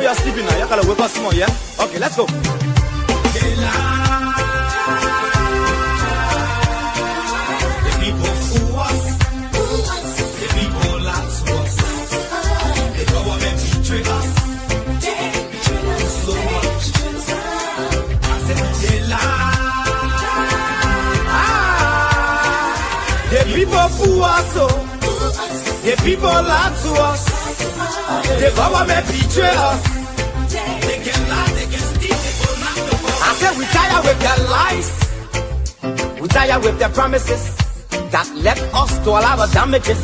we are sleeping now. You gotta wake us more, yeah? Okay, let's go. People fool us, the people lie to us, the government betray us. They can lie, they can steal, they will not know. I said we tired with their lies, we tired with their promises that left us to all our damages.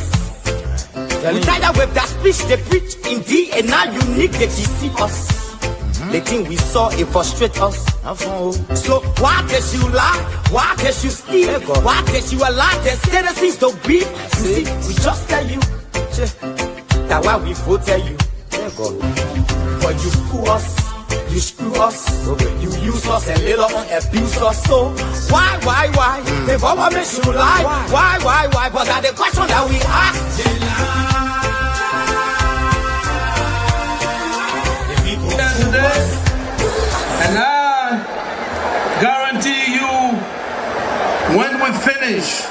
We tired with that speech they preach indeed, and now unique they deceive us. The thing we saw, it frustrate us. So why can't you lie? Why can't you steal? Why can't you allow the citizens to be? You see, we just tell you that why we vote tell you. But you fool us, you screw us, you use us and later on abuse us. So why? The government should lie. Why? But that's the question that we ask. And I guarantee you, when we finish,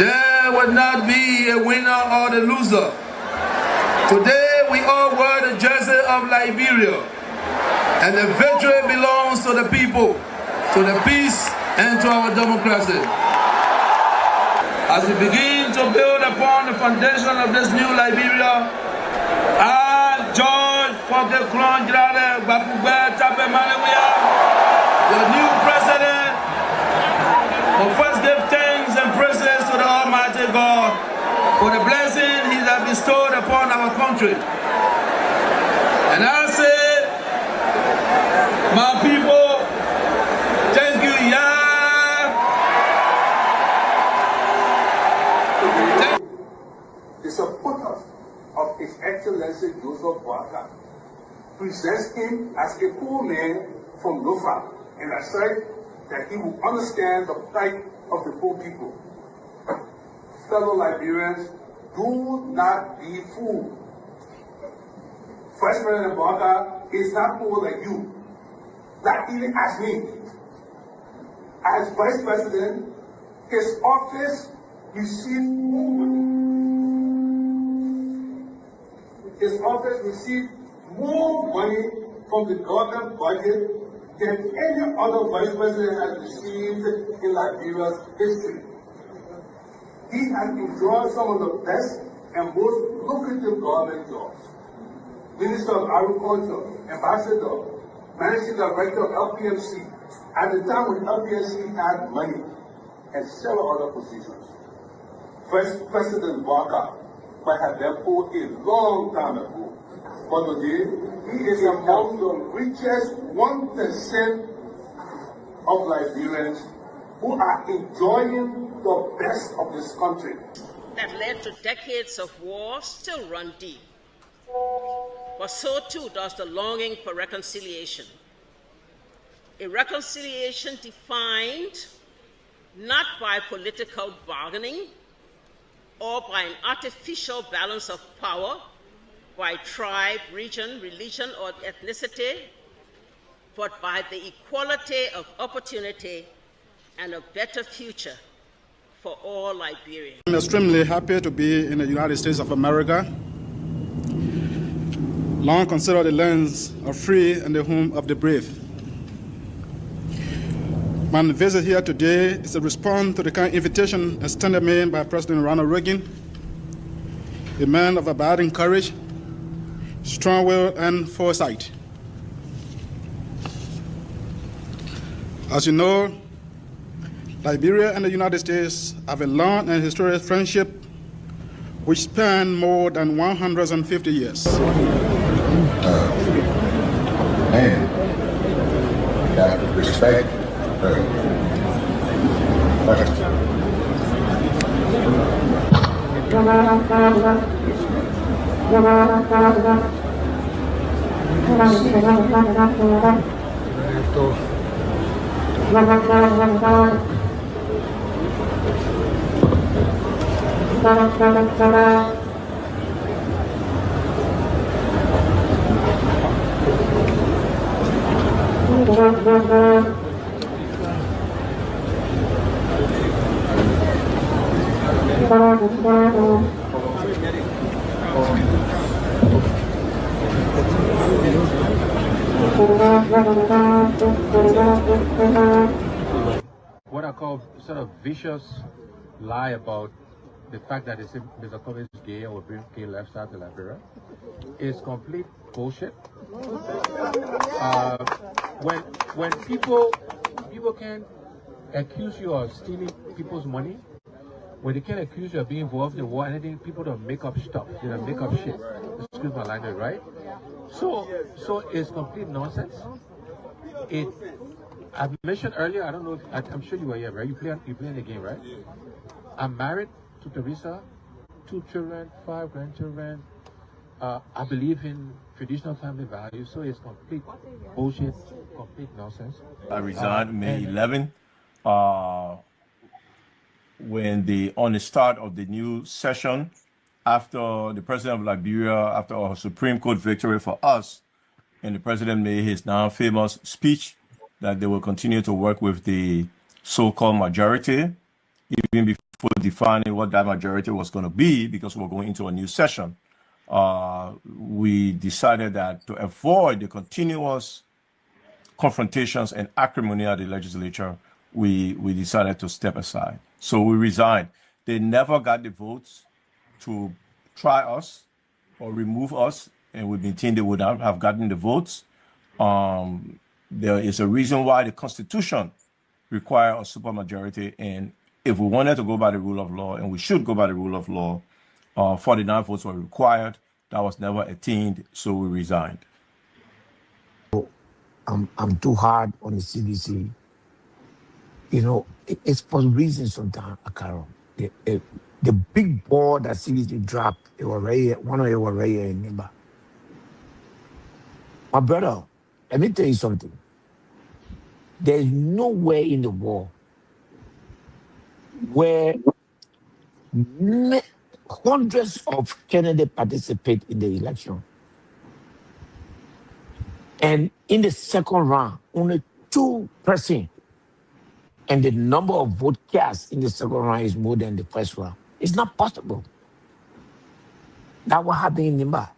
there will not be a winner or the loser. Today we all wear the jersey of Liberia, and the victory belongs to the people, to the peace and to our democracy. As we begin to build upon the foundation of this new Liberia, George Fonte Klon Grade Bapugbe Tape Malewia, the new president, will first give thanks and praises to the Almighty God for the blessing He has bestowed upon our country. And I say, my people, thank you, The supporters of His Excellency Joseph Boakai presents him as a poor man from Lofa, and I said that he will understand the plight of the poor people. Fellow Liberians, do not be fooled. First President Boakai is not poor like you, not even as me. As Vice President, his office received more money from the government budget than any other vice president has received in Liberia's history. He has enjoyed some of the best and most lucrative government jobs. Minister of Agriculture, Ambassador, Managing Director of LPMC, at the time when LPMC had money, and several other positions. First President Boakai might have been poor a long time ago, but today he is among the richest 1% of Liberians who are enjoying the best of this country. That led to decades of war still run deep. But so too does the longing for reconciliation. A reconciliation defined not by political bargaining or by an artificial balance of power, by tribe, region, religion, or ethnicity, but by the equality of opportunity and a better future for all Liberians. I'm extremely happy to be in the United States of America, long considered the lands of free and the home of the brave. My visit here today is a response to the kind invitation extended to me by President Ronald Reagan, a man of abiding courage, strong will, and foresight. As you know, Liberia and the United States have a long and historic friendship which spans more than 150 years. Man, got respect. What I call sort of vicious lie about the fact that Mr. Kobe is gay or bring gay lifestyle to Liberia is complete bullshit. When people can accuse you of stealing people's money, when they can accuse you of being involved in war, anything, people don't make up stuff. They don't make up shit. Excuse my language, right? So it's complete nonsense. I've mentioned earlier, I don't know, I'm sure you were here, right? You playing the game, right? I'm married to Teresa, 2 children, 5 grandchildren. I believe in traditional family values, so it's complete bullshit, complete nonsense. I resigned May 11th. On the start of the new session, after the president of Liberia, after our Supreme Court victory for us, and the president made his now famous speech that they will continue to work with the so-called majority, even before defining what that majority was going to be, because we're going into a new session. We decided that to avoid the continuous confrontations and acrimony at the legislature, we decided to step aside. So we resigned. They never got the votes to try us or remove us, and we maintained they would not have gotten the votes. There is a reason why the Constitution requires a supermajority, and if we wanted to go by the rule of law, and we should go by the rule of law, 49 votes were required. That was never attained, so we resigned. I'm too hard on the CDC. You know, it's for reasons sometimes, Akaro. The big ball that CDC dropped, it was right, one of it was right here in Nimba. My brother, let me tell you something. There's nowhere in the world where hundreds of candidates participate in the election. And in the second round, only 2%. And the number of vote cast in the second round is more than the first round. It's not possible. That's what happened in Nimba.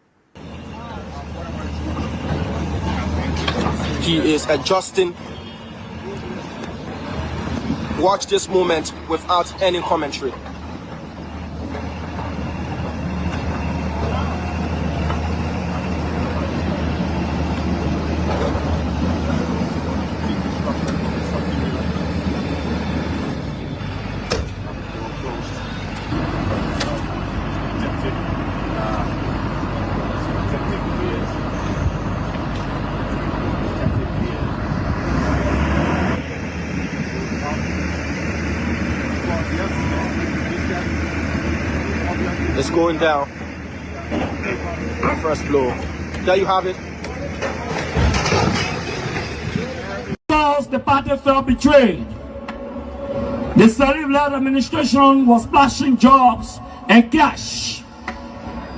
He is adjusting. Watch this moment without any commentary. It's going down. First blow. There you have it. Because the party felt betrayed. The Salif-led administration was splashing jobs and cash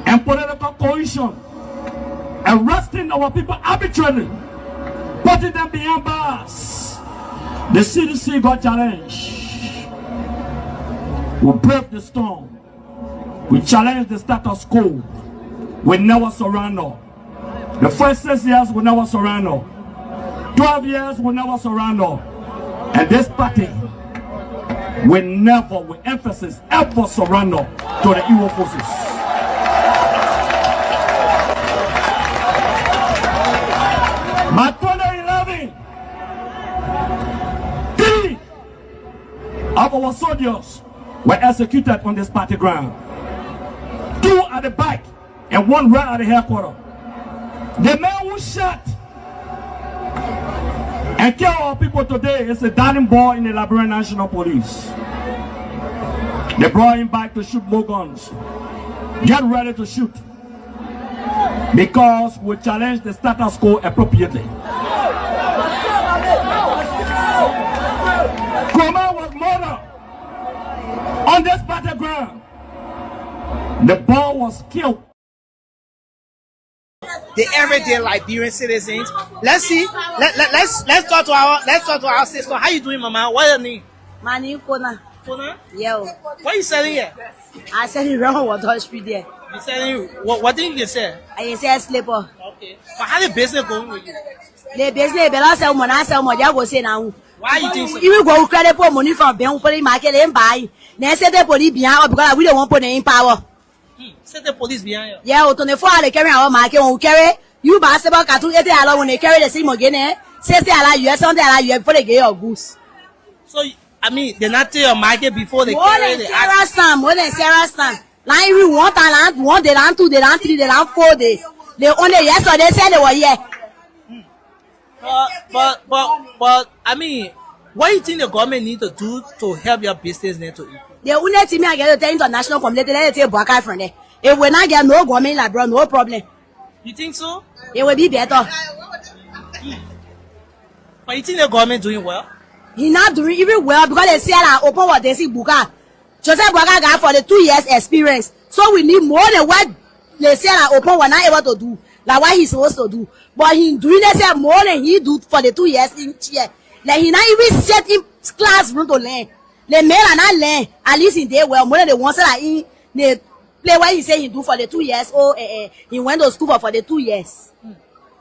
and political cohesion, arresting our people arbitrarily, putting them behind bars. The CDC got challenged. We braved the storm. We challenged the status quo. We never surrender. The first 6 years we never surrender. 12 years we never surrender. And this party we never, with emphasis, ever surrender to the evil forces. By 2011, 3 of our soldiers were executed on this party ground. 2 at the back and 1 right at the headquarters. The man who shot and killed our people today is a darling boy in the Liberian National Police. They brought him back to shoot more guns. Get ready to shoot. Because we challenge the status quo appropriately. Kuma was murdered on this battleground. The boy was killed. The everyday Liberian citizens. Let's see. Let's talk to our sister. How you doing, Mama? What is your name? Mani Kona. Yeah. What are you selling here? I said it wrong what the street there. You selling what did you say? I say slipper. Okay. But how the business going with you? The business belongs to money, I sell money, I go say now. Why you think so? You go credit for money from bank, put in market and buy. Then say the police behind because we don't want put in power. Say the police behind you. Yeah, 24 hours they carry our market when we carry. You buy about cartoon 80 hours when they carry the same again. 60 hours US, something hours US before they get your goods. So I mean, they not tell your market before they more carry than the Sarah more than Sarah Stan. Like we want talent, one they land 2, they land 3, they land 4 they only yesterday said they were here. But I mean, what do you think the government need to do to help your business need to improve? The only team I get to tell international community let take Bwaka from there. If we not get no government like bro, no problem. You think so? It will be better. But you think the government doing well? He not doing even well because they say that open what they see Buka. Joseph Bwaka got for the 2 years experience. So we need more than what they say that open was not able to do. Like what he's supposed to do. But he doing this more than he do for the 2 years in here. Like he not even set in classroom to learn. The men are not learn. At least in there well more than the ones that in the play what he say he do for the 2 years. He went to school for the 2 years.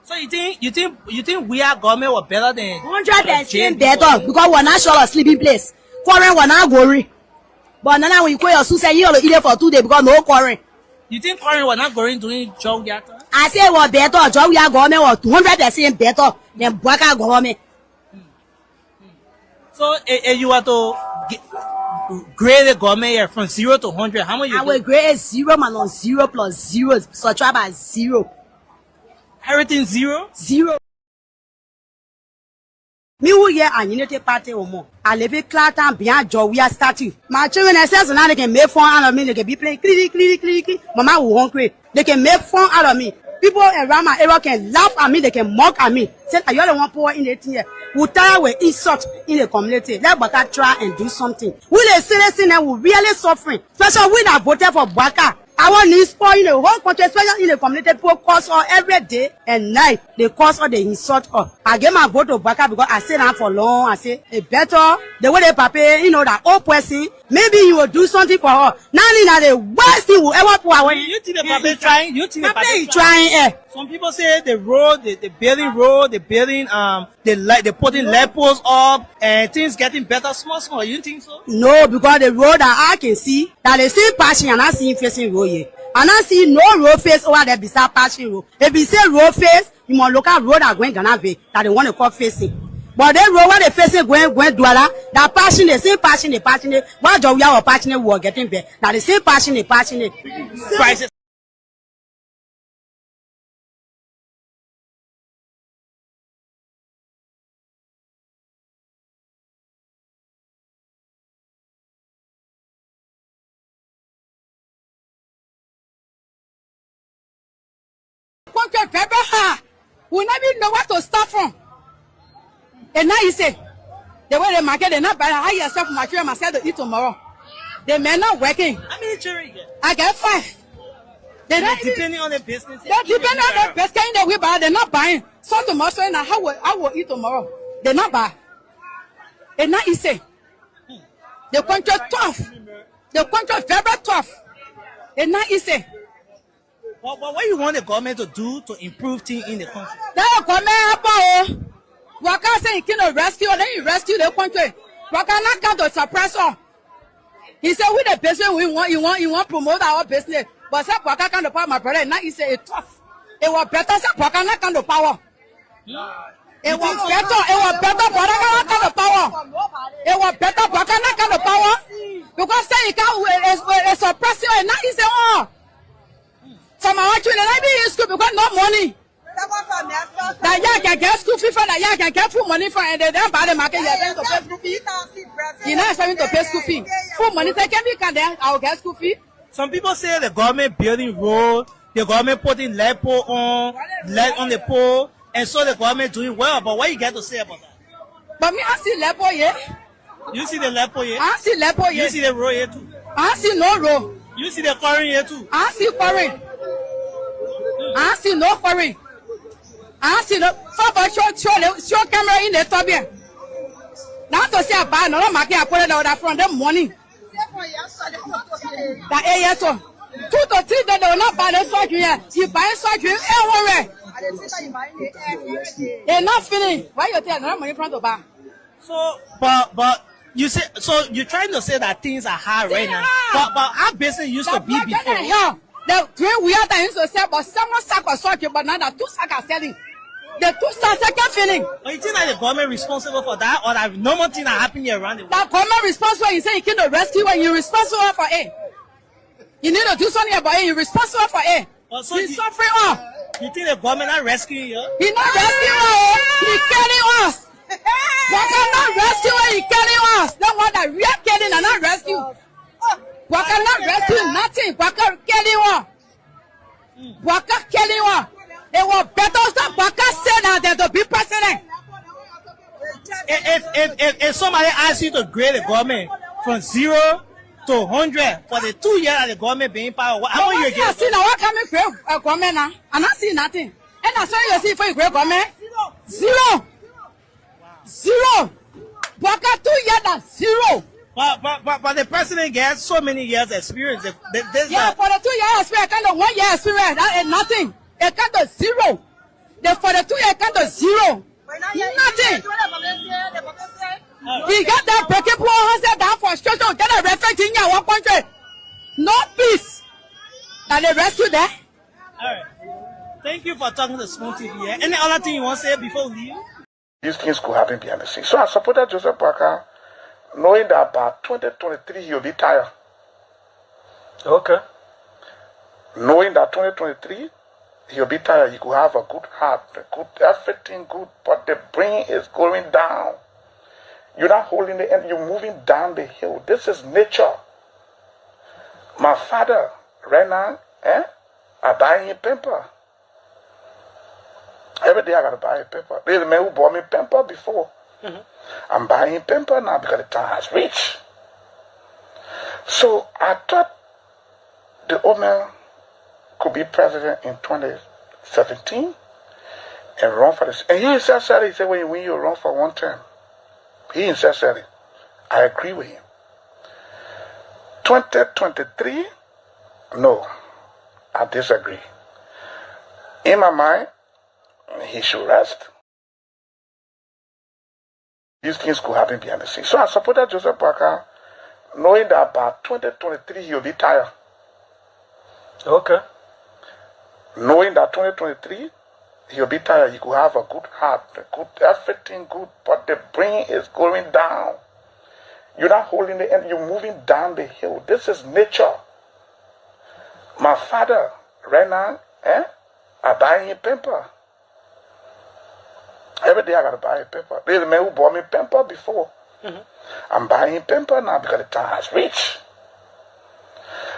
So you think we are government were better than 100% better because we're not sure of sleeping place. Foreign we're not going. But now when you call your suicide, you only eat for 2 days because no quarry. You think foreign were not going doing job yet? I say was better. Job we are government was 200% better than Bwaka government. So if you were to grade the government here from 0 to 100, how much you I will grade 0 minus 0 plus 0. So try by 0. Everything 0? 0. Me who here and unity party or more. I live in Claton beyond job we are starting. My children says now they can make fun out of me. They can be playing click. Mama will hungry. They can make fun out of me. People around my area can laugh at me. They can mock at me. Say, are you the one poor in the thing here? We tire with insult in the community. Let Bwaka try and do something. We the citizens that will really suffering. Especially we that voted for Bwaka. Our needs for in the whole country, especially in the community, people cause all every day and night. They cause all, they insult all. I gave my vote to Bwaka because I stayed down for long. I say, it better, the way they prepare, you know, that old person, maybe you will do something for her. Now, the worst thing will ever put away. You think the Pape trying? You think the Pape trying? Some people say the road, the building road, the building, they putting light poles up and things getting better, small. You think so? No, because the road that I can see, that they still passing and I see facing road here. And I see no road face over there beside passing road. If you say road face, you must look at road that going Ghana Bay that they want to call facing. But then road where they facing going Douala, that passing the same passing the what job we are passing we are getting there. Now the same passing the prices. We never know what to start from. And now you say, the way they market, they're not buying. I yourself, my children, myself to eat tomorrow. They may not working. How many children you get? I get 5. They're not depending on the business. They're depending on the business. That we buy, they're not buying. So tomorrow, so now I will eat tomorrow. They're not buying. And now you say, the country tough. The country very tough. And now you say, what do you want the government to do to improve things in the country? The government, Bwaka say he cannot rescue, then you rescue the country. Bwaka not come to suppress all. He said, with the business we want, you want to promote our business. But say Bwaka come to power, my brother, now he say it's tough. It was better, say Bwaka not come to power. It was better, Bwaka not come to power. It was better, Bwaka not come to power. Because say he can't suppress you, and now he say, oh. Some of our children, I be in school because no money. That y'all can get school fee for that y'all can get full money for and they don't buy the market. You're going to pay school fee. You're not having to pay school fee. Full money, they can be then I'll get school fee. Some people say the government building road, the government putting light pole light on the pole, and so the government doing well. But what you got to say about that? But me, I see light pole here. You see the light pole here? I see light pole here. You see the road here too? I see no road. You see the quarry here too? I see quarry. I see no quarry. I see no. Show camera in the top here. Now to say about no market, I put it out from the morning. That 8 years old. 2 to 3 days, they will not buy the surgery. You buy surgery everywhere. They're not finished. Why you take no money from the bank? So, but you say, so you're trying to say that things are hard right now. But how business used to be before? Yeah, the three we are used to sell, but someone sack of surgery, but now the 2 sack are selling. The 2 sacks are feeling. But you think that the government responsible for that, or that no more thing are happening around the world? The government responsible. You say you can't rescue when you're responsible for it. You need to do something about it. You're responsible for it. So he's suffering off. You think the government not rescuing you? He's not rescuing us. He's killing us. Waka not rescuing. He's killing us. No wonder we are killing and not rescue. Waka not rescuing nothing. Waka killing us. Waka killing us. It was better stop Waka say that than to be president. If somebody asks you to grade the government from 0 to 100 for the 2 years that the government being power, how much you get? I see now what coming from a government now. I'm not seeing nothing. And I saw you see for your government. 0. 0. Waka 2 years that's 0. But the president gets so many years experience. For the 2 years experience, kind of 1 year experience, that is nothing. It kind of 0. For the 2 years, kind of 0. Nothing. We got that breaking poor house down for structure, get a refugee in our country. No peace. And they rescue there. Alright. Thank you for talking to Spoon TV. Yeah? Any other thing you want to say before we leave? These things could happen behind the scenes. So I supported Joseph Parker, knowing that by 2023 he'll be tired. Okay. Knowing that 2023 he'll be tired, he could have a good heart, everything good, but the brain is going down. You're not holding the end, you're moving down the hill. This is nature. My father, right now, I buy him pamper. Every day I gotta buy a pamper. There's a man who bought me pamper before. I'm buying him pamper now because the time has reached. So I thought the old man could be president in 2017 and run for this. And he himself said, he said, when you run for one term, he himself said it. I agree with him. 2023, no, I disagree. In my mind, he should rest. These things could happen behind the scenes. So I supported Joseph Parker, knowing that by 2023 he'll be tired. Okay. Knowing that 2023 he'll be tired, he could have a good heart, everything good, but the brain is going down. You're not holding the end, you're moving down the hill. This is nature. My father, right now, I buy him pamper. Every day I gotta buy a pamper. There's a man who bought me pamper before. I'm buying him pamper now because the time has reached.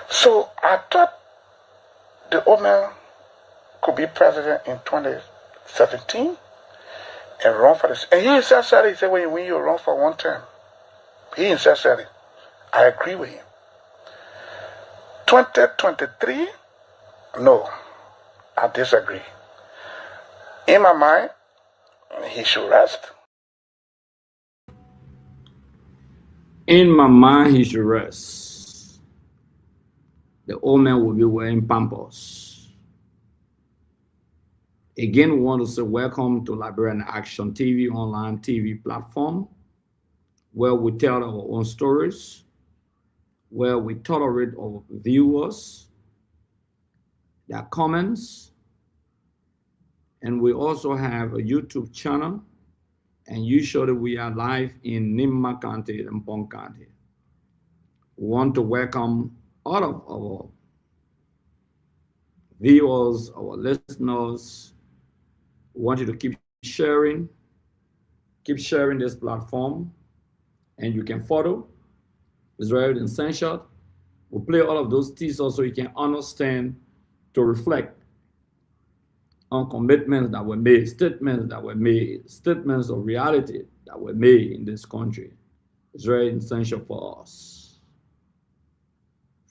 So I thought the old man could be president in 2017 and run for this. And he himself said it. He said, when you run for one term, he himself said it. I agree with him. 2023, no, I disagree. In my mind, he should rest. In my mind, he should rest. The old man will be wearing pampers. Again, we want to say welcome to Liberian Action TV online TV platform, where we tell our own stories, where we tolerate our viewers, their comments, and we also have a YouTube channel, and usually we are live in Nimba County and Pong County. We want to welcome all of our viewers, our listeners. We want you to keep sharing this platform, and you can follow. It's very essential. We'll play all of those teasers so you can understand, to reflect on commitments that were made, statements that were made, statements of reality that were made in this country. It's very essential for us.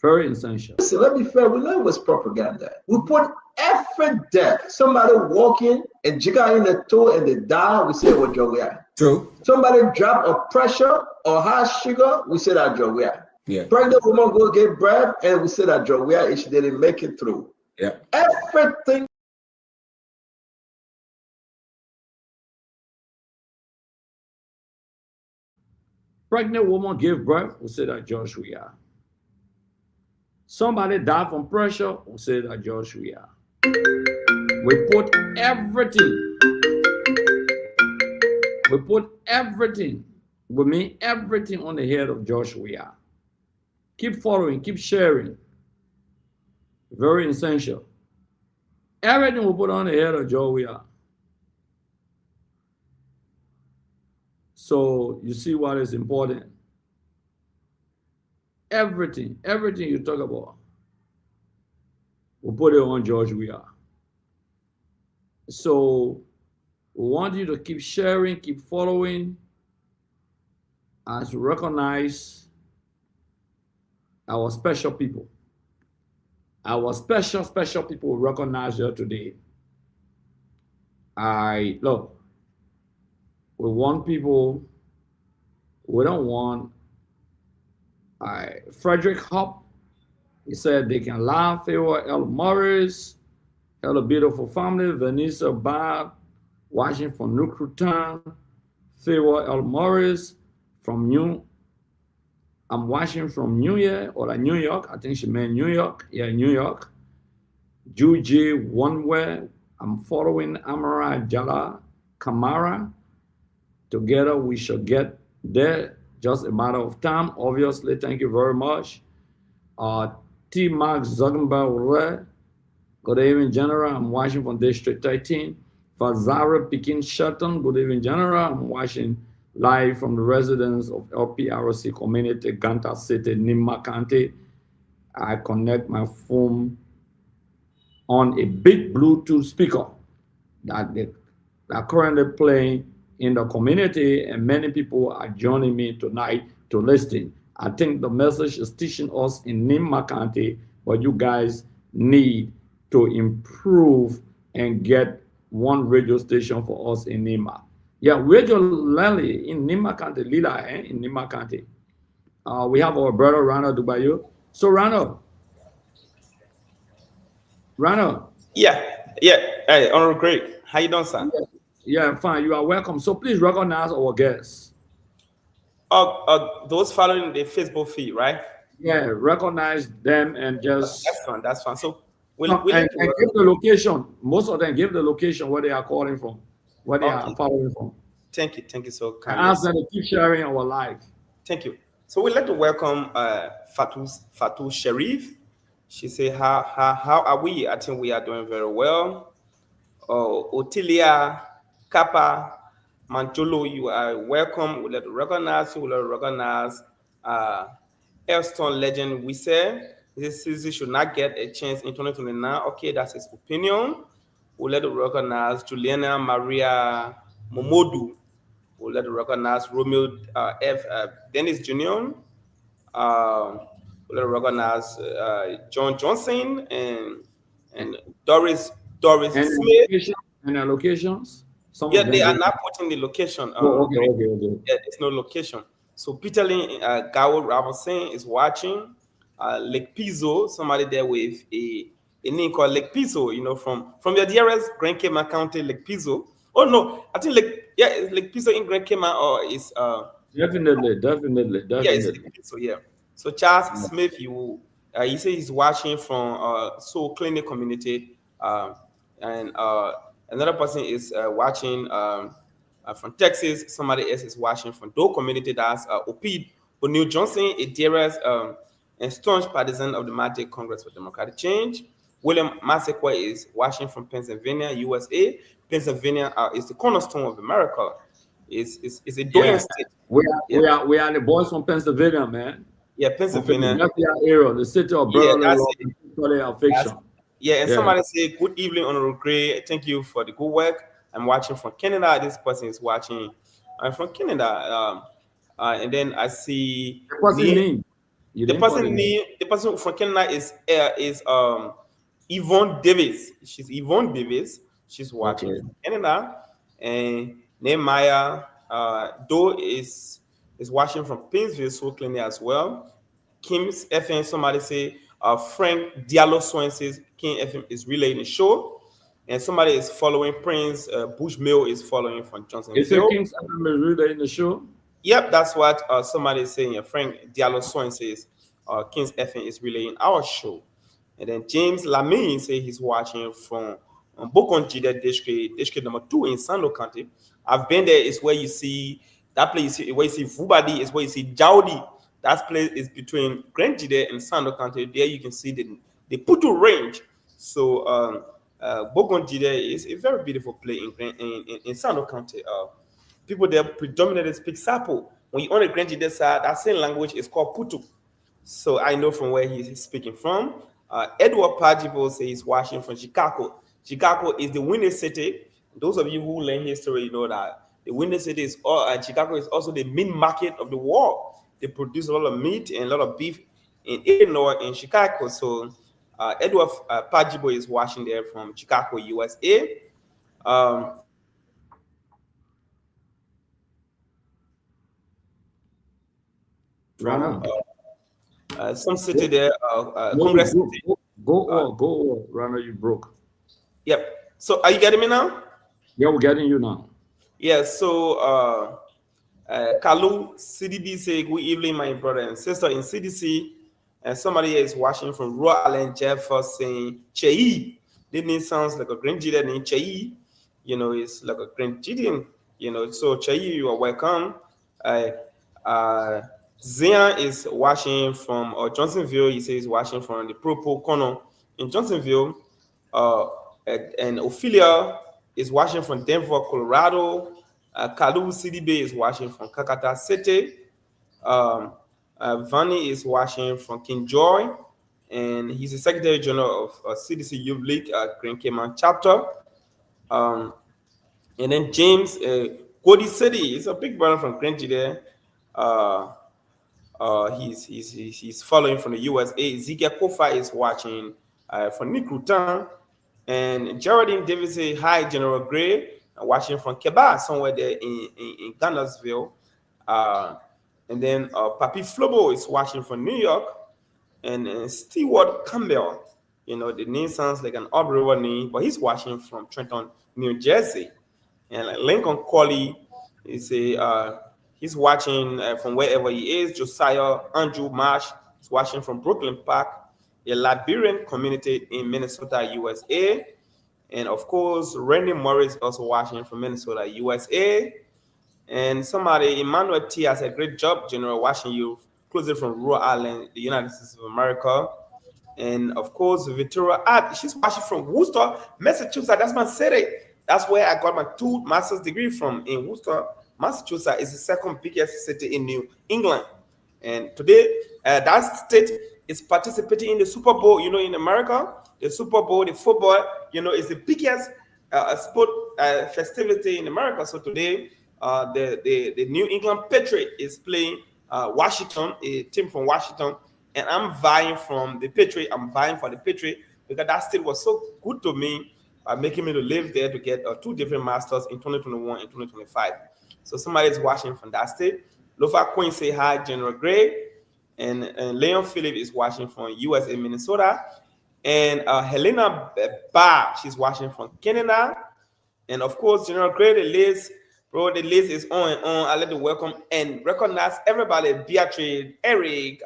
Very essential. Listen, let me fair, we know it was propaganda. We put every death, somebody walking and jigger in the toe and they die, we say what job we are. True. Somebody drop a pressure or high sugar, we say that job we are. Yeah. Pregnant woman go get bread and we say that job we are if she didn't make it through. Yeah. Everything. Pregnant woman give birth, we say that Josh we are. Somebody died from pressure, we say that Josh we are. We put everything. We put everything. We mean everything on the head of Josh we are. Keep following, keep sharing. Very essential. Everything we put on the head of Joe we are. So you see what is important. Everything you talk about, we'll put it on George we are. So we want you to keep sharing, keep following, as we recognize our special people. Our special people recognize here today. Look, we want people, we don't want Frederick Hop. He said they can laugh. L. Morris, hello beautiful family, Vanessa Bob, watching from Newtown, Favor L. Morris from I'm watching from New York. I think she meant New York. Yeah, New York. Juji Oneway. I'm following Amara Jala Kamara. Together we shall get there. Just a matter of time. Obviously, thank you very much. T. Max Zuckerberg. Good evening, General. I'm watching from District 13. Fazara Pekin Shelton. Good evening, General. I'm watching live from the residence of LPRC community, Ganta City, Nimba County. I connect my phone on a big Bluetooth speaker that they are currently playing in the community, and many people are joining me tonight to listen. I think the message is teaching us in Nimba County what you guys need to improve and get one radio station for us in Nimba. Yeah, regularly in Nimba County, in Nimba County. We have our brother Ronald Dubayo. So Ronald. Yeah. Hey, Honorable Craig, how you doing, sir? Yeah, fine. You are welcome. So please recognize our guests. Those following the Facebook feed, right? Yeah, recognize them and just. That's fine. So and give the location. Most of them give the location where they are calling from, where they are following from. Thank you so kindly. And ask them to keep sharing our live. Thank you. So we'd like to welcome Fatou Sharif. She said, how are we? I think we are doing very well. Otilia Kappa Mancholo, you are welcome. We'd like to recognize you. We'd like to recognize Elston legend we say this season should not get a chance in 2029. Okay, that's his opinion. We'll let to recognize Juliana Maria Momodu. We'll let to recognize Romeo Dennis Jr. We'll let to recognize John Johnson and Doris Smith. And locations? Yeah, they are not putting the location. Okay. Yeah, there's no location. So Peter Lynn Gawo Ravelson is watching. Lake Pizzo, somebody there with a name called Lake Pizzo, from your dearest Grand Cayman County, Lake Pizzo. Oh no, I think Lake Pizzo in Grand Cayman or is definitely. Yeah, it's Lake Pizzo, yeah. So Charles Smith, he says he's watching from Soul Clinic community, and another person is watching from Texas. Somebody else is watching from Doe community. That's Opid O'Neill Johnson, a dearest and staunch partisan of the Democratic Congress for Democratic Change. William Massaquoi is watching from Pennsylvania, USA. Pennsylvania is the cornerstone of America. It's a doing state. We are the boys from Pennsylvania, man. Yeah, Pennsylvania. Area, the city of brotherly affection. Yeah, and somebody say, good evening, Honorable Gray. Thank you for the good work. I'm watching from Canada. This person is watching from Canada. And then I see the person name. The person from Canada is Yvonne Davis. She's Yvonne Davis. She's watching Okay. from Canada. And Nehemiah Doe is watching from Painesville, Soul Clinic as well. Kim's FM, somebody say Frank Diallo Swain says King FM is relaying the show. And somebody is following Prince Bushmill is following from Is it Johnsonville. King's FM reader in the show? Yep, that's what somebody is saying. Frank Diallo Swain says King's FM is relaying our show. And then James Lamine says he's watching from Bokonjida district number 2 in Sando County. I've been there. It's where you see that place, where you see Vubadi, is where you see Jaudi. That place is between Grand Jide and Sando County. There you can see the Putu range. So Bokonjida is a very beautiful place in Sando County. People there predominantly speak Sapo. When you on the Grand Jide side, that same language is called Putu. So I know from where he's speaking from. Edward Pajibo says he's watching from Chicago. Chicago is the windy city. Those of you who learn history, you know that the windy city is Chicago is also the meat market of the world. They produce a lot of meat and a lot of beef in Illinois and Chicago. So Edward Pajibo is watching there from Chicago, USA. Some city there, Congress City. Go, Rana, you broke. Yep. So are you getting me now? Yeah, we're getting you now. Yeah, so Kalu CDB say good evening, my brother and sister in CDC. And somebody here is watching from Rhode Island, Jefferson, Chei. The name sounds like a Grand Gideon in Chei. You know, it's like a Grand Gideon. You know, so Chei, you are welcome. Zian is watching from Johnsonville. He says he's watching from the Propo Corner in Johnsonville. And Ophelia is watching from Denver, Colorado. Kalu CDB is watching from Kakata City. Vani is watching from King Joy. And he's the Secretary General of CDC Youth League, Grand Cayman chapter. And then James, Cody City is a big brother from Grand Jide. He's following from the USA. Ezekiel Kofa is watching from Nick Rutan. And Geraldine Davis says, hi, General Gray, watching from Quebec, somewhere there in Gunnersville. And then Papi Flobo is watching from New York. And Stewart Campbell, you know, the name sounds like an odd name, but he's watching from Trenton, New Jersey. And Lincoln Colley is he's watching from wherever he is. Josiah Andrew Marsh is watching from Brooklyn Park, a Liberian community in Minnesota, USA. And of course, Randy Morris also watching from Minnesota, USA. And somebody, Emmanuel T, has a great job, General, watching you closely from Rhode Island, the United States of America. And of course, Victoria Art, she's watching from Worcester, Massachusetts. That's my city. That's where I got my 2 master's degree from, in Worcester, Massachusetts. Is the second biggest city in New England. And today, that state is participating in the Super Bowl. You know, in America, the Super Bowl, the football, you know, is the biggest sport festivity in America. So today, the New England Patriot is playing Washington, a team from Washington, and I'm vying from the Patriot. I'm vying for the Patriot because that state was so good to me, making me to live there to get 2 different masters in 2021 and 2025. So somebody is watching from that state. Lofa Queen say hi, General Gray, and Leon Phillip is watching from USA, Minnesota, and Helena Ba, she's watching from Canada, and of course General Gray. The list is on and on. I'd like to welcome and recognize everybody: Beatrice, Eric,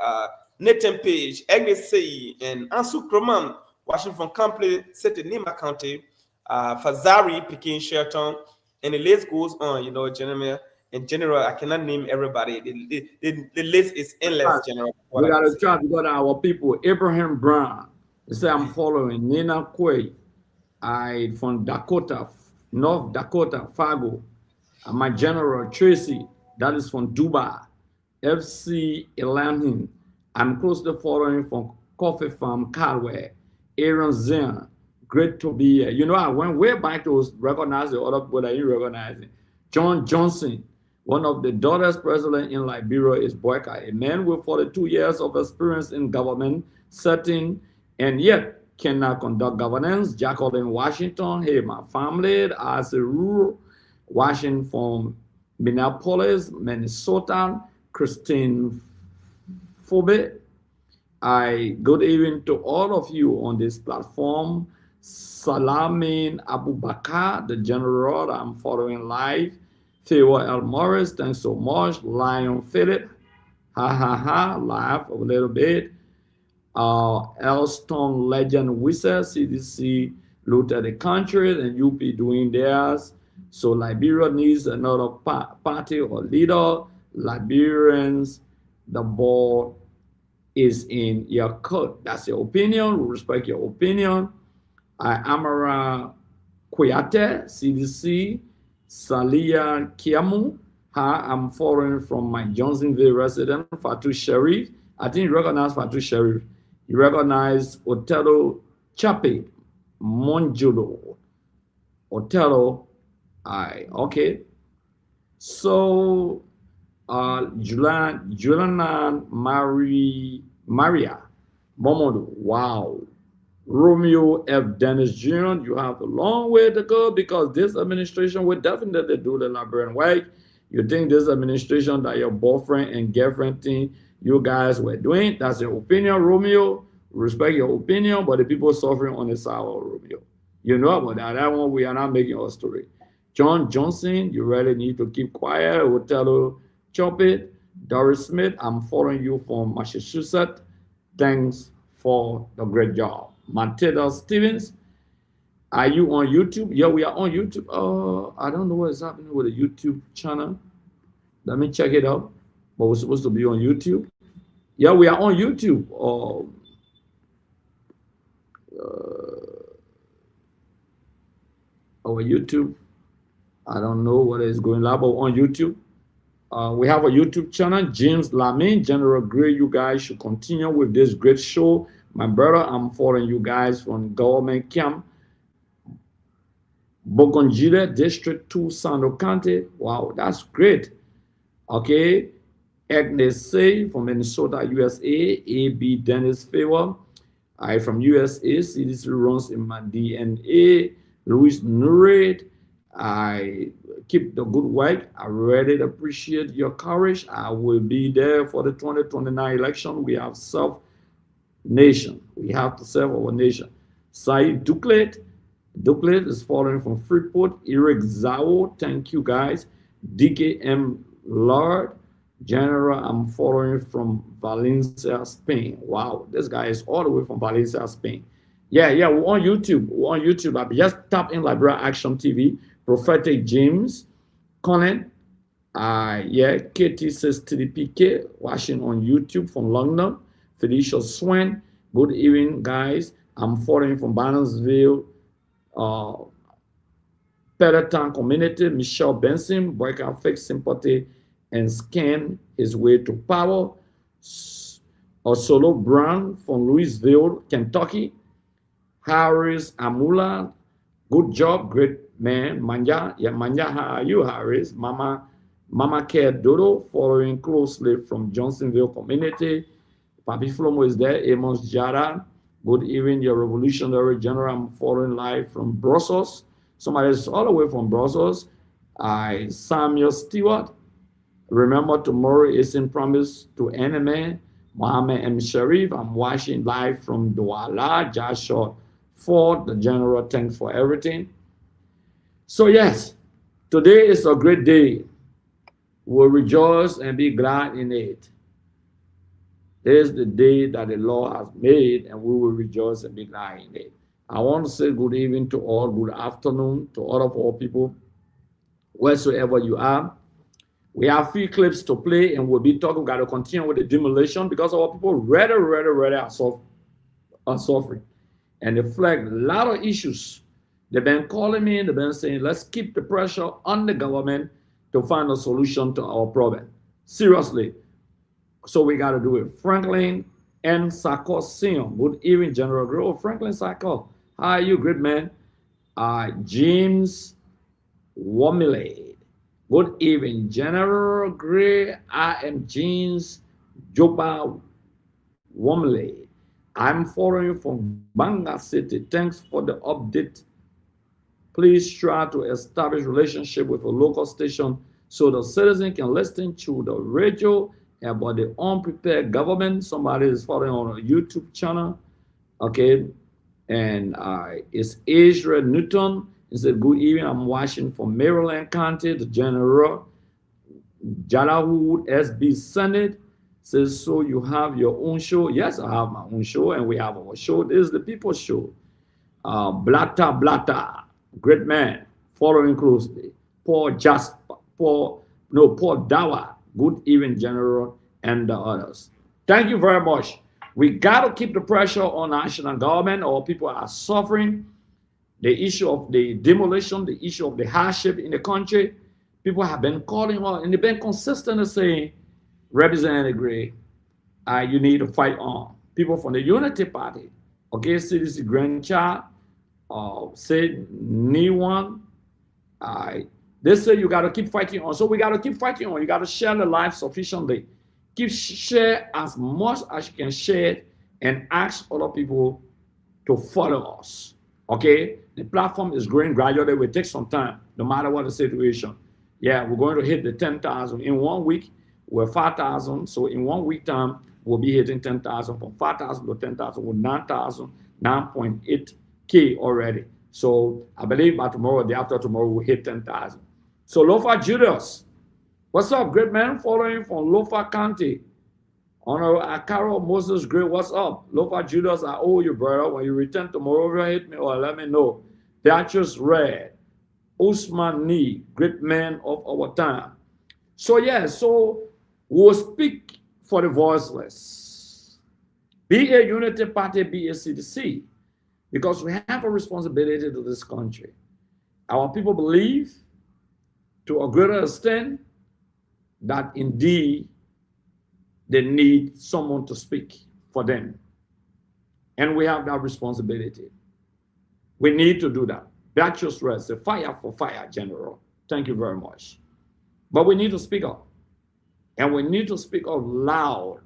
Nathan Page, Agnes C, and Ansu Kroman, watching from Complete City, Nima County, Fazari, Pekin, Shelton, and the list goes on. You know, gentlemen. In general, I cannot name everybody. The list is endless, General. We got to try to go to our people. Abraham Brown. He said, I'm following Nina Quay. From Dakota, North Dakota, Fargo. My General Tracy, that is from Dubai. FC Elanhin. I'm close to following from Coffee Farm, Calway. Aaron Zinn. Great to be here. You know, I went way back to recognize the other people that you recognize. John Johnson. One of the daughters president in Liberia is Boyka, a man with 42 years of experience in government setting, and yet cannot conduct governance. Jacqueline Washington, hey, my family, as a rural Washington from Minneapolis, Minnesota. Christine Phoebe. Good evening to all of you on this platform. Salamin Abu Bakar, the general I'm following live. Theo L. Morris, thanks so much. Lion Philip, ha ha ha, laugh a little bit. Elston Legend Whistle, CDC looked at the country and UP doing theirs. So Liberia needs another party or leader. Liberians, the ball is in your court. That's your opinion. We respect your opinion. Amara Kuyate, CDC, Salia Kiamu. Hi, I'm following from my Johnsonville resident, Fatu Sharif. I think you recognize Fatu Sharif. You recognize Otelo Chape, Monjulo. Otelo, okay. So, Juliana Maria Momodo, wow. Romeo F. Dennis Jr., you have a long way to go because this administration will definitely do the Liberian way. You think this administration that your boyfriend and girlfriend thing you guys were doing, that's your opinion, Romeo. Respect your opinion, but the people suffering on the side of Romeo. You know about that. That one, we are not making our story. John Johnson, you really need to keep quiet. Otelo Chop it. Doris Smith, I'm following you from Massachusetts. Thanks for the great job. Matilda Stevens, are you on YouTube? Yeah, we are on YouTube. I don't know what is happening with the YouTube channel. Let me check it out. But we're supposed to be on YouTube. Yeah, we are on YouTube. Our YouTube. I don't know what is going on, but on YouTube. We have a YouTube channel, James Lamin, General Gray. You guys should continue with this great show. My brother, I'm following you guys from government camp. Bogonjile, District 2, Sando County. Wow, that's great. Okay. Agnes Say from Minnesota, USA. A.B. Dennis Favor. I from USA. CDC runs in my DNA. Louis Nuret. I keep the good work. I really appreciate your courage. I will be there for the 2029 election. We have self-nation. We have to serve our nation. Said Duclet. Duclet is following from Freeport. Eric Zao. Thank you, guys. DKM Lord. General, I'm following from Valencia, Spain. Wow, this guy is all the way from Valencia, Spain. Yeah, we're on YouTube. We're on YouTube. Just tap in Liberia Action TV. Prophetic James, Conan, Katie says TDPK, watching on YouTube from London. Felicia Swen, good evening, guys. I'm following from Barnesville, Peloton Community. Michelle Benson, Breakout Fix Sympathy, and Scan his way to power. Solo Brown from Louisville, Kentucky. Harris Amula, good job, great man. Manja, how are you, Harris? Mama Care Dodo, following closely from Johnsonville community. Papi Flomo is there. Amos Jara, good evening, your revolutionary general. I'm following live from Brussels. Somebody is all the way from Brussels. Samuel Stewart. Remember, tomorrow is in promise to enemy. Mohammed M. Sharif. I'm watching live from Douala. Joshua Ford, the general, thanks for everything. So yes, today is a great day. We'll rejoice and be glad in it. This is the day that the Lord has made, and we will rejoice and be glad in it. I want to say good evening to all, good afternoon to all of our people, wheresoever you are. We have few clips to play, and we'll be talking. We've got to continue with the demolition because our people really are suffering. And they flagged a lot of issues. They've been calling me, they've been saying, let's keep the pressure on the government to find a solution to our problem. Seriously. So we got to do it. Franklin N. Sako Sion. Good evening, General Gray. Oh, Franklin Sako. How are you, great man? James Womile. Good evening, General Gray. I am James Joba Womile. I'm following you from Banga City. Thanks for the update. Please try to establish relationship with a local station so the citizen can listen to the radio about the unprepared government. Somebody is following on a YouTube channel. Okay. And it's Israel Newton. He said, good evening. I'm watching from Maryland County. The General Jalawood SB Senate says, so you have your own show? Yes, I have my own show, and we have our show. This is the People's Show. Blata, great man, following closely. Paul Dawa, good evening, General, and the others. Thank you very much. We got to keep the pressure on national government, or people are suffering. The issue of the demolition, the issue of the hardship in the country, people have been calling on, and they've been consistently saying, Representative Gray, you need to fight on. People from the Unity Party, okay, CDC grandchild, said Niwan, they say you got to keep fighting on. So we got to keep fighting on. You got to share the life sufficiently. Share as much as you can share it, and ask other people to follow us. Okay, the platform is growing gradually. It will take some time, no matter what the situation. Yeah, we're going to hit the 10,000 in 1 week. We're 5,000, so in 1 week time we'll be hitting 10,000. From 5,000 to 10,000 with 9,000, 9.8K already. So I believe by tomorrow, the day after tomorrow, we'll hit 10,000. So Lofa Judas, what's up, great man? Following from Lofa County. Honorable Akaro Moses Gray, what's up? Lofa Judas, I owe you, brother. When you return tomorrow, hit me or let me know. Beatrice Red, Usman Nee, great man of our time. So yeah, so we'll speak for the voiceless. Be a Unity Party, be a CDC, because we have a responsibility to this country. Our people believe to a greater extent that indeed they need someone to speak for them. And we have that responsibility. We need to do that. Beatrice Red, a fire for fire, General. Thank you very much. But we need to speak up. And we need to speak up loud.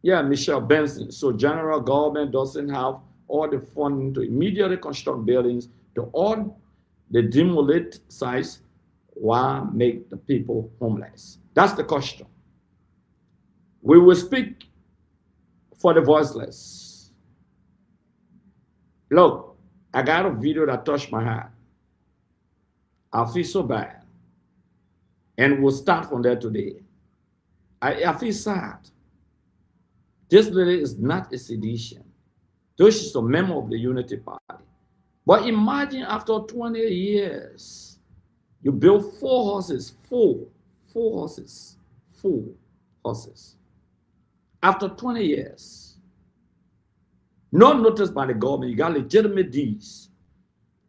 Yeah, Michelle Benson. So general government doesn't have all the funding to immediately construct buildings to all the demolite sites while make the people homeless. That's the question. We will speak for the voiceless. Look, I got a video that touched my heart. I feel so bad. And we'll start from there today. I feel sad. This lady is not a sedition. Though she's a member of the Unity Party. But imagine after 20 years, you build four horses. After 20 years, no notice by the government, you got legitimate deeds,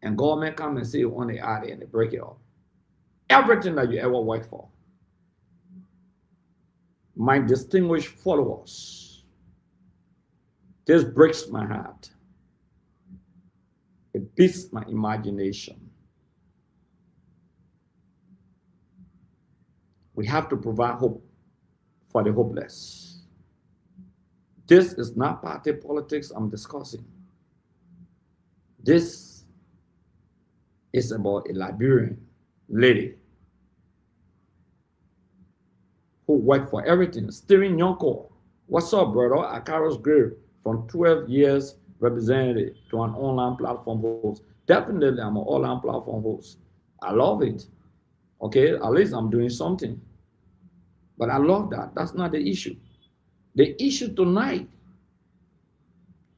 and government come and say you want the area and they break it up. Everything that you ever worked for. My distinguished followers, this breaks my heart. It beats my imagination. We have to provide hope for the hopeless. This is not party politics I'm discussing. This is about a Liberian lady who worked for everything. Steering Yonko, what's up, brother? Akaros Grave, from 12 years representative to an online platform host. Definitely, I'm an online platform host. I love it. Okay, at least I'm doing something. But I love that. That's not the issue. The issue tonight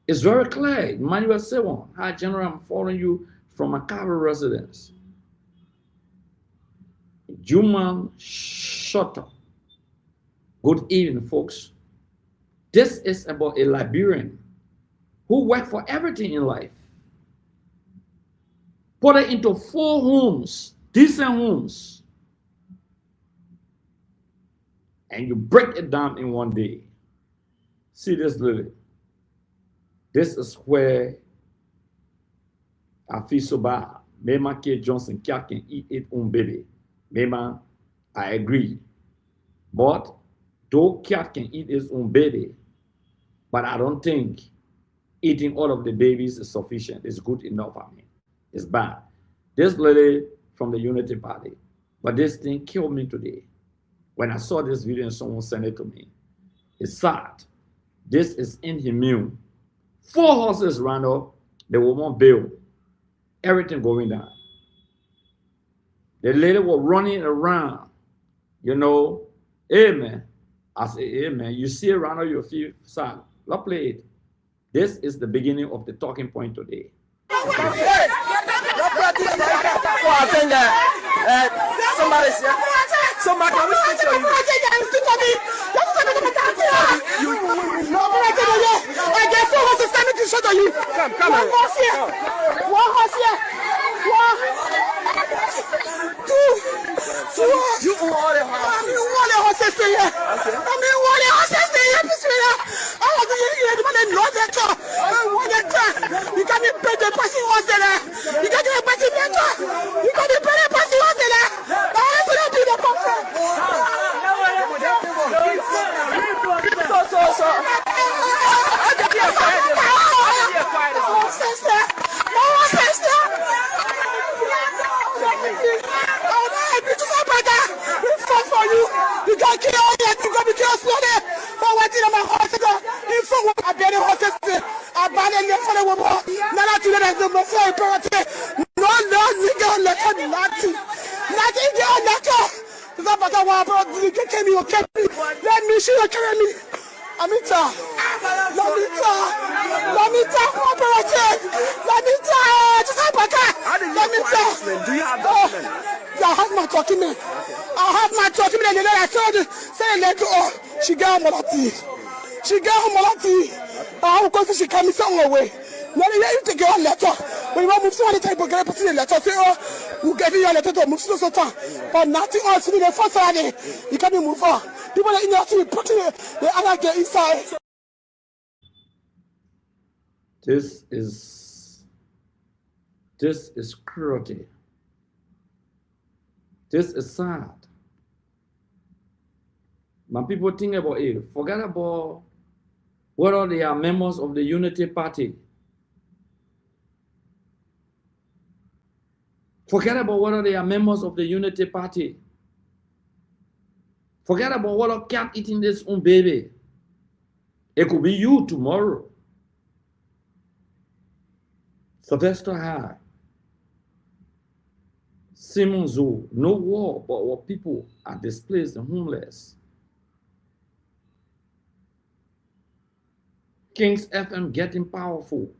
is very clear. Emmanuel Sewon, hi, General, I'm following you from a Akaro residence. Juman Shutter. Good evening, folks. This is about a Liberian who worked for everything in life. Put it into 4 homes, decent homes, and you break it down in 1 day. See this, Lily. This is where I feel so bad. Mema K. Johnson can eat it on baby. Mema, I agree. But though cat can eat its own baby, But I don't think eating all of the babies is sufficient. It's good enough. I mean, it's bad. This lady from the Unity Party, but this thing killed me today. When I saw this video and someone sent it to me, it's sad. This is inhumane. 4 horses ran up, the woman bailed, everything going down. The lady was running around, you know, amen. I say, amen. You see it around your feet, sad. Let's play it. This is the beginning of the talking point today. Somebody's here. Somebody, can we speak to you? I get 4 horses coming to show you. Come. One horse here. One horse here. One. Two. You own all the horses. I mean, all the horses here. Okay. I mean, all the horses here. I want to hear the man know that. You can be paid the passing horse there. You can get a passing letter. You can be paid the passing horse there. I have to be the control. So. I'll just be a quiet. For you, you can't kill all that. You got to kill slowly. For what in my horses, in front of a better horses, I banned them for the woman. None of them is the most important. No, nigga, nothing. Nothing, letter. Is that what I want about? You can carry me, okay? Let me see you carry me. Amita, cooperative. Lamita, just have a car. Do you have documents? I have my document. I have my document. And then I told her, say, let go. She got Molati. I will go to she came somewhere away. Now you take your letter. When you move to the table, get a letter. Say, oh, we'll get your letter to move to the time. But nothing else in the first Friday. You can't move on. People are in your team, putting the other get inside. This is cruelty. This is sad. When people think about it, forget about whether they are members of the Unity Party. Forget about whether they are members of the Unity Party. Forget about whether cat eating this own baby. It could be you tomorrow. Sylvester High. Simonzo, no war, but our people are displaced and homeless. Kings FM getting powerful.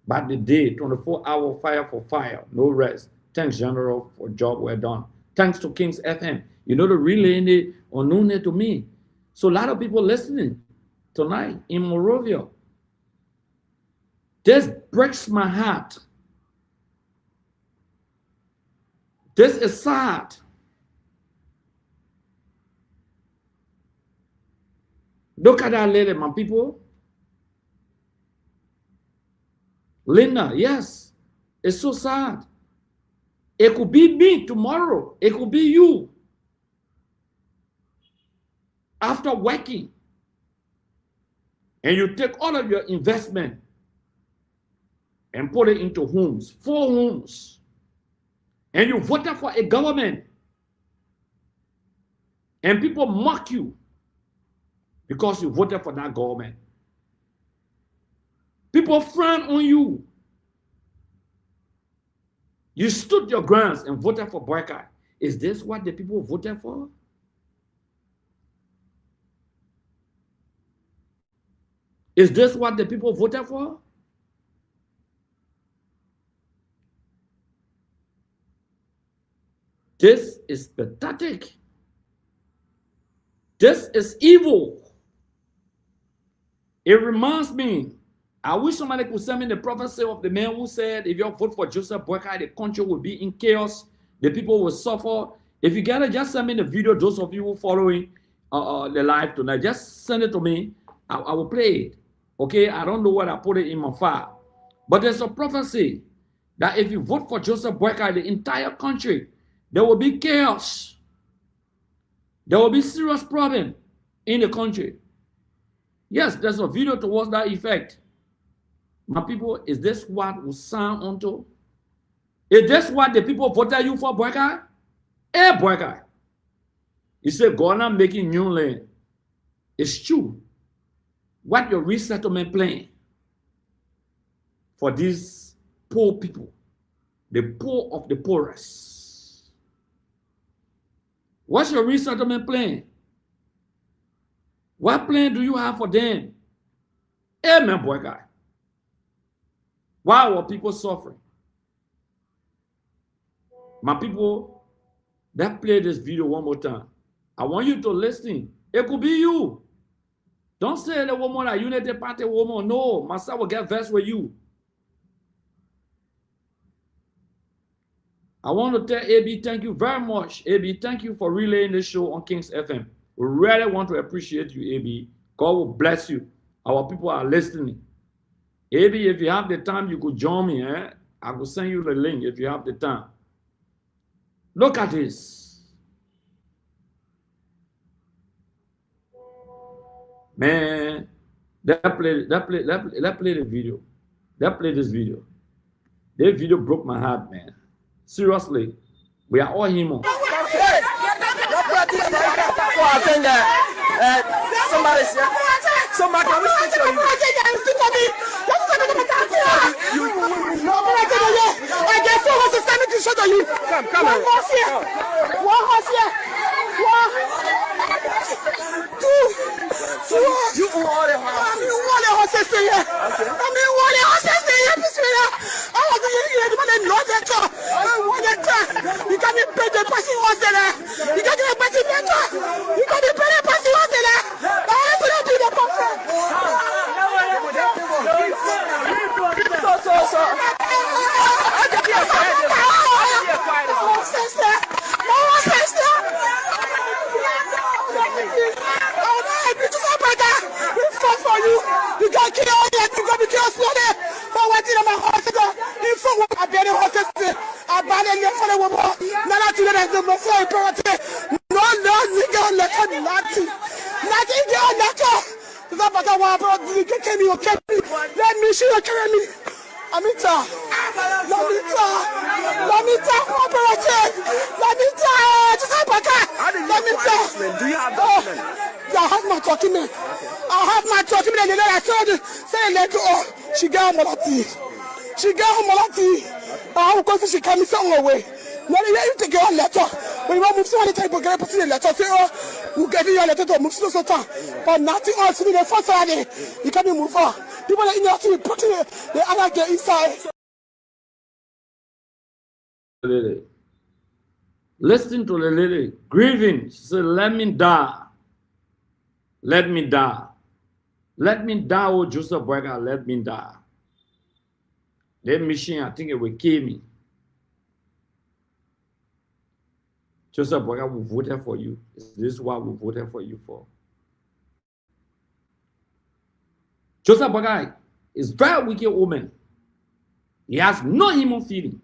But the day, 24-hour fire for fire, no rest. Thanks, General, for job well done. Thanks to Kings FM. You know the relay in it or known it to me. So a lot of people listening tonight in Morovia. This breaks my heart. This is sad. Look at that lady, my people. Linda, yes, it's so sad. It could be me tomorrow. It could be you. After working, and you take all of your investment and put it into homes, 4 homes, and you voted for a government, and people mock you because you voted for that government. People frown on you. You stood your grounds and voted for boycott. Is this what the people voted for? Is this what the people voted for? This is pathetic. This is evil. It reminds me, I wish somebody could send me the prophecy of the man who said, if you vote for Joseph Boyka, the country will be in chaos. The people will suffer. If you get it, just send me the video. Those of you who are following the live tonight, just send it to me. I will play it. Okay, I don't know what I put it in my file. But there's a prophecy that if you vote for Joseph Boyka, the entire country, there will be chaos. There will be serious problem in the country. Yes, there's a video towards that effect. My people, is this what will sound onto? Is this what the people voted you for, boy guy? Hey, boy guy. You say Ghana making new land. It's true. What your resettlement plan for these poor people, the poor of the poorest? What's your resettlement plan? What plan do you have for them? Hey, man, boy guy. Why were people suffering? My people, that play this video one more time. I want you to listen. It could be you. Don't say the woman a Unity Party woman. No, myself will get vexed with you. I want to tell AB, thank you very much. AB, thank you for relaying this show on Kings FM. We really want to appreciate you, AB. God will bless you. Our people are listening. AB, if you have the time, you could join me. I will send you the link if you have the time. Look at this. Man, that play the video. That play this video. That video broke my heart, man. Seriously. We are all human. Somebody said, somebody can we speak to you? I get 4 horses standing to show you. Come. One horse here. Two. You own all the horses. I mean, all the horses here. Okay. I mean, all the horses here. I was going to know that. You can't be paid the person horse there. You can't get a person better. You can't be paid the person horse there. I have to be the contract. You can't kill all that. You got to kill slowly. For what did my horse go? In front of a better horses. I bought it for the woman. None of you that the most important. No, nigga, nothing. Nothing, girl, nothing. It's about the one, bro. You can carry me. Let me see you carry me. Amita, cooperative. Just have a car. Do you have document? I have my document. I have my document. And then I told you, say later, she got Molati. I will go to she came somewhere away. Now you take your letter. When you move to the table, get a letter. Say, you get your letter to move to the time. But nothing else in the first Friday. You can't move on. People are in your team putting the other get inside. Listen to the lady grieving. She said, let me die. Let me die. Let me die, oh Joseph Boyka, let me die. That machine, I think it will kill me. Joseph Boyka will vote for you. This is what we voted for you for. Joseph Boyka is a very wicked woman. He has no human feeling.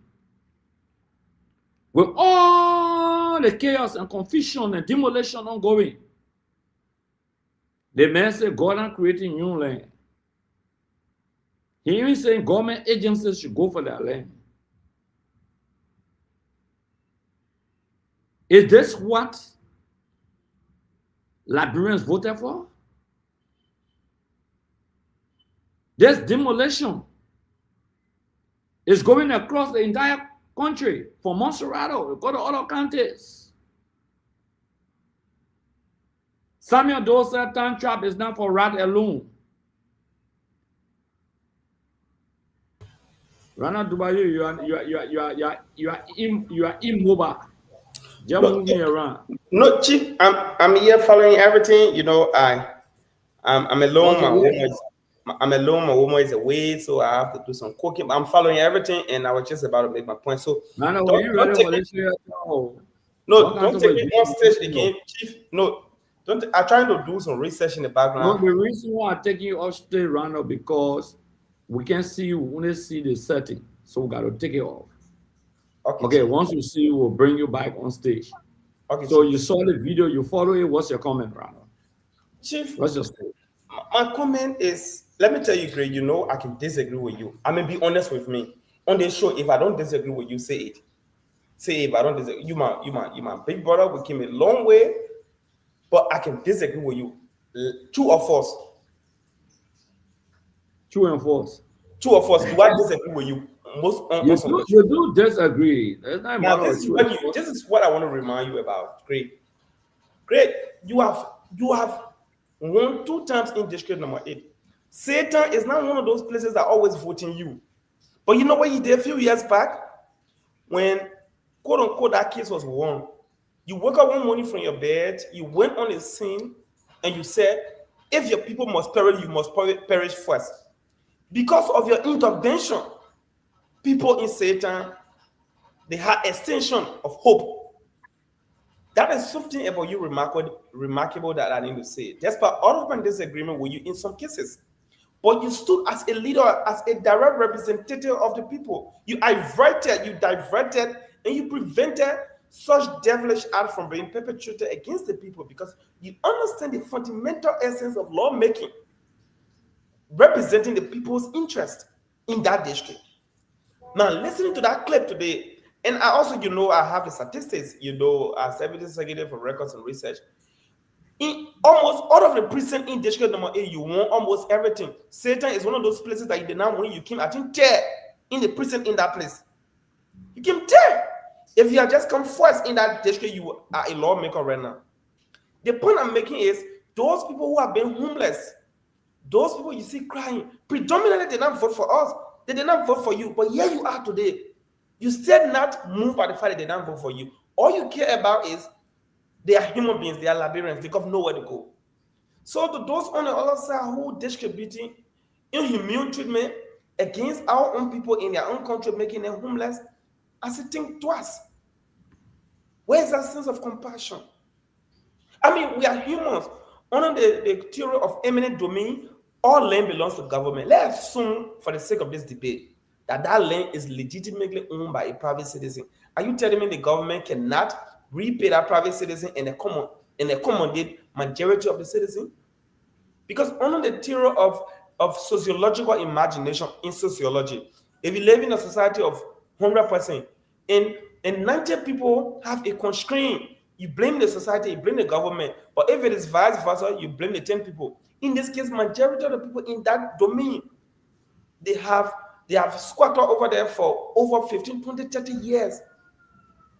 With all the chaos and confusion and demolition ongoing, the man said God is creating new land. He even saying government agencies should go for that land. Is this what Liberians voted for? This demolition is going across the entire country, from Monserrato, go to other counties. Samuel Doe said time trap is not for rat alone. Rana Dubayo, you are immobile. Just moving around. No, Chief, I'm here following everything. You know, I'm alone. My woman is away, so I have to do some cooking. I'm following everything, and I was just about to make my point. So don't take me on stage again, Chief. No, don't. I'm trying to do some research in the background. No, the reason why I'm taking you off stage, Ronald, because we can't see you. We only see the setting, so we got to take it off. Okay. Once we see you, we'll bring you back on stage. Okay. So you saw the video, you follow it. What's your comment, Ronald? Chief, what's your story? My comment is, let me tell you, Greg, you know I can disagree with you. I mean, be honest with me. On the show, if I don't disagree with you, say it. Say if I don't disagree. You my big brother. We came a long way, but I can disagree with you. True or false? True and false. True or false? Do I disagree with you? You do disagree. There's not Now, matter this of is this is what I want to remind you about. Great. You have won 2 times in district number 8. Satan is not one of those places that always voting you. But you know what you did a few years back when quote unquote that case was won? You woke up one morning from your bed, you went on a scene, and you said, if your people must perish, you must perish first. Because of your intervention, people in Satan, they had extension of hope. That is something about you remarkable that I need to say. Despite all of my disagreement with you in some cases, but you stood as a leader, as a direct representative of the people. You diverted, and you prevented such devilish act from being perpetrated against the people because you understand the fundamental essence of lawmaking, representing the people's interest in that district. Now, listening to that clip today, and I also, I have the statistics, as evidence executive for records and research. In almost all of the precincts in district number 8, you won almost everything. Satan is one of those places that you did not win. You came, I think, third in the precinct in that place. You came third. If you have just come first in that district, you are a lawmaker right now. The point I'm making is those people who have been homeless, those people you see crying, predominantly they did not vote for us. They did not vote for you. But here you are today. You still not moved by the fact that they did not vote for you. All you care about is they are human beings, they are Liberians, they got nowhere to go. So to those on the other side who distributing inhumane treatment against our own people in their own country, making them homeless, I say think twice. Where is that sense of compassion? I mean, we are humans. Under the theory of eminent domain, all land belongs to government. Let's assume, for the sake of this debate, that land is legitimately owned by a private citizen. Are you telling me the government cannot repay that private citizen and accommodate majority of the citizen? Because under the theory of sociological imagination in sociology, if you live in a society of 100% and 90 people have a constraint, you blame the society, you blame the government. But if it is vice versa, you blame the 10 people. In this case, majority of the people in that domain, they have squatted over there for over 15, 20, 30 years.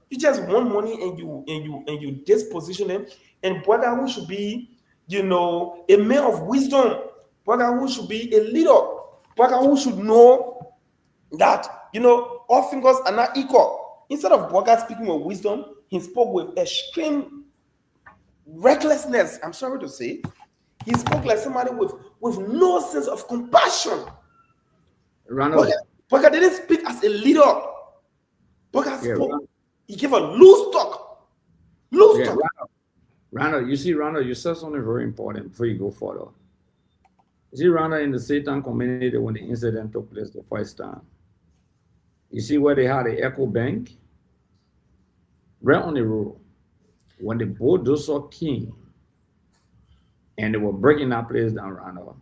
You just want money and you disposition them. And brother who should be, a man of wisdom, brother who should be a leader, brother who should know that, all fingers are not equal. Instead of brother speaking with wisdom, he spoke with extreme recklessness. I'm sorry to say. He spoke like somebody with no sense of compassion. Brother didn't speak as a leader. Brother spoke. He gave a loose talk. Randall, you said something very important before you go further. You see, Randall, in the Satan community, when the incident took place the first time, you see where they had the Echo Bank? Right on the road. When the bulldozer came and they were breaking that place down, Randall,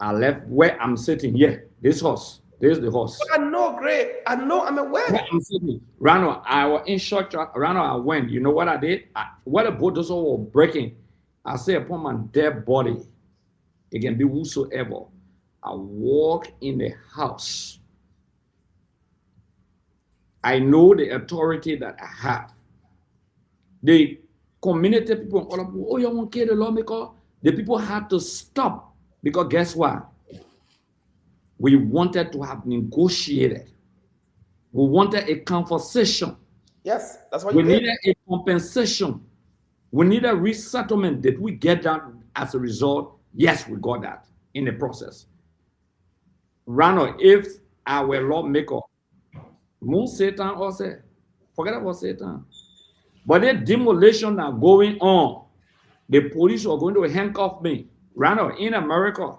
I left where I'm sitting here. This horse. This is the horse. I know, great. I'm aware. Rano, I was in shock. Rano, I went. You know what I did? What the bulldozer was breaking, I say upon my dead body, it can be whosoever. I walk in the house. I know the authority that I have. The community people, all of oh, you won't kill the lawmaker. The people had to stop because guess what? We wanted to have negotiated. We wanted a conversation. Yes, that's what we needed a compensation. We needed a resettlement. Did we get that as a result? Yes, we got that in the process. Rano, if I were lawmaker, Moon Satan also, forget about Satan. But the demolition are going on. The police are going to handcuff me. Rano, in America,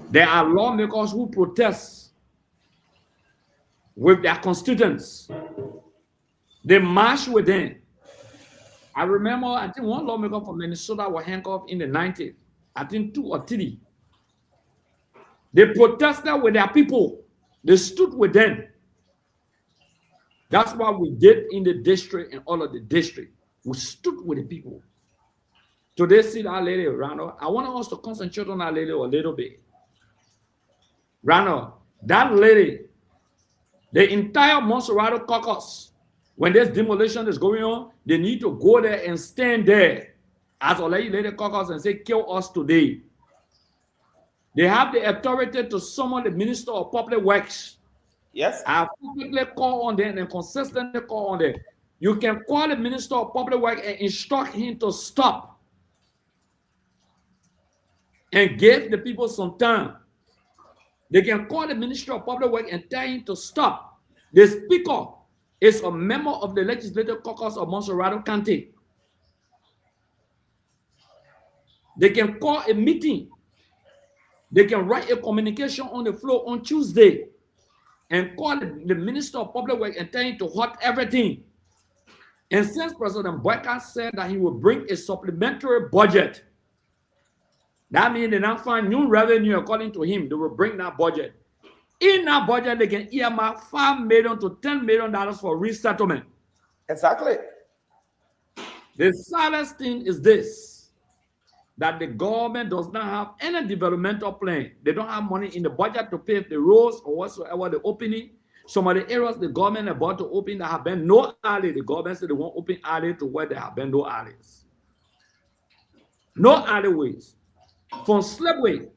there are lawmakers who protest with their constituents. They march with them. I remember, I think one lawmaker from Minnesota was handcuffed in the 90s. I think 2 or 3. They protested with their people. They stood with them. That's what we did in the district and all of the district. We stood with the people. Today, see that lady, Ronald. I want us to concentrate on that lady a little bit. Ronald, that lady, the entire Monserrato caucus, when this demolition is going on, they need to go there and stand there as a lady caucus and say, kill us today. They have the authority to summon the Minister of Public Works. Yes. I frequently call on them and consistently call on them. You can call the Minister of Public Works and instruct him to stop and give the people some time. They can call the Minister of Public Works and tell him to stop. The Speaker is a member of the Legislative Caucus of Monserrato County. They can call a meeting. They can write a communication on the floor on Tuesday and call the Minister of Public Works and tell him to halt everything. And since President Boyka said that he will bring a supplementary budget, that means they now find new revenue according to him. They will bring that budget. In that budget, they can earmark $5 million to $10 million for resettlement. Exactly. The saddest thing is this, that the government does not have any developmental plan. They don't have money in the budget to pave the roads or whatsoever the opening. Some of the areas the government about to open, there have been no alley. The government said they won't open alley to where there have been no alleys. No alleyways. From Slipway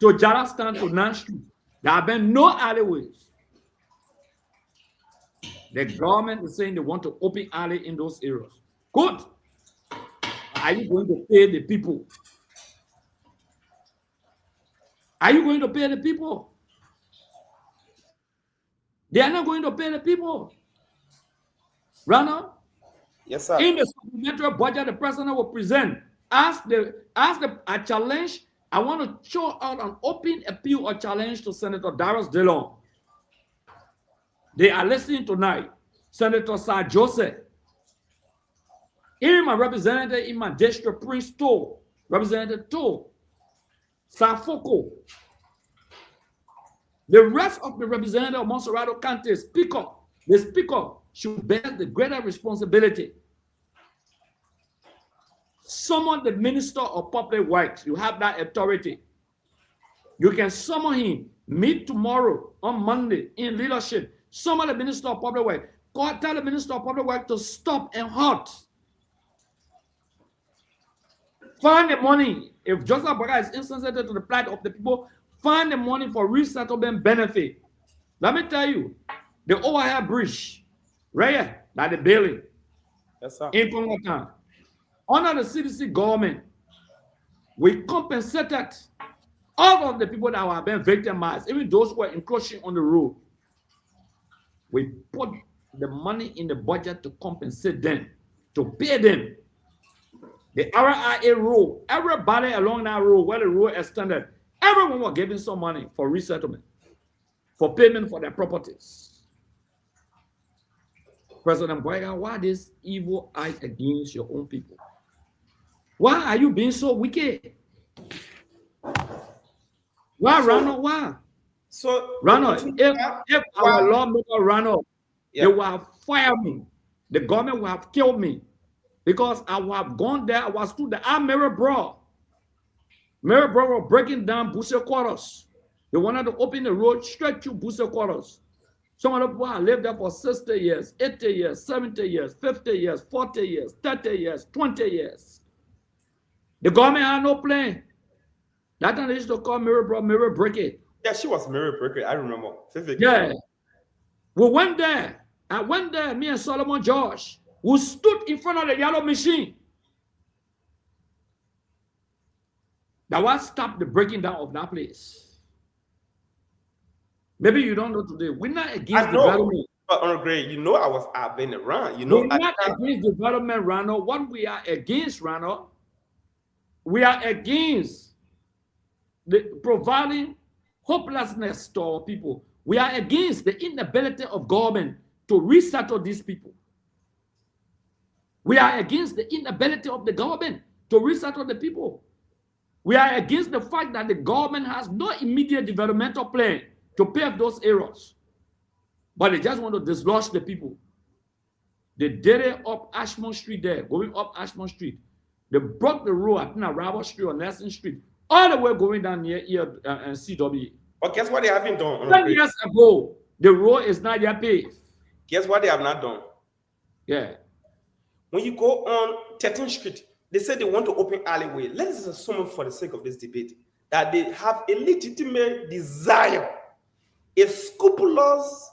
to Jarastan to Nan Street, there have been no alleyways. The government is saying they want to open alley in those areas. Good. Are you going to pay the people? Are you going to pay the people? They are not going to pay the people. Rana? Yes, sir. In the supplementary budget the president will present, I challenge, I want to show out an open appeal or challenge to Senator Darius Dillon. They are listening tonight. Senator Sir Joseph. Even my representative in my district, Prince Toe, Representative Toe, Safoko. The rest of the representative of Monserrato County, the speaker should bear the greater responsibility. Summon the Minister of Public Works. You have that authority. You can summon him. Meet tomorrow on Monday in leadership. Summon the Minister of Public Works. Tell the Minister of Public Works to stop and halt. Find the money. If Joseph Boyka is insensitive to the plight of the people, find the money for resettlement benefit. Let me tell you, the overhead bridge, right here, like the building, yes, sir, in Congo Town, under the CDC government, we compensated all of the people that have been victimized, even those who were encroaching on the road. We put the money in the budget to compensate them, to pay them. The RIA road, everybody along that road, where the road extended, everyone was giving some money for resettlement, for payment for their properties. President Boyka, why this evil eye against your own people? Why are you being so wicked? Why, Ronald? Why? So, Ronald, if our lawmaker Ronald, they will have fired me. The government will have killed me because I would have gone there. I was stood there. I'm Mary Bro. Mary Bro were breaking down Busse quarters. They wanted to open the road straight to Busse quarters. Some of the people have lived there for 60 years, 80 years, 70 years, 50 years, 40 years, 30 years, 20 years. The government had no plan. That time they used to call Mary Bro, Mary Break It. Yeah, she was Mary Breaker. I remember. Yeah. We went there. I went there, me and Solomon George. We stood in front of the yellow machine. That was stopped the breaking down of that place. Maybe you don't know today. We're not against development. But on grade, you know I've been around. You We're know, not against development, Ronald. What we are against, Ronald, we are against providing hopelessness to our people. We are against the inability of government to resettle these people. We are against the inability of the government to resettle the people. We are against the fact that the government has no immediate developmental plan to pave those areas. But they just want to dislodge the people. They did it up Ashmont Street there, going up Ashmont Street. They broke the road at Robert Street or Nelson Street, all the way going down near here and CW. But guess what they haven't done? 10 years ago, the road is not yet paved. Guess what they have not done? Yeah. When you go on 13th Street, they say they want to open alleyway. Let's assume for the sake of this debate that they have a legitimate desire, a scrupulous,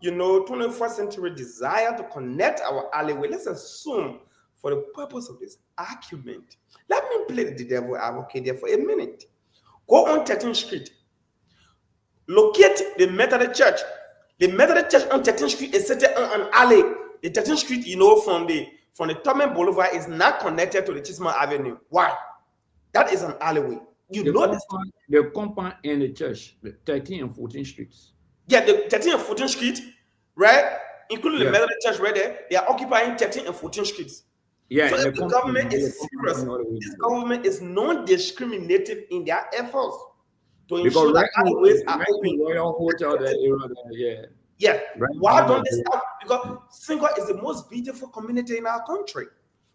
21st century desire to connect our alleyway. Let's assume for the purpose of this argument. Let me play the devil advocate there for a minute. Go on 13th Street. Locate the Methodist Church. The Methodist Church on 13th Street is set on an alley. The 13th Street, from the Tubman Boulevard is not connected to the Chisholm Avenue. Why? That is an alleyway. The compound in the church, the 13th and 14th streets. Yeah, the 13th and 14th Street, right? Including the Methodist Church right there, they are occupying 13th and 14th streets. Yeah, so if the government is serious, this government is non-discriminative in their efforts to ensure that alleyways are open. Royal Hotel, that area there, yeah. Right. Why don't they start? Because Single is the most beautiful community in our country.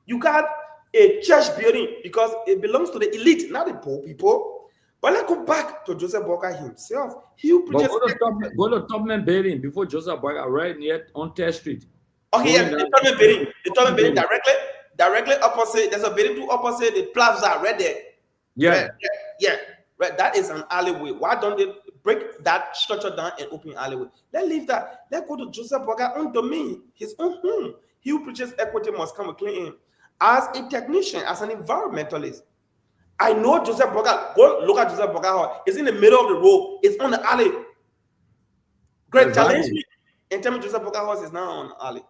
You got a church building because it belongs to the elite, not the poor people. But let's go back to Joseph Boyka himself. Go to Tubman Building before Joseph Boyka, right near on 10th Street. Okay, yeah, the Tubman Building. The Tubman Building directly opposite. There's a building to opposite the plaza right there. Yeah. Yeah. Right. That is an alleyway. Why don't they break that structure down and open alleyway? Let's leave that. Let's go to Joseph Boyka own domain, his own home. He who preaches equity must come and clean him. As a technician, as an environmentalist, I know Joseph Boyka. Go look at Joseph Boyka Hall. It's in the middle of the road. It's on the alley. Great, exactly. Challenge me and tell me Joseph Boyka House is now on the alley.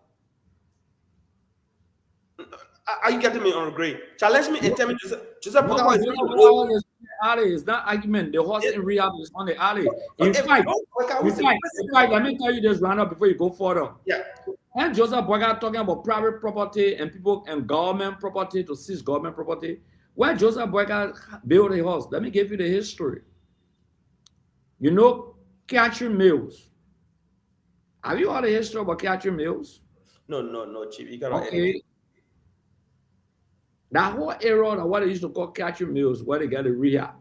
Are you getting me on the grade? Challenge me and tell me Joseph Boyka House is on the road. Alley is not argument. The horse in rehab is on the alley. In fact, let me tell you this round up before you go further. Yeah. And Joseph Boyka talking about private property and people and government property to seize government property. When Joseph Boyka built a house, let me give you the history. You know Catherine Mills. Have you heard the history about Catherine Mills? No, Chief. You got okay. That whole area, what they used to call Catherine Mills, where they got a rehab.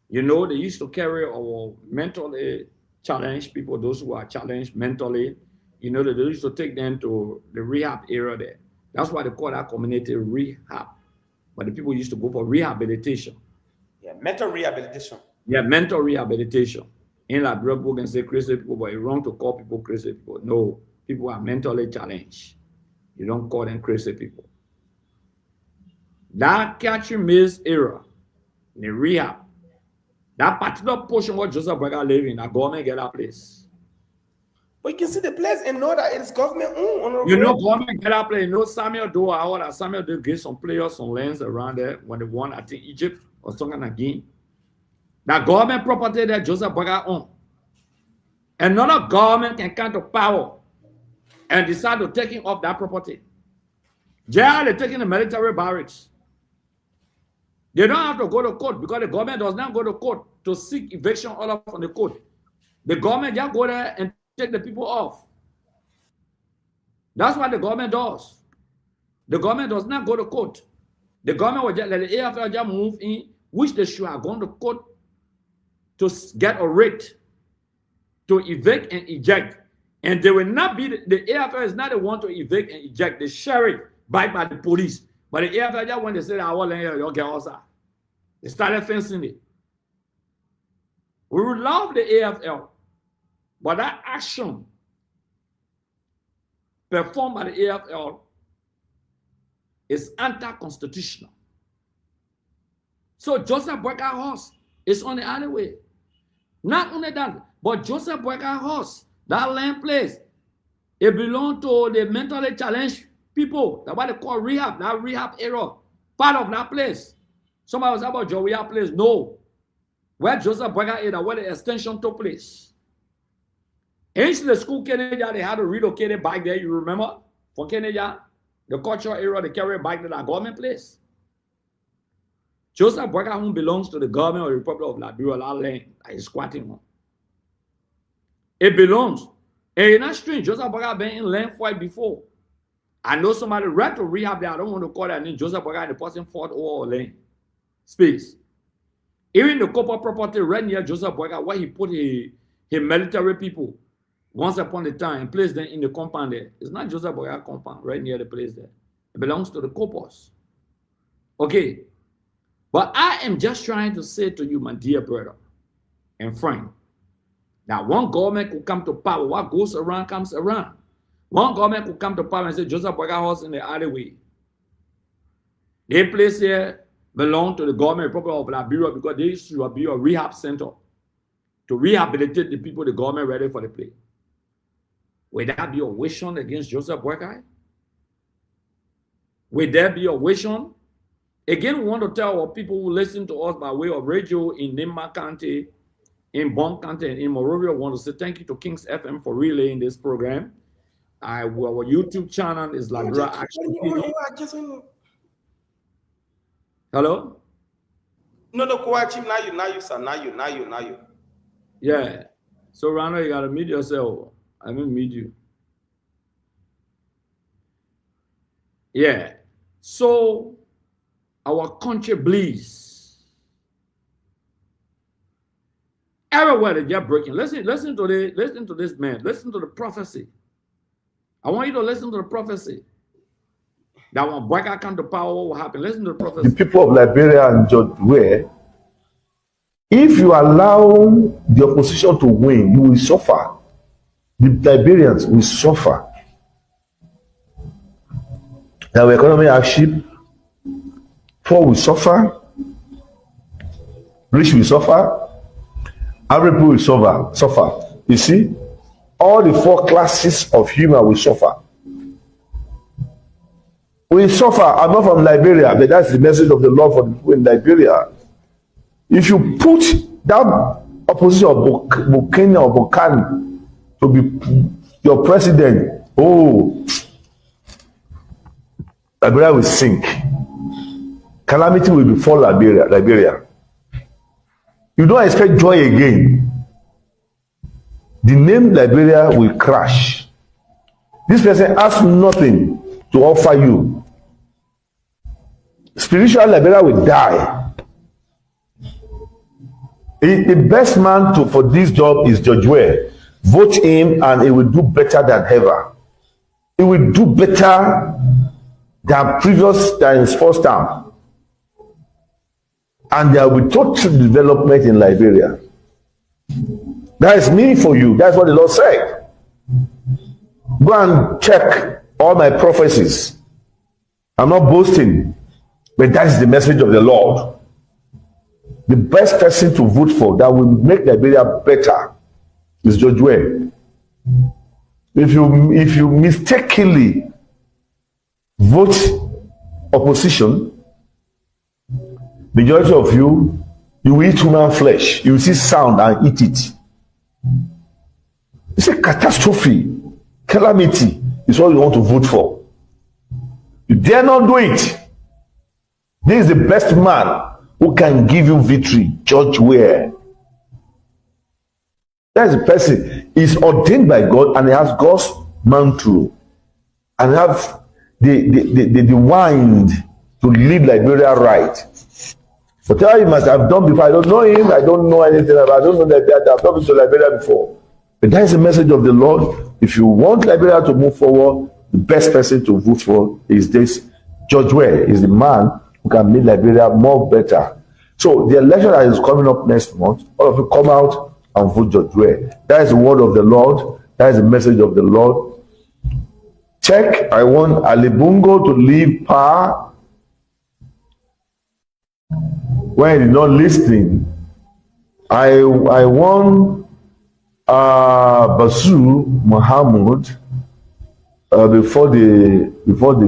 You know, they used to carry our mentally challenged people, those who are challenged mentally. You know, they used to take them to the rehab area there. That's why they call that community rehab. But the people used to go for rehabilitation. Yeah, mental rehabilitation. Yeah, mental rehabilitation. In Liberia, people can say crazy people, but it's wrong to call people crazy people. No, people are mentally challenged. You don't call them crazy people. That Catherine Mills era, the rehab, that particular portion where Joseph Boyka live in, that government get that place. But you can see the place and know that it's government owned. You know, government get that place. You know, Samuel Doe, I heard that Samuel Doe gave some players some lands around there when they won, I think, Egypt or something again. That government property that Joseph Boyka owned. Another government can come to power and decide to take him off that property. They're taking the military barracks. They don't have to go to court because the government does not go to court to seek eviction order from the court. The government just go there and take the people off. That's what the government does. The government does not go to court. The government will just let the AFL just move in, which they should have gone to court to get a writ to evict and eject. And they will not be, the AFL is not the one to evict and eject. The sheriff by the police. But the AFL just when they said, I want to hear your girls, they started fencing it. We would love the AFL, but that action performed by the AFL is anti-constitutional. So Joseph Boyka House is on the alleyway. Not only that, but Joseph Boyka House, that land place, it belongs to the mentally challenged people. That's what they call rehab, that rehab area, part of that place. Somebody was about Jowiya place. No. Where Joseph Boyka is, where the extension took place. Into the school Kennedy, they had to relocate it back there, you remember? for Kenya, the cultural area, they carry back to the government place. Joseph Boyka, who belongs to the government of the Republic of Liberia, that land that is squatting on. It belongs. And it's not strange. Joseph Boyka been in land for it before. I know somebody right to rehab there. I don't want to call that name. Joseph Boyka and the person fought over land space. Even the copper property right near Joseph Boyka, where he put his military people once upon a time and placed them in the compound there. It's not Joseph Boyka compound right near the place there. It belongs to the coppers. Okay. But I am just trying to say to you, my dear brother and friend, that one government could come to power. What goes around comes around. One government could come to power and say, Joseph Boyka house in the alleyway. They place here belong to the government Republic of Liberia because they used to be a rehab center to rehabilitate the people the government ready for the play. Will that be a wishing against Joseph Boyka? Will there be a wishing? Again, we want to tell our people who listen to us by way of radio in Nimba County, in Bon County, and in Monrovia. I want to say thank you to Kings FM for relaying this program. Our YouTube channel is Liberia Action TV. Hello? No, Koachim, now you. Yeah. So, Rana, you got to meet yourself. I will meet you. Yeah. So, our country bleeds. Everywhere they get breaking. Listen to this man. Listen to the prophecy. I want you to listen to the prophecy. That when Boyka come to power, what will happen? Listen to the prophecy. The people of Liberia and George Ware, if you allow the opposition to win, you will suffer. The Liberians will suffer. Our economy hardship, poor will suffer, rich will suffer, every people will suffer. You see, all the four classes of human will suffer. We suffer. I'm not from Liberia, but that's the message of the Lord for the people in Liberia. If you put that opposition of Bukini or Bukani to be your president, oh, Liberia will sink. Calamity will befall Liberia. You don't expect joy again. The name Liberia will crash. This person has nothing to offer you. Spiritual Liberia will die. The best man for this job is George Ware. Vote him and he will do better than ever. He will do better than his first term. And there will be total development in Liberia. That is me for you. That's what the Lord said. Go and check all my prophecies. I'm not boasting, but that is the message of the Lord. The best person to vote for that will make Liberia better is George Ware. If you mistakenly vote opposition, majority of you will eat human flesh. You will see sound and eat it. It's a catastrophe. Calamity is what you want to vote for. You dare not do it. This is the best man who can give you victory, George Ware. That is the person. He's ordained by God and he has God's mantle and have the wind to lead Liberia right. Whatever he must have done before, I don't know him, I don't know anything about, I don't know that I've not been to Liberia before. But that is the message of the Lord. If you want Liberia to move forward, the best person to vote for is this George Ware. Is the man who can make Liberia more better. So the election that is coming up next month, all of you come out and vote George Ware. That is the word of the Lord. That is the message of the Lord. Check. I want Ali Bungo to leave power when he's not listening. I want Basu Muhammad before they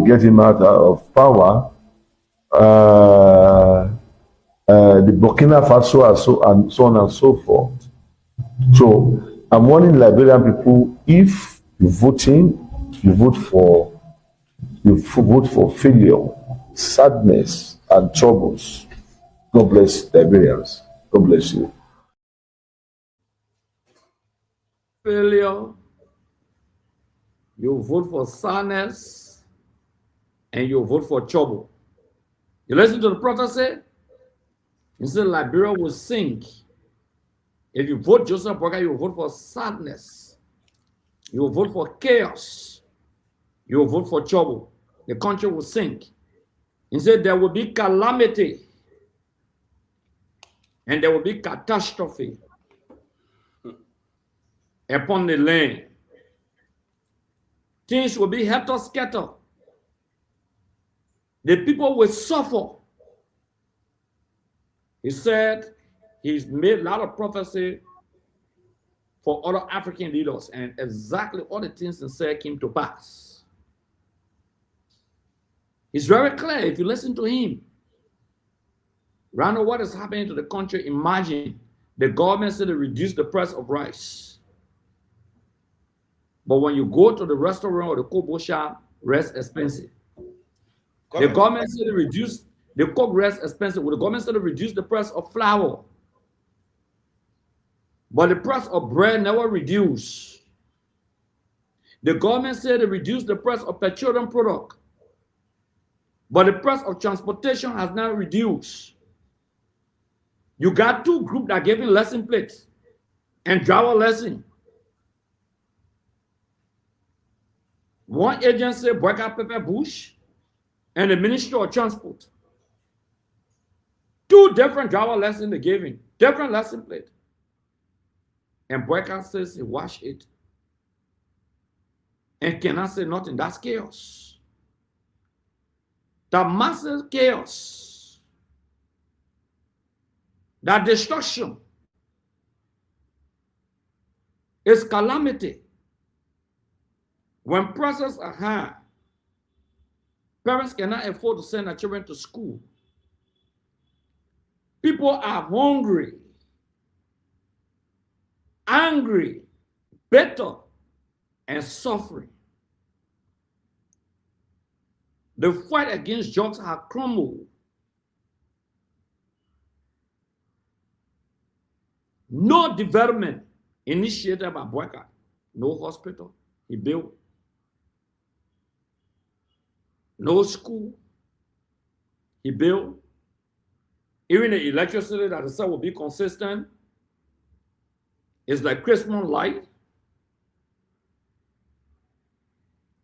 get him out of power. The Burkina Faso and so on and so forth. So I'm warning Liberian people: if you vote for You vote for failure, sadness, and troubles. God bless Liberians. God bless you. Failure, you vote for sadness, and you vote for trouble. You listen to the prophecy? He said Liberia will sink. If you vote Joseph Boakai, you will vote for sadness. You will vote for chaos. You will vote for trouble. The country will sink. He said there will be calamity and there will be catastrophe upon the land. Things will be helter-skelter. The people will suffer. He said he's made a lot of prophecy for other African leaders, and exactly all the things he said came to pass. It's very clear if you listen to him. Right now, what is happening to the country? Imagine the government said to reduce the price of rice. But when you go to the restaurant or the Kobo shop, rice expensive. The government said to reduce the cook rice expensive. Well, the government said to reduce the price of flour. But the price of bread never reduced. The government said to reduce the price of petroleum product. But the price of transportation has not reduced. You got two groups that are giving lesson plates and driver lesson. One agency, Boyka Pepper Bush, and the Ministry of Transport. Two different driver lessons they giving, different lesson plate. And Boyka says he watch it and cannot say nothing. That's chaos. That massive chaos. That destruction is calamity. When prices are high, parents cannot afford to send their children to school. People are hungry, angry, bitter, and suffering. The fight against drugs has crumbled. No development initiated by Boyka. No hospital he built. No school he built. Even the electricity that he said will be consistent is like Christmas light.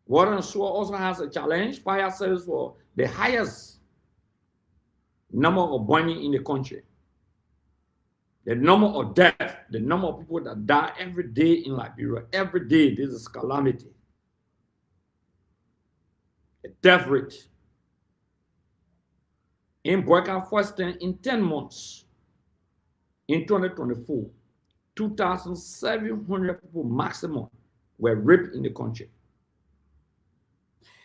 Water and sewer also has a challenge. Fire service for the highest number of burning in the country. The number of deaths, the number of people that die every day in Liberia, every day, this is calamity. The death rate in Boyka first in 10 months, in 2024, 2,700 people maximum were raped in the country.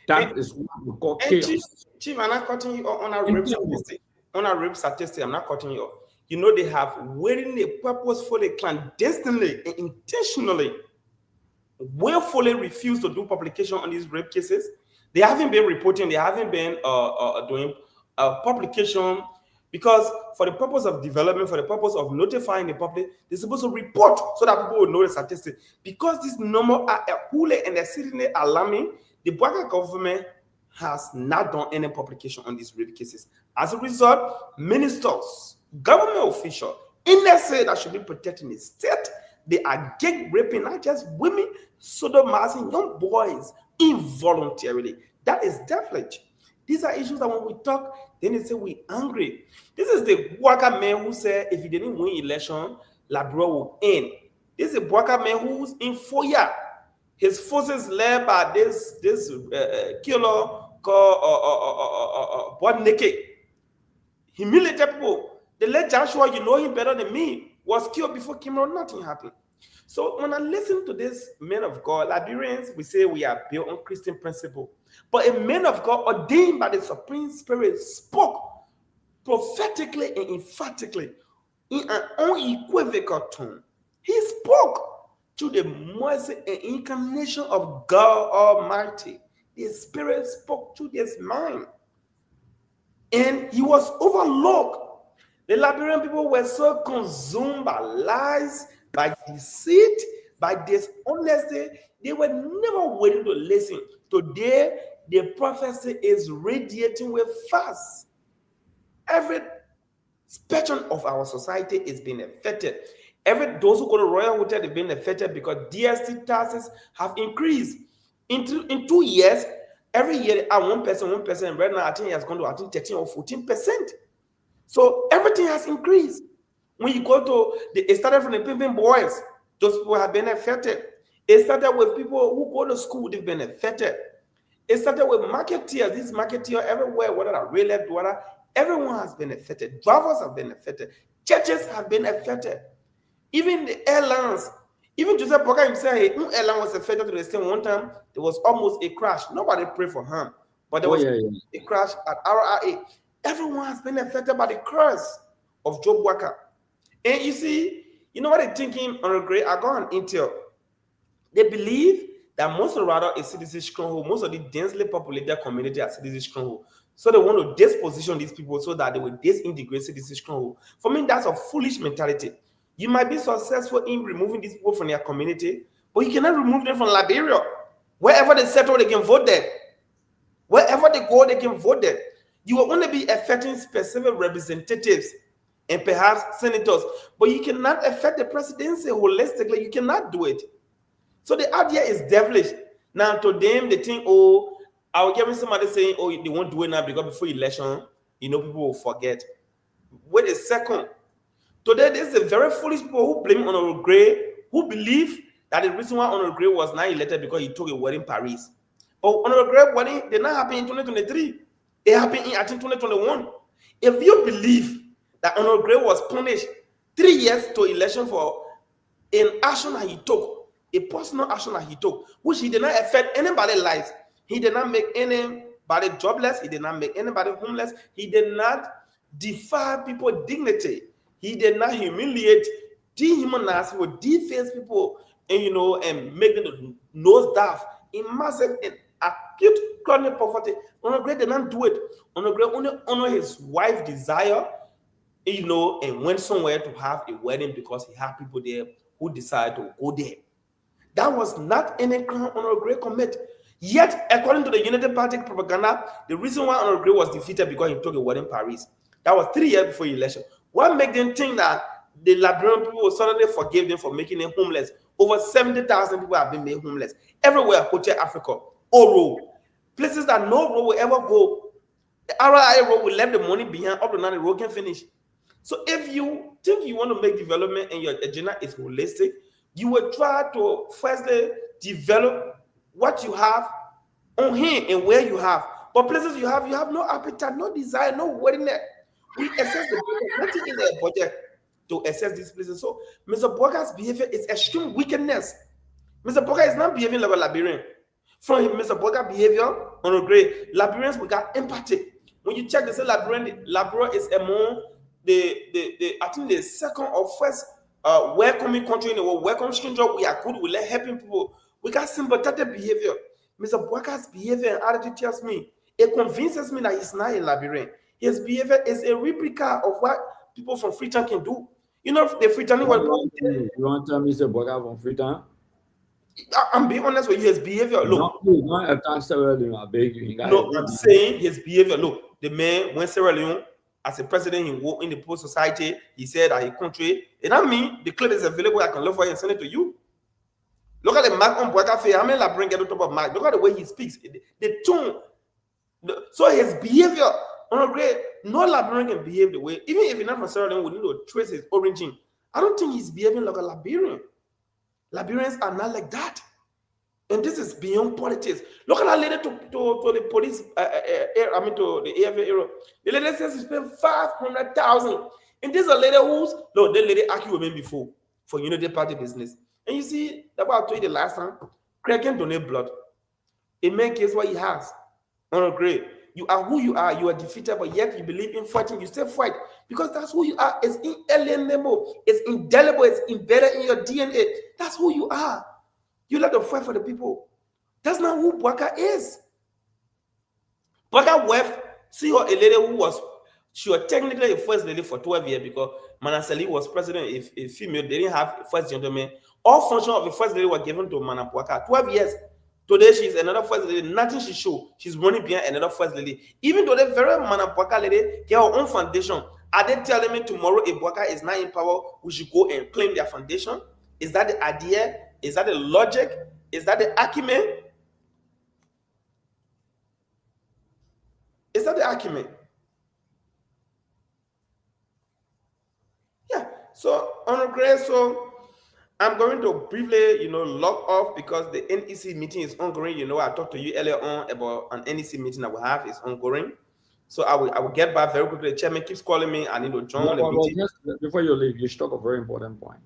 That is what we call chaos. Chief, I'm not cutting you on a rape statistic. On a rape statistic, I'm not cutting you off. You know, they have willingly, purposefully, clandestinely, and intentionally, willfully refused to do publication on these rape cases. They haven't been reporting, they haven't been doing publication, because for the purpose of development, for the purpose of notifying the public, they're supposed to report so that people will know the statistics. Because this number are hule and exceedingly alarming, the Boyka government has not done any publication on these rape cases. As a result, ministers, government officials, in the state that should be protecting the state, they are gang raping not just women, sodomizing young boys involuntarily. That is devilish. These are issues that when we talk, then they say we're angry. This is the Boyka man who said if he didn't win election, Liberia will end. This is the Boyka man who's in Foya. His forces led by this killer called Butt Naked. Humiliated people. The late Joshua, you know him better than me, was killed before Cameroon, nothing happened. So when I listen to this man of God, Liberians, we say we are built on Christian principle. But a man of God ordained by the Supreme Spirit spoke prophetically and emphatically in an unequivocal tone. He spoke to the mercy and incarnation of God Almighty. The Spirit spoke to his mind. And he was overlooked. The Liberian people were so consumed by lies, by deceit, by dishonesty. They were never willing to listen. Today, the prophecy is radiating with fast. Every spectrum of our society is being affected. Those who go to Royal Hotel have been affected because DST taxes have increased. In 2 years, every year, 1%. Right now, I think it has gone to 13 or 14%. So everything has increased. When you go to it started from the pimping boys, those people have been affected. It started with people who go to school, they've been affected. It started with marketeers, these marketeers everywhere, whether they're real estate, whether everyone has been affected. Drivers have been affected. Churches have been affected. Even the airlines, even Joseph Boga himself, no airline was affected to the extent one time there was almost a crash. Nobody prayed for him, but there was a crash at RRA. Everyone has been affected by the curse of Job Waka. And you see, you know what they're thinking on a great Agon Intel? They believe that most of Rado is citizen stronghold, most of the densely populated community are citizen stronghold. So they want to disposition these people so that they will disintegrate citizen stronghold. For me, that's a foolish mentality. You might be successful in removing these people from their community, but you cannot remove them from Liberia. Wherever they settle, they can vote there. Wherever they go, they can vote there. You will only be affecting specific representatives and perhaps senators, but you cannot affect the presidency holistically. You cannot do it. So the idea is devilish. Now to them, they think, oh, I will give somebody saying, oh, they won't do it now because before election, people will forget. Wait a second. Today, this is a very foolish people who blame Honorable Gray, who believe that the reason why Honorable Gray was not elected because he took a wedding in Paris. But Honorable Gray wedding did not happen in 2023. It happened in, I think, 2021. If you believe that Honorable Gray was punished 3 years to election for an action that he took, a personal action that he took, which he did not affect anybody's lives. He did not make anybody jobless. He did not make anybody homeless. He did not defy people's dignity. He did not humiliate, dehumanize people, deface people, and make them nosedive in massive and acute chronic poverty. Honorable Gray did not do it. Honorable Gray only honored his wife's desire, and went somewhere to have a wedding because he had people there who decided to go there. That was not any crime Honorable Gray commit. Yet, according to the United Party propaganda, the reason why Honorable Gray was defeated because he took a wedding in Paris. That was 3 years before the election. What made them think that the Liberian people will suddenly forgive them for making them homeless? Over 70,000 people have been made homeless. Everywhere, Hotel Africa, Oro, places that no road will ever go. The RIA road will leave the money behind, up to now the road can finish. So if you think you want to make development and your agenda is holistic, you will try to firstly develop what you have on hand and where you have. But places you have no appetite, no desire, no willingness. We assess the budget, nothing in the budget to assess these places. So Mr. Boga's behavior is extreme wickedness. Mr. Boga is not behaving like a Liberian. From Mr. Boga's behavior on a grade, Liberians we got empathy. When you check, they say Liberia is among I think the second or first welcoming country in the world. Welcome stranger, we are good, we like helping people. We got sympathetic behavior. Mr. Boga's behavior and attitude tells me, it convinces me that he's not a Liberian. His behavior is a replica of what people from Freetown can do. The Freetown. You want to tell me Mr. Boga from Freetown? I'm being honest with you. His behavior. Look, not attack Sierra Leone. I beg you. No, I'm saying his behavior. Look, the man went Sierra Leone as a president. He worked in the poor society. He said that he country. And I mean, the clip is available. I can look for it and send it to you. Look at the mark on Boga face. How many Liberians get on top of mark? Look at the way he speaks. The tone. So his behavior. No Liberian can behave the way, even if he's not from Sierra Leone, we need to trace his origin. I don't think he's behaving like a Liberian. Liberians are not like that. And this is beyond politics. Look at that lady to the police, to the AFA era. The lady says she spent 500,000. And this is a lady the lady argued with me before for United Party business. And you see, that's what I told you the last time. Craig can donate blood. A man cares what he has. Honorable Gray. You are who you are. You are defeated, but yet you believe in fighting. You still fight because that's who you are. It's inalienable. It's indelible. It's embedded in your DNA. That's who you are. You like to fight for the people. That's not who Boga is. Bwaka wife, see her a lady who was, she was technically a first lady for 12 years because Manasali was president, a female, they didn't have a first gentleman. All function of the first lady were given to Manapwaka. 12 years. Today she's another first lady. Nothing she show. She's running behind another first lady. Even though the very Manapwaka lady get her own foundation, are they telling me tomorrow if Bwaka is not in power, we should go and claim their foundation? Is that the idea? Is that the logic? Is that the argument? Is that the argument? Yeah. So on Grace, so I'm going to briefly, log off because the NEC meeting is ongoing. I talked to you earlier on about an NEC meeting that we have is ongoing. So I will get back very quickly. The chairman keeps calling me. I need to join the meeting. Just before you leave, you struck a very important point.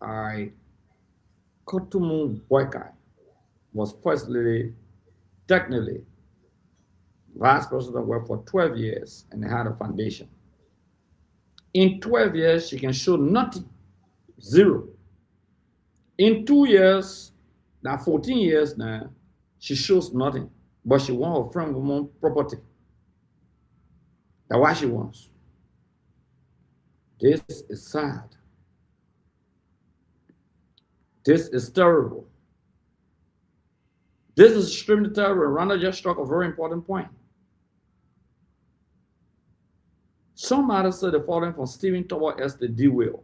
All right. Kotumu Boykai was first lady, technically, vice president worked for 12 years and had a foundation. In 12 years, she can show nothing, zero. In 2 years, now 14 years now, she shows nothing, but she wants her friend woman property. That's what she wants. This is sad. This is terrible. This is extremely terrible. Rana just struck a very important point. Somebody said the following from Stephen Tower as the D. Will.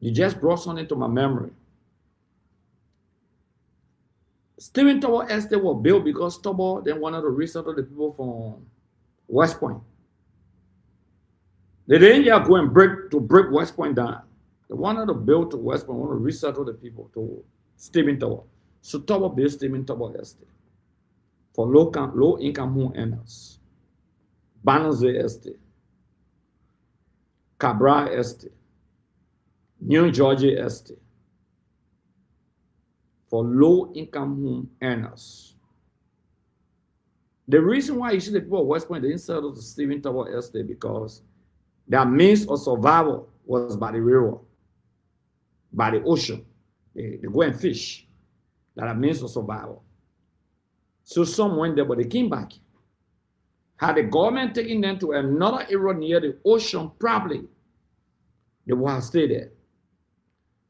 You just brought something to my memory. Stephen Tower Estate was built because Tower then wanted to resettle the people from West Point. They didn't just go and break West Point down. They wanted to build to West Point, wanted to resettle the people to Stephen Tower. So Tower built Stephen Tower Estate for low-income home earners. Bananze Estate, Cabral Estate, New Georgia Estate, for low-income home earners. The reason why you see the people of West Point, they didn't settle to Stephen Tower Estate because their means of survival was by the river, by the ocean. They go and fish. That are means of survival. So some went there, but they came back. Had the government taken them to another area near the ocean, probably they would have stayed there.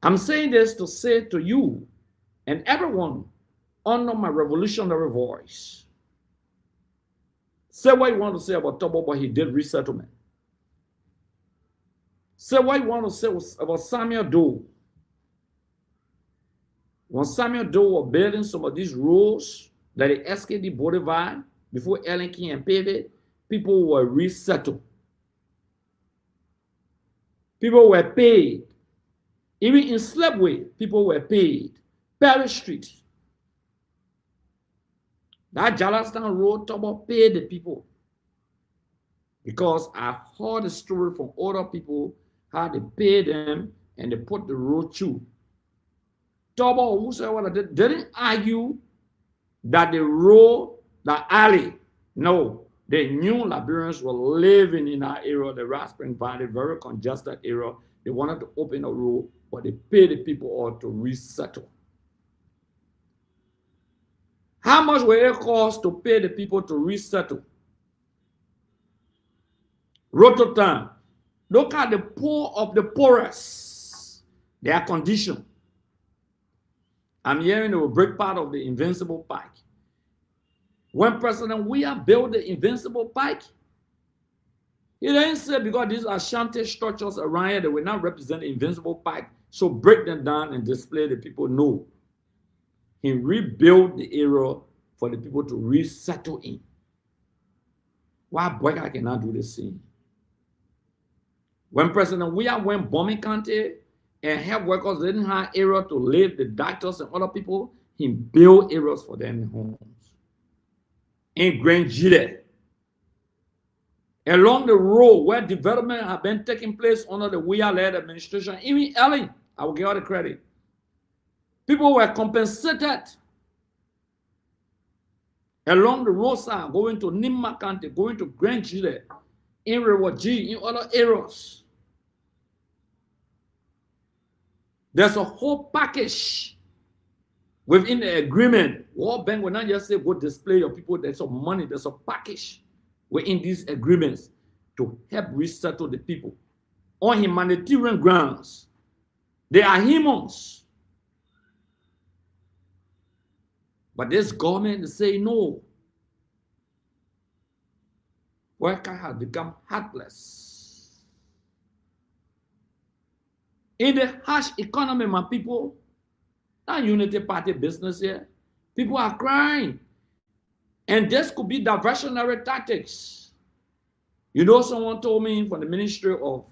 I'm saying this to say to you and everyone under my revolutionary voice, say what you want to say about Tobo, but he did resettlement. Say what you want to say about Samuel Doe. When Samuel Doe was building some of these roads that the SKD Bolivar before Ellen King and paved, people were resettled. People were paid. Even in Slabway, people were paid. Perry Street. That Jalastan Road, Tobo paid the people. Because I heard the story from other people how they paid them and they put the road through. Tobo or whosoever didn't argue that the road, the alley, no, they knew Liberians were living in that area, the Rat Spring Valley, very congested area. They wanted to open a road, but they paid the people all to resettle. How much will it cost to pay the people to resettle? Rototan, look at the poor of the poorest, their condition. I'm hearing they will break part of the Invincible Pike. When President Weah built the Invincible Pike, he didn't say because these are shanty structures around here, they will not represent the Invincible Pike, so break them down and display the people. No. He rebuilt the area for the people to resettle in. Why Boyka cannot do the same? When President Weah went bombing County, and health workers didn't have area to live, the doctors and other people, he built areas for them in homes. In Grand Gile, along the road where development had been taking place under the Weah-led administration, even Ellen, I will give her the credit. People were compensated along the roadside, going to Nimma County, going to Grand Gile, in Rewaji, in other areas. There's a whole package Within the agreement, World Bank will not just say, go display your people. There's some money, there's a package within these agreements to help resettle the people on humanitarian grounds. They are humans. But this government is saying no. Worker has become heartless. In the harsh economy, my people, that Unity Party business here, people are crying. And this could be diversionary tactics. You know, someone told me from the Ministry of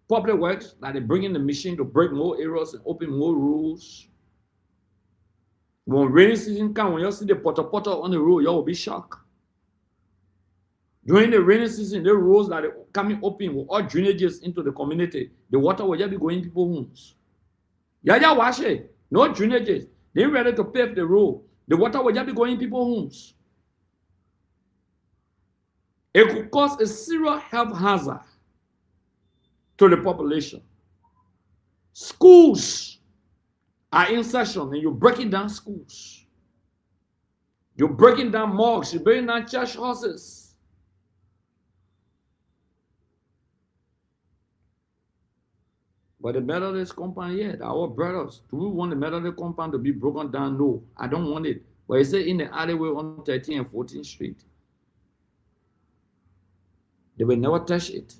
Public Works that they're bringing the machine to break more errors and open more rules. When rainy season comes, when you see the potter on the road, you will be shocked. During the rainy season, the roads that are coming open with all drainages into the community, the water will just be going in people's homes. Yeah, wash it. No drainages. They're ready to pave the road. The water will just be going in people's homes. It could cause a serious health hazard to the population. Schools are in session and you're breaking down schools. You're breaking down mosques. You're breaking down church houses. But the Methodist compound, yeah, our brothers, do we want the Methodist compound to be broken down? No, I don't want it. But it's in the alleyway on 13th and 14th Street. They will never touch it.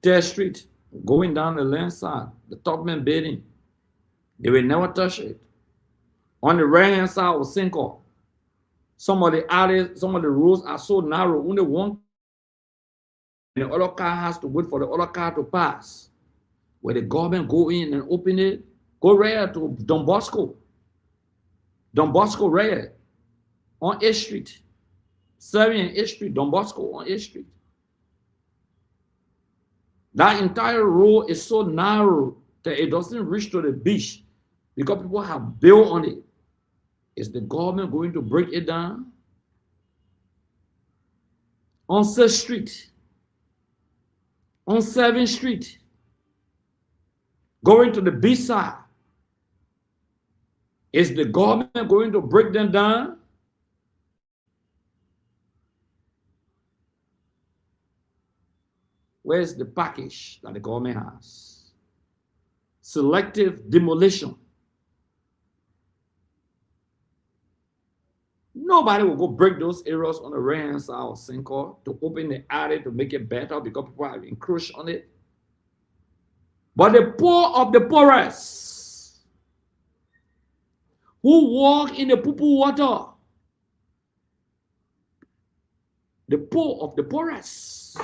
3rd Street, going down the land side, the Topman building, they will never touch it. On the right-hand side of Cinco, some of the alleys, some of the roads are so narrow, only one. And the other car has to wait for the other car to pass. Where the government go in and open it, go right to Don Bosco. Don Bosco right on 8th Street. 7 and 8th Street, Don Bosco on 8th Street. That entire road is so narrow that it doesn't reach to the beach because people have built on it. Is the government going to break it down? On 6th Street, on 7th Street, going to the beach side, is the government going to break them down? Where's the package that the government has? Selective demolition. Nobody will go break those areas on the right-hand side of Cinco to open the alley to make it better because people have encroached on it. But the poor of the poorest who walk in the poo-poo water, the poor of the poorest,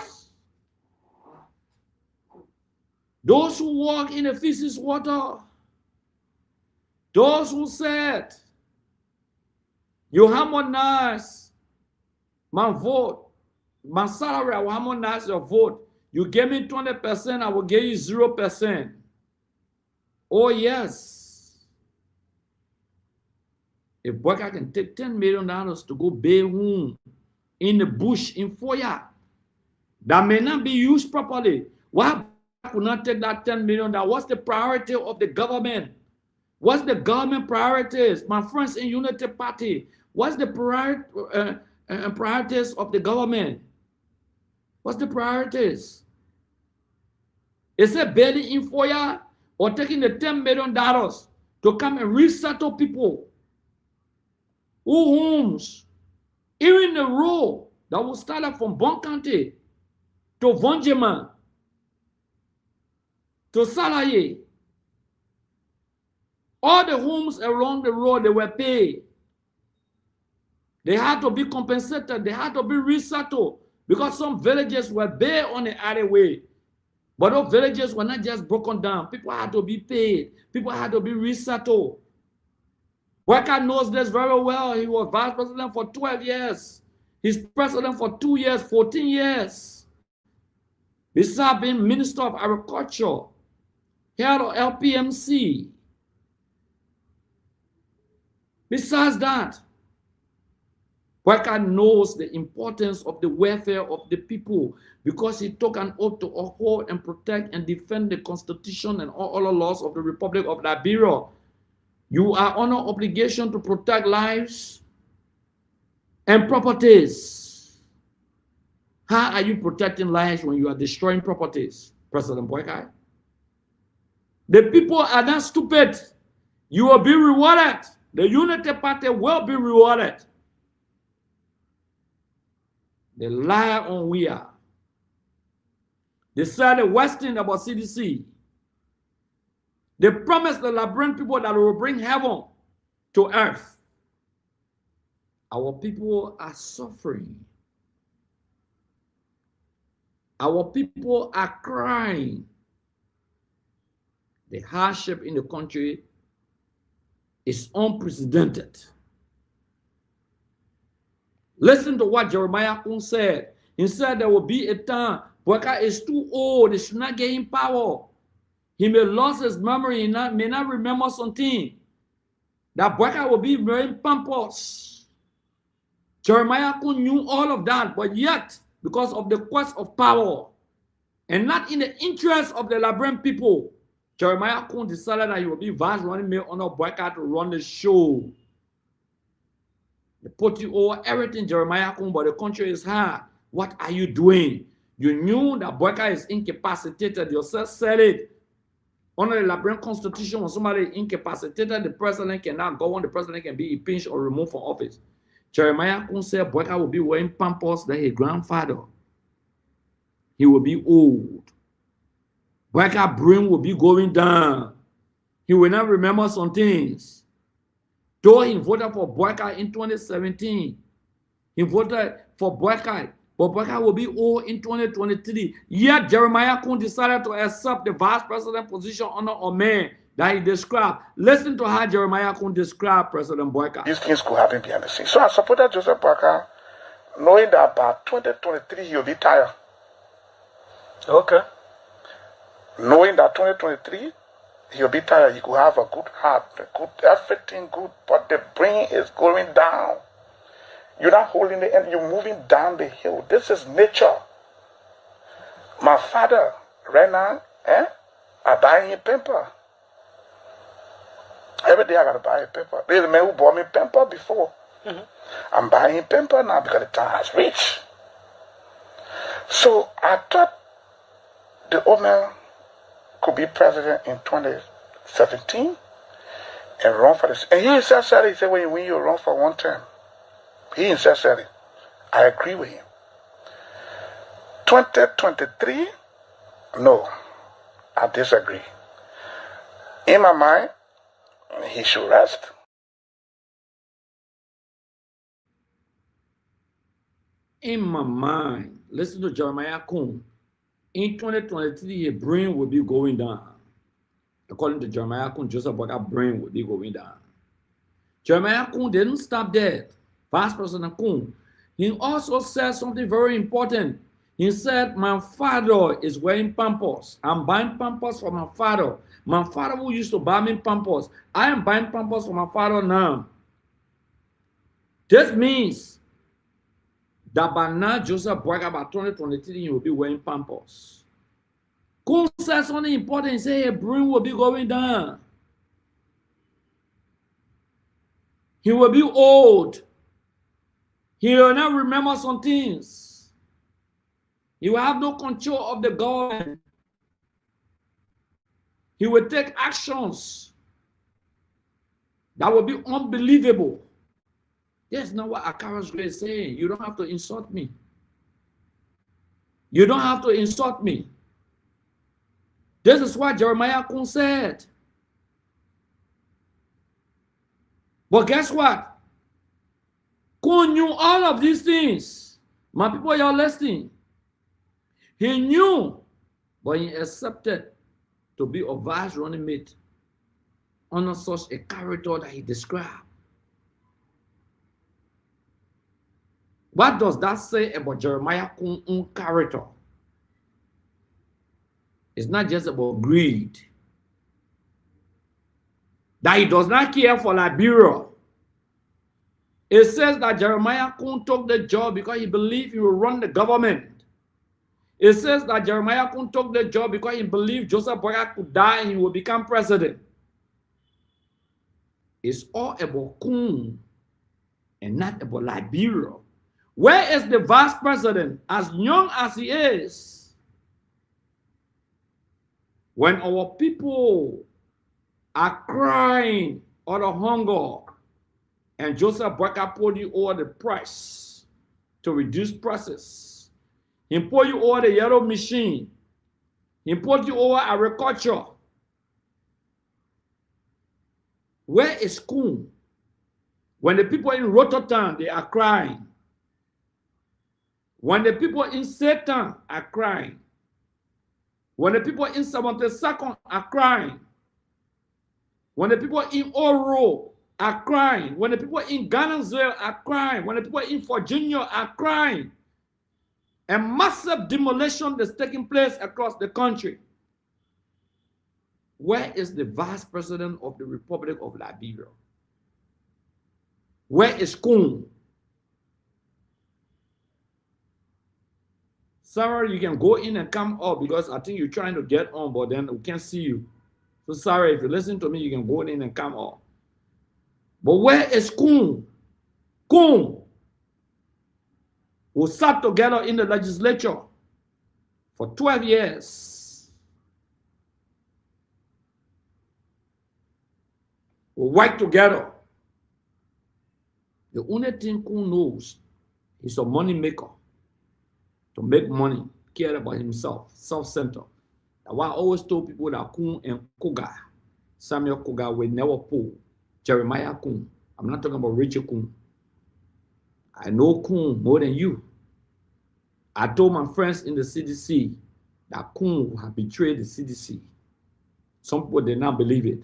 those who walk in the feces water, those who said, you harmonize my vote, my salary, I will harmonize your vote. You give me 20%, I will give you 0%. Oh, yes. If Boyka can take $10 million to go build home in the bush in Foya, that may not be used properly. Why could not take that $10 million? What's the priority of the government? What's the government priorities? My friends in Unity Party, what's the priorities of the government? What's the priorities? Is it building in Foya or taking the $10 million to come and resettle people who homes, even the road that will start up from Bon County to Vonjema to Salaye? All the homes along the road, they were paid. They had to be compensated. They had to be resettled because some villages were bare on the alleyway. But those villages were not just broken down. People had to be paid. People had to be resettled. Boyka knows this very well. He was vice president for 12 years. He's president for 2 years, 14 years. Besides being Minister of Agriculture, head of LPMC. Besides that, Boyka knows the importance of the welfare of the people because he took an oath to uphold and protect and defend the Constitution and all other laws of the Republic of Liberia. You are under obligation to protect lives and properties. How are you protecting lives when you are destroying properties, President Boyka? The people are not stupid. You will be rewarded. The Unity Party will be rewarded. They lie on we are. They said the worst thing about CDC. They promised the Liberian people that they will bring heaven to earth. Our people are suffering. Our people are crying. The hardship in the country is unprecedented. Listen to what Jeremiah Kun said. He said there will be a time Boyka is too old, he should not get in power. He may lose his memory, may not remember something. That Boyka will be wearing pampers. Jeremiah Kun knew all of that, but yet, because of the quest of power, and not in the interest of the Liberian people, Jeremiah Kun decided that he will be vice running mate under Boyka to run the show. They put you over everything, Jeremiah Kun, but the country is hard. What are you doing? You knew that Boyka is incapacitated. Yourself said it. Under the Liberian Constitution, when somebody is incapacitated, the president cannot go on, the president can be impeached or removed from office. Jeremiah Kun said Boyka will be wearing pampers like his grandfather. He will be old. Boyka's brain will be going down. He will not remember some things. Though he voted for Boyka in 2017, he voted for Boyka, but Boyka will be old in 2023. Yet Jeremiah Kun decided to accept the vice president position under a man that he described. Listen to how Jeremiah Kun described President Boyka. These things could happen behind the scenes. So I supported Joseph Boyka, knowing that by 2023 he'll be tired. Okay. Knowing that 2023 he'll be tired, he could have a good heart, everything good, but the brain is going down. You're not holding the end, you're moving down the hill. This is nature. My father, right now, I buy him paper. Every day I gotta buy a paper. There's a man who bought me paper before. I'm buying him paper now because the time has reached. So I thought the old man could be president in 2017 and run for this. And he himself said, he said, when you run for one term, he himself said it. I agree with him. 2023, no, I disagree. In my mind, he should rest. In my mind, listen to Jeremiah Kun. In 2023, his brain will be going down. According to Jeremiah Kun, Joseph Boyka's brain will be going down. Jeremiah Kun didn't stop there. Vice President Kun, he also said something very important. He said, my father is wearing pampers. I'm buying pampers for my father. My father who used to buy me pampers. I am buying pampers for my father now. This means that by now, Joseph Boyka, by 2023, he will be wearing pampers. Kun said something important. He said his brain will be going down. He will be old. He will not remember some things. He will have no control of the government. He will take actions that will be unbelievable. That's not what Akara's is saying. You don't have to insult me. You don't have to insult me. This is what Jeremiah Kun said. But guess what? Kun knew all of these things. My people, you're listening. He knew, but he accepted to be a vice running mate under such a character that he described. What does that say about Jeremiah Kun's own character? It's not just about greed. That he does not care for Liberia. It says that Jeremiah Kun took the job because he believed he would run the government. It says that Jeremiah Kun took the job because he believed Joseph Boyka could die and he would become president. It's all about Kun and not about Liberia. Where is the vice president, as young as he is? When our people are crying out of hunger, and Joseph Boyka put you over the price to reduce prices. He put you over the yellow machine. He put you over agriculture. Where is Kun? When the people in Rotterdam, they are crying. When the people in Satan are crying. When the people in 72nd are crying. When the people in Oro are crying. When the people in Ghanansville are crying. When the people in Virginia are crying. A massive demolition is taking place across the country. Where is the vice president of the Republic of Liberia? Where is Kun? Sarah, you can go in and come up because I think you're trying to get on, but then we can't see you. So Sarah, if you listen to me, you can go in and come up. But where is Kun? Kun, who sat together in the legislature for 12 years. We work together. The only thing Kun knows is a money maker. To make money, care about himself, self-centered. That's why I always told people that Kun and Koga, Samuel Koga, will never pull Jeremiah Kun. I'm not talking about Richard Kun. I know Kun more than you. I told my friends in the CDC that Kun had betrayed the CDC. Some people did not believe it.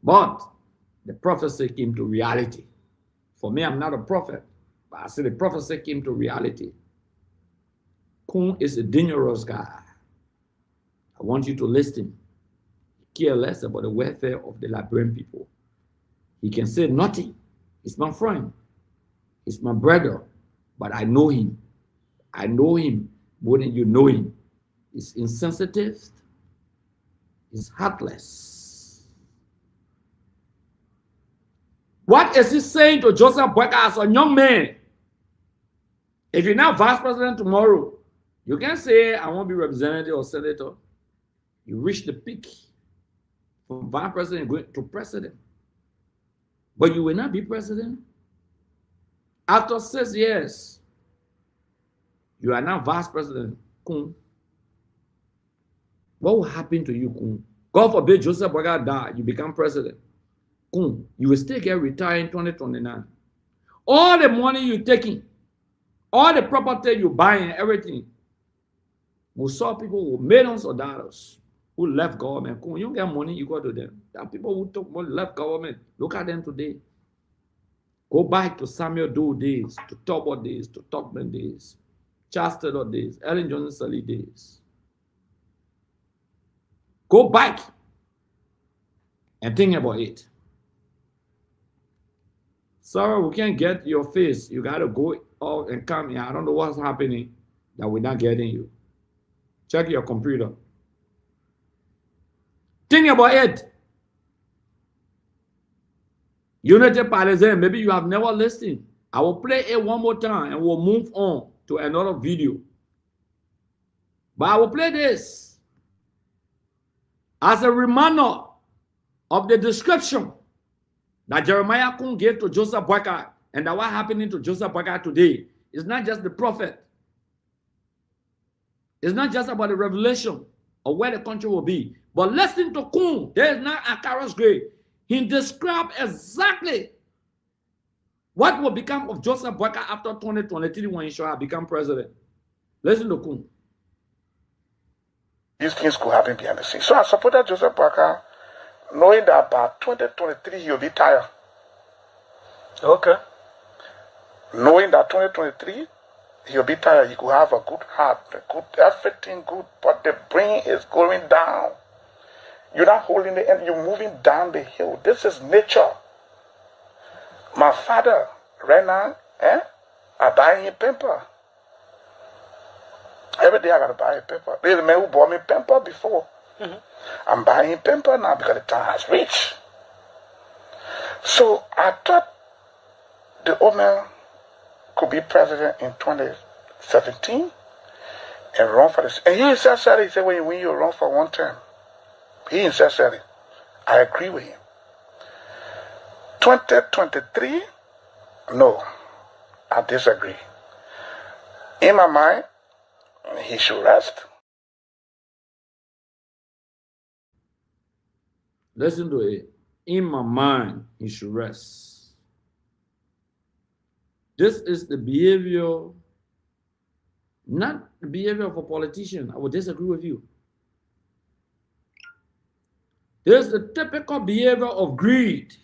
But the prophecy came to reality. For me, I'm not a prophet, but I say the prophecy came to reality. Kun is a dangerous guy. I want you to listen. He cares less about the welfare of the Liberian people. He can say nothing. He's my friend. He's my brother. But I know him. I know him more than you know him. He's insensitive. He's heartless. What is he saying to Joseph Boyka as a young man? If you're not vice president tomorrow, you can say, I won't be representative or senator. You reach the peak from vice president going to president. But you will not be president. After 6 years, you are now vice president. Kun. What will happen to you, Kun? God forbid Joseph Boyka die, you become president. Kun, you will still get retired in 2029. All the money you're taking, all the property you're buying, everything, we saw people with millions of dollars who left government. Kun, you don't get money, you go to them. There are people who took money, left government. Look at them today. Go back to Samuel Doe days, to Talbot days, to Tubman days, Charles Taylor days, Ellen Johnson Sirleaf days. Go back and think about it. Sorry, we can't get your face. You got to go out and come here. I don't know what's happening that we're not getting you. Check your computer. Think about it. Unity Partisan, maybe you have never listened. I will play it one more time and we'll move on to another video. But I will play this as a reminder of the description that Jeremiah Kun gave to Joseph Boyka, and that what happening to Joseph Boyka today is not just the prophet. It's not just about the revelation of where the country will be. But listen to Kun. There is not a carrot's grave. He described exactly what will become of Joseph Boyka after 2023 when he shall become president. Listen to Kun. These things could happen behind the scenes. So I supported Joseph Boyka, knowing that by 2023 he'll be tired. Okay. Knowing that 2023 he'll be tired, he could have a good heart, a good everything good, but the brain is going down. You're not holding the end, you're moving down the hill. This is nature. My father Right now, I buy him paper. Every day I gotta buy a paper. There's a man who bought me paper before. I'm buying paper now because the time has reached. So I thought the old man could be president in 2017 and run for this. And he himself said, he said, when you run for one term, he himself said it. I agree with him. 2023, no, I disagree. In my mind, he should rest. Listen to it. In my mind, he should rest. This is the behavior, not the behavior of a politician. I would disagree with you. There's the typical behavior of greed,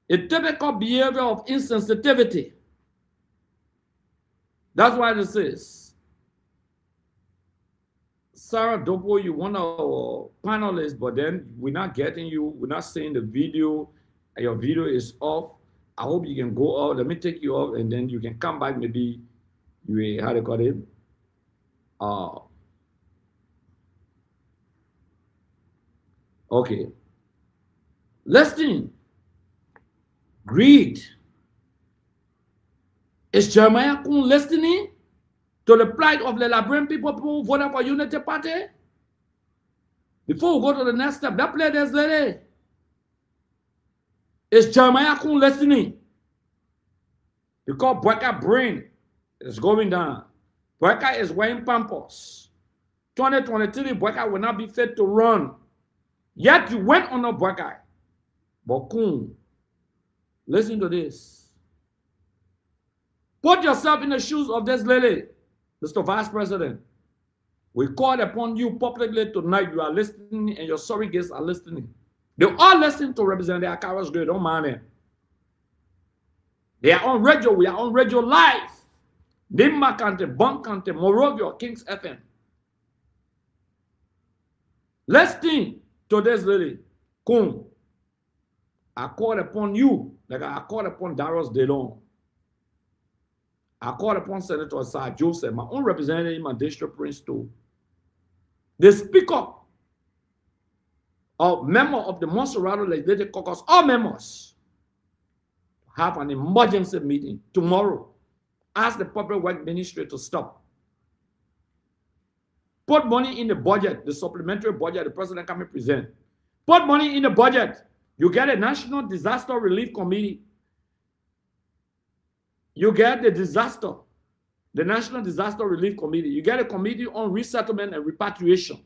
a typical behavior of insensitivity. That's why this is. Sarah Dopo, you one of our panelists, but then we're not getting you. We're not seeing the video. Your video is off. I hope you can go out. Let me take you off, and then you can come back. Maybe you how to call it. Okay. Listen. Greed. Is Jeremiah Kun listening to the plight of the Liberian people who voted for Unity Party? Before we go to the next step, that play this lady. Is Jeremiah Kun listening? Because Boyka brain is going down. Boyka is wearing pampers. 2023, Boyka will not be fit to run. Yet you went on a Boyka. But Kun, listen to this. Put yourself in the shoes of this lady, Mr. Vice President. We called upon you publicly tonight. You are listening, and your surrogates are listening. They all listen to Representative Akaro's grade. Don't mind them. They are on radio. We are on radio live. Nimba Kante, Bon Kante, Morovia, Kings FM. Listen to this lady. Kun, I called upon you like I called upon Darius DeLong. I called upon Senator Sir Joseph, my own representative in my district, Prince too. The speaker or member of the Monserrato Legislative Caucus, all members, have an emergency meeting tomorrow. Ask the Public Works Ministry to stop. Put money in the budget, the supplementary budget the president can present. Put money in the budget. You get a National Disaster Relief Committee. You get the National Disaster Relief Committee. You get a committee on resettlement and repatriation.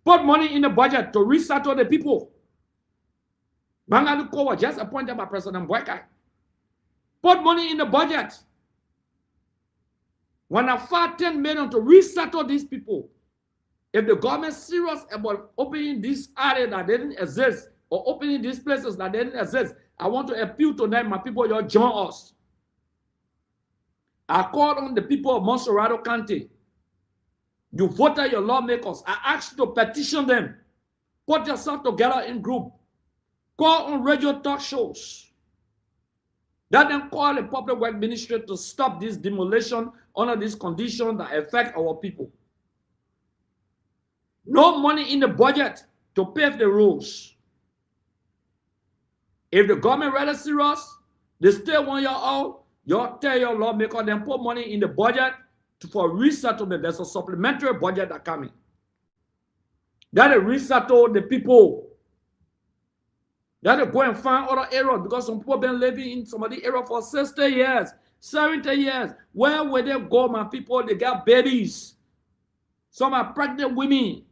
Put money in the budget to resettle the people. Bangalu Kowa just appointed by President Boyka. Put money in the budget. When I found 10 million to resettle these people, if the government is serious about opening this area that didn't exist or opening these places that didn't exist, I want to appeal to them, my people, you join us. I called on the people of Monserrato County. You voted your lawmakers. I asked you to petition them. Put yourself together in group. Call on radio talk shows. That then call the Public Works Ministry to stop this demolition under these conditions that affect our people. No money in the budget to pave the roads. If the government really serious, they still want you all, you tell your lawmaker, then put money in the budget for resettlement. There's a supplementary budget that coming. That will resettle the people. That will go and find other areas because some people have been living in some of the area for 60 years, 70 years. Where will they go, my people? They got babies. Some are pregnant women.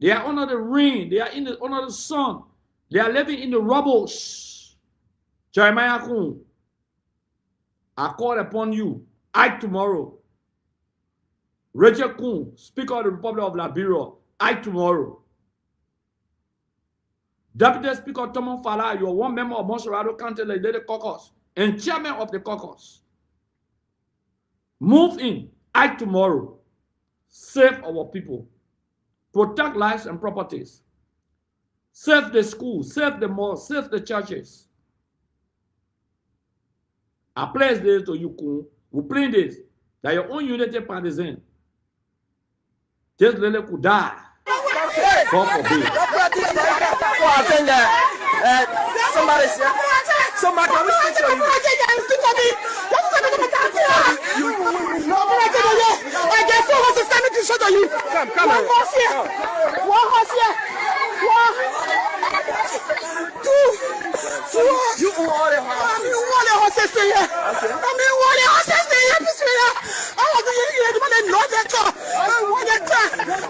They are under the rain. They are under the sun. They are living in the rubbles. Jeremiah Kun, I call upon you. I tomorrow. Rachel Kun, Speaker of the Republic of Liberia. I tomorrow. Deputy Speaker Thomas Fala, you are one member of Monserrato County Legislative Caucus and chairman of the caucus. Move in. I tomorrow. Save our people. Protect lives and properties. save the schools, save the malls, save the churches. I place this to you, Kun. We play this. That your own unity partisan. Just let it die. God forbid. Somebody's here. Somebody, can we speak to you? I get 4 horses coming to show you. Come. One horse here. One horse here. One. Two. You own all the horses. I mean, all the horses here. Okay. I mean, all the horses here. I want to hear the man know that.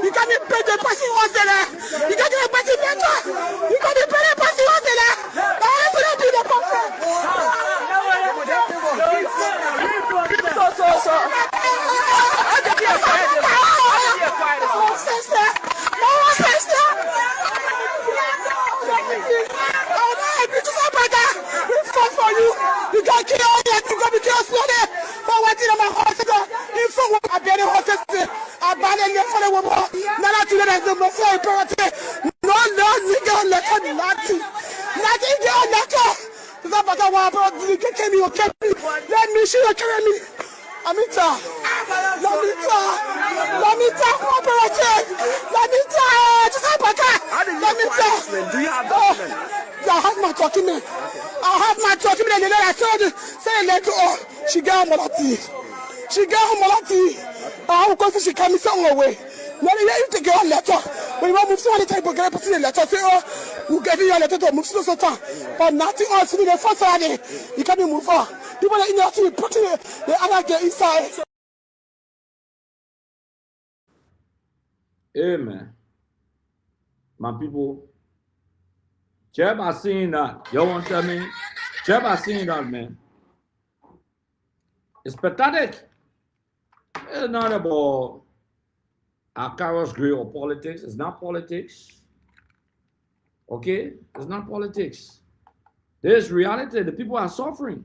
You can't be paid the passing horse there. You can't be passing better. You can't be paid the passing horse there. I want to be the contract. You can't kill all that. You can't be killed slowly. For what in my horse ago? In front of a better horses. I banned them for the woman. None of them is the most important. No, nigga, nothing. Nothing, girl, nothing. Is that about what about you can me or carry me? Let me see you carry me. Amita, cooperative. Lamita, just have a car. Do you have documents? I have my document. I have my document, and then I told her, say later on, she got Molati. I will go to she came some away. Now you take your letter. When you move to the table, get a letter, say, oh, you get your letter to move so time. But nothing else in the first Friday. You can't move on. People in your team put the other get inside. Amen. My people, Jeb, I seen that. Y'all want to tell me? Jeb, I seen that, man. It's pathetic. It's not about our carrot's gray or politics. It's not politics. Okay? It's not politics. There's reality. The people are suffering.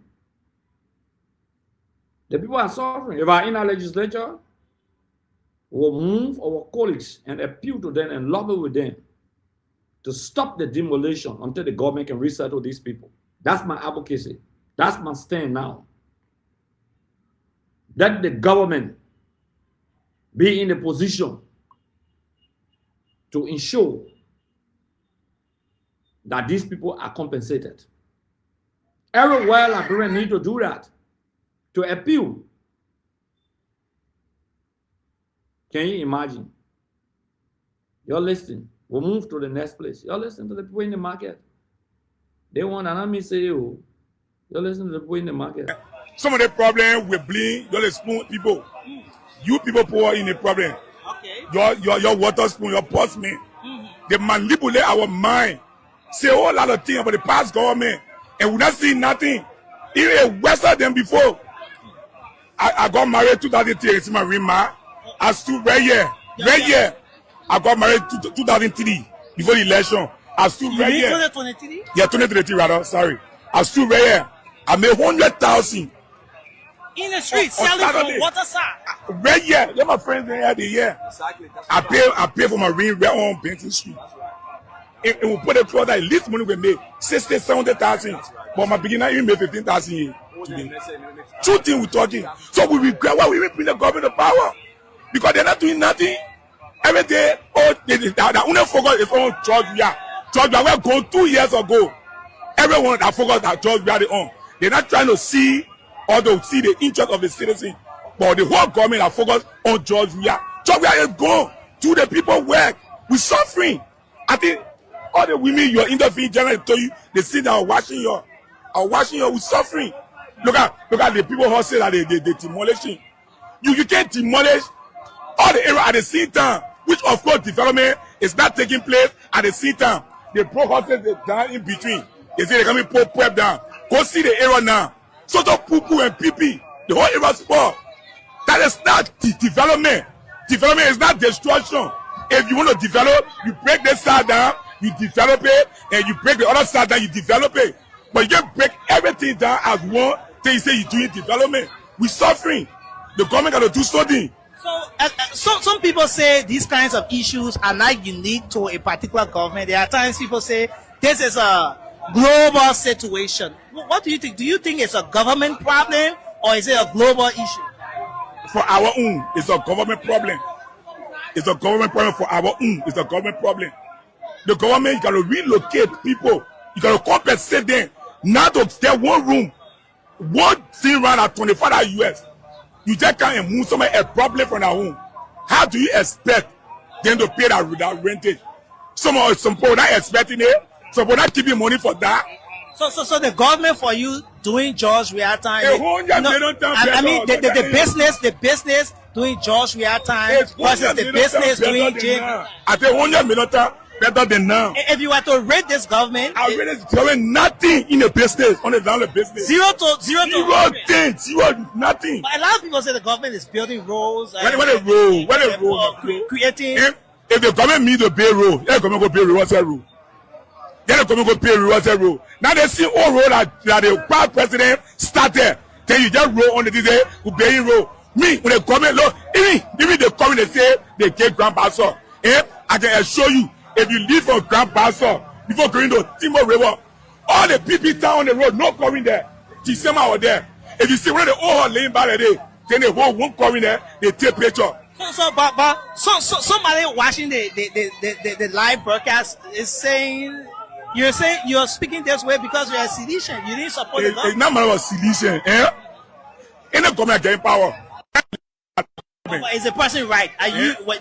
The people are suffering. If I'm in our legislature, we'll move our colleagues and appeal to them and lobby with them to stop the demolition until the government can resettle these people. That's my advocacy. That's my stand now. That the government be in a position to ensure that these people are compensated. Everywhere Liberians need to do that, to appeal. Can you imagine? You're listening. We'll move to the next place. You're listening to the people in the market. They want an army say, oh, you're listening to the people in the market. Some of the problem we blame your spoon people. You people pour in the problem. Okay. Your water spoon, your postman. They manipulate our mind. Say a whole lot of things about the past government. And we not see nothing. Even worse than before. I got married 2003. It's my rima. I stood right here. Right here. I got married 2003. Before the election. I stood right here. 2023? Yeah, 2023 rather. Sorry. I stood right here. I made 100,000. In the street, selling from water side. Right here. Let my friends there the year. Exactly. I pay for my ring right on Benton Street. And we put a cloth that least money we made 60, 70,000. But my beginner even made 15,000 today. Two things we're talking. So we regret why we even bring the government to power. Because they're not doing nothing. Every day, that only focus is on George Weah. George Weah go 2 years ago. Everyone that focus that George Weah on. They're not trying to see or to see the interest of the citizen. But the whole government are focused on George Weah. George Weah is gone. Do the people work. We're suffering. I think all the women you're interviewing generally told you they see that are watching you, we're suffering. Look at the people who say that they demolishing. You can't demolish all the area at the same time, which of course development is not taking place at the same time. They broke houses down in between. They say they're coming to put down. Go see the area now. So to poo and pee, the whole area sport. That is not development. Development is not destruction. If you want to develop, you break this side down, you develop it, and you break the other side down, you develop it. But you can't break everything down as one, then you say you're doing development. We're suffering. The government got to do something. So some people say these kinds of issues are not unique to a particular government. There are times people say this is a global situation. What do you think? Do you think it's a government problem or is it a global issue? For our own, it's a government problem. It's a government problem for our own. It's a government problem. The government, you got to relocate people. You got to compensate them. Not to get one room, one thing run at 25 US. You just can't move somewhere a problem from our home. How do you expect them to pay that rentage? Some people not expecting it. Some people not keeping money for that. So the government for you doing George real time. I mean the business doing George real time versus the business doing Jim. I think 100 million better than now. If you were to rate this government, I rate this government nothing in the business, on the down the business. Zero, nothing. But a lot of people say the government is building roads. When the road creating. If the government meet the pay road, the government go pay road. What's that road? Then the government go pay road. What's that road? Now they see all road that the past president started. Then you just roll on the day who pay road. Me when the government look, even the government they say they get Grand Pastor. I can assure you. If you leave from Grand Pastor before going to Timor River, all the people down on the road, no coming there. December or there. If you see when they all laying by the day, then the whole won't come in there, they take picture. So somebody watching the live broadcast is saying you're speaking this way because you're a Silesian. You didn't support the government. It's not matter of Silesian, In the government getting power. Is the person right?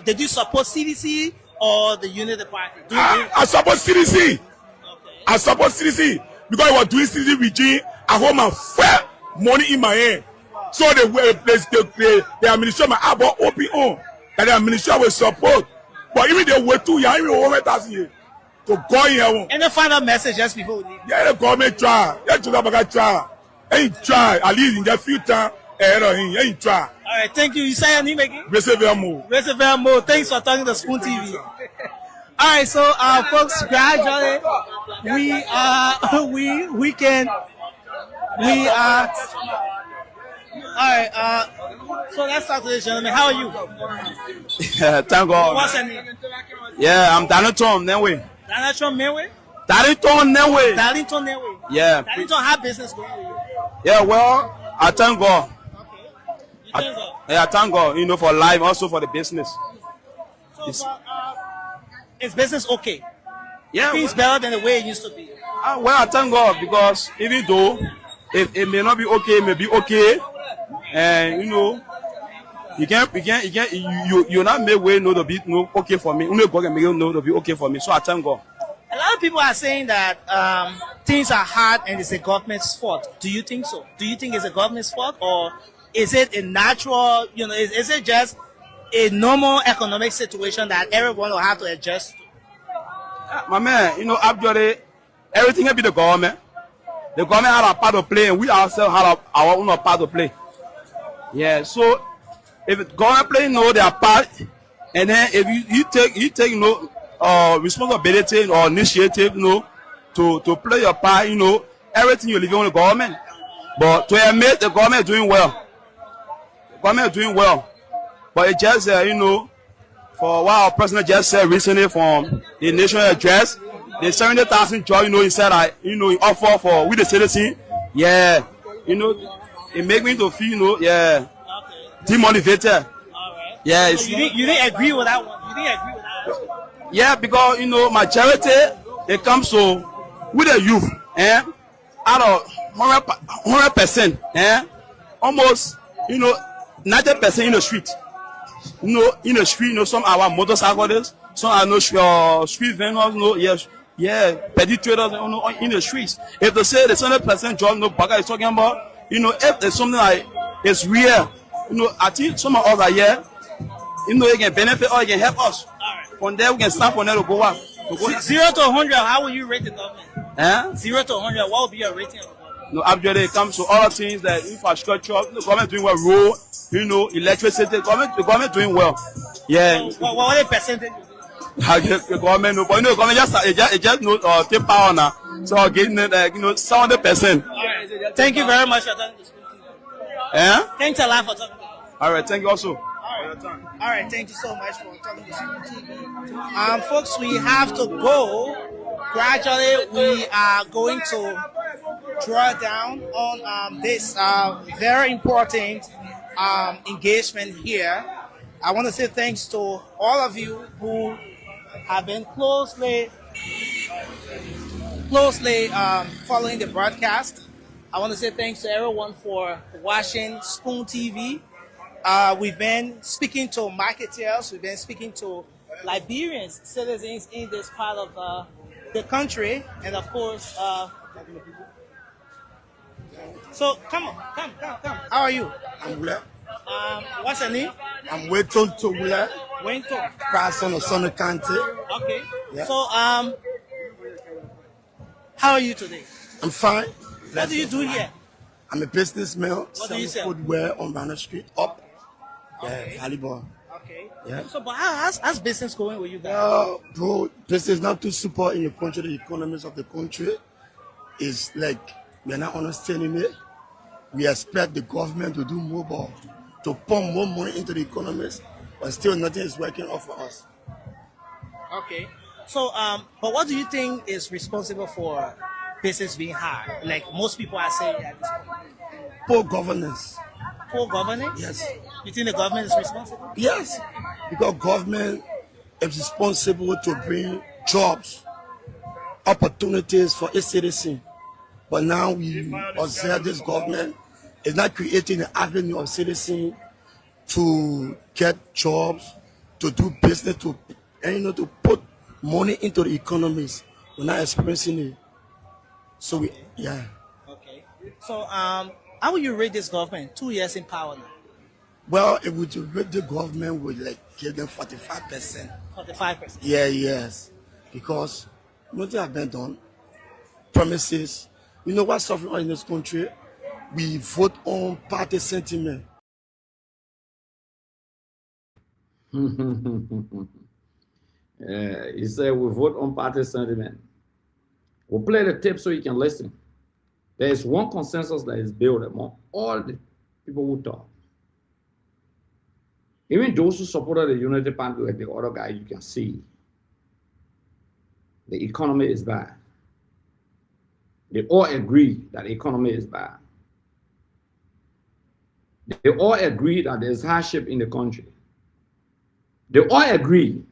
Did you support CDC? Or the Unity Party? I support CDC. Okay. I support CDC because I was doing CDC regime. I hold my fair money in my hand. So the administration my about OPO that the administration will support. But even they were too young, even over 1,000 years to go here. Any final message just before we leave? Yeah, the government try. Yeah, try. Ain't try. At least in just few time ahead of him. Ain't try. All right, thank you. You say your name again? Reservoir. Thanks for talking to Spoon TV. All right, so folks, gradually we are. All right, so let's talk to this gentleman. How are you? Yeah, thank God. What's your name? Yeah, I'm Darlington Nenwe. Darlington Nenwe? Darlington Nenwe. Darlington Nenwe. Yeah. Darlington, how business going with you? Yeah, well, I thank God. I thank God, for life, also for the business. So, is business okay? Yeah. Things better than the way it used to be. Well, I thank God because even though it may not be okay, it may be okay, and you not make way no to be no okay for me. Only God can make no to be okay for me. So I thank God. A lot of people are saying that things are hard and it's the government's fault. Do you think so? Do you think it's the government's fault, or is it a natural, is it just a normal economic situation that everyone will have to adjust to? My man, actually, everything will be the government. The government had a part to play, and we ourselves had our own part to play. Yeah, so if the government play their part, and then if you take responsibility or initiative, to play your part, everything you leave on the government. But to admit the government is doing well. Government is doing well, but it just for what our president just said recently from the national address, the 70,000 job, he said he offer for with the citizen, yeah, it make me to feel, demotivated. Yeah, so you didn't agree with that one. You didn't agree with that. Yeah, because majority it comes to with the youth, out of 100%, almost 90% in the street. In the street, some are motorcyclists, some are street vendors, peditrators, in the streets. If they say the 100% job, Baga is talking about, if there's something like it's real, I think some of us are here, it can benefit or it can help us. From there, we can start from there to go out. 0 to 100, how will you rate the government? 0 to 100, what would be your rating of the government? Actually, it comes to all things that infrastructure, the government doing well, road, electricity, the government doing well. Yeah. What are the percentage? The government, but the government just take power now. So getting 700%. Thank you very much for talking to me. Yeah. Thanks a lot for talking. All right, thank you also. All All right, thank you so much for talking to TV. Folks, we have to go. Gradually, we are going to draw down on this very important engagement here. I want to say thanks to all of you who have been closely following the broadcast. I want to say thanks to everyone for watching Spoon TV. We've been speaking to marketeers, we've been speaking to Liberians, citizens in this part of the country, and of course, so come. How are you? I'm well. What's your name? I'm Waiton Togula. Wento. Person of Sonny County. Okay. Yeah. So, how are you today? I'm fine. What do you do here? I'm a businessman. What do you sell? Footwear on Banner Street. Up. Okay. Yeah, volleyball. Okay. Yeah. So, but how's business going with you guys? Bro, business not too super in the country. The economies of the country is like we're not understanding it. We expect the government to do more, to pump more money into the economies, but still nothing is working out for us. Okay. So, but what do you think is responsible for business being hard? Like most people are saying at this point. Poor governance. Poor governance? Yes. You think the government is responsible? Yes, because government is responsible to bring jobs, opportunities for its citizens. But now we observe this government is not creating an avenue of citizens to get jobs, to do business, to put money into the economies. We're not experiencing it. So yeah. Okay. So how will you rate this government? 2 years in power now. Well, if we rate the government, would like give them 45%. 45%. Yeah, yes, because nothing has been done. Promises. You know what's suffering in this country? We vote on party sentiment. He said we vote on party sentiment. We'll play the tape so you can listen. There is one consensus that is built among all the people who talk. Even those who supported the Unity Party, like the other guy, you can see the economy is bad. They all agree that the economy is bad. They all agree that there's hardship in the country. They all agree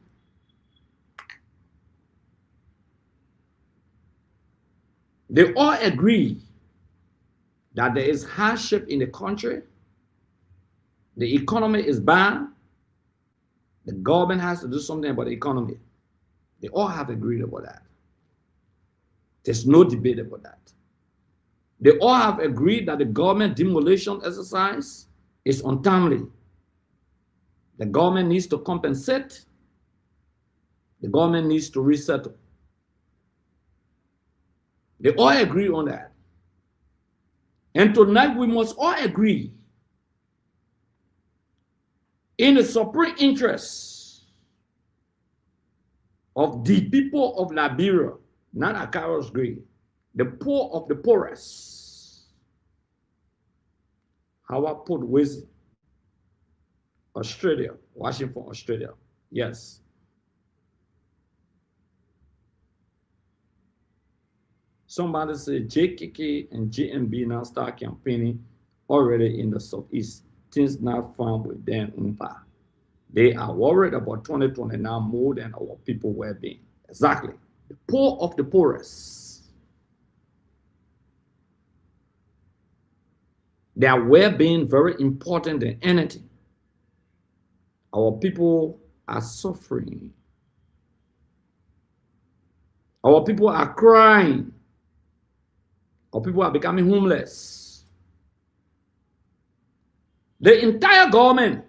that there is hardship in the country. The economy is bad. The government has to do something about the economy. They all have agreed about that. There's no debate about that. They all have agreed that the government demolition exercise is untimely. The government needs to compensate. The government needs to resettle. They all agree on that. And tonight we must all agree in the supreme interest of the people of Liberia, not Akaro's grave, the poor of the poorest. Howard put with Australia, Washington, Australia. Yes. Somebody said JKK and JMB now start campaigning already in the Southeast. Things not found with them. They are worried about 2029 more than our people well-being. Exactly. The poor of the poorest. Their well-being very important than anything. Our people are suffering. Our people are crying. Our people are becoming homeless. The entire government,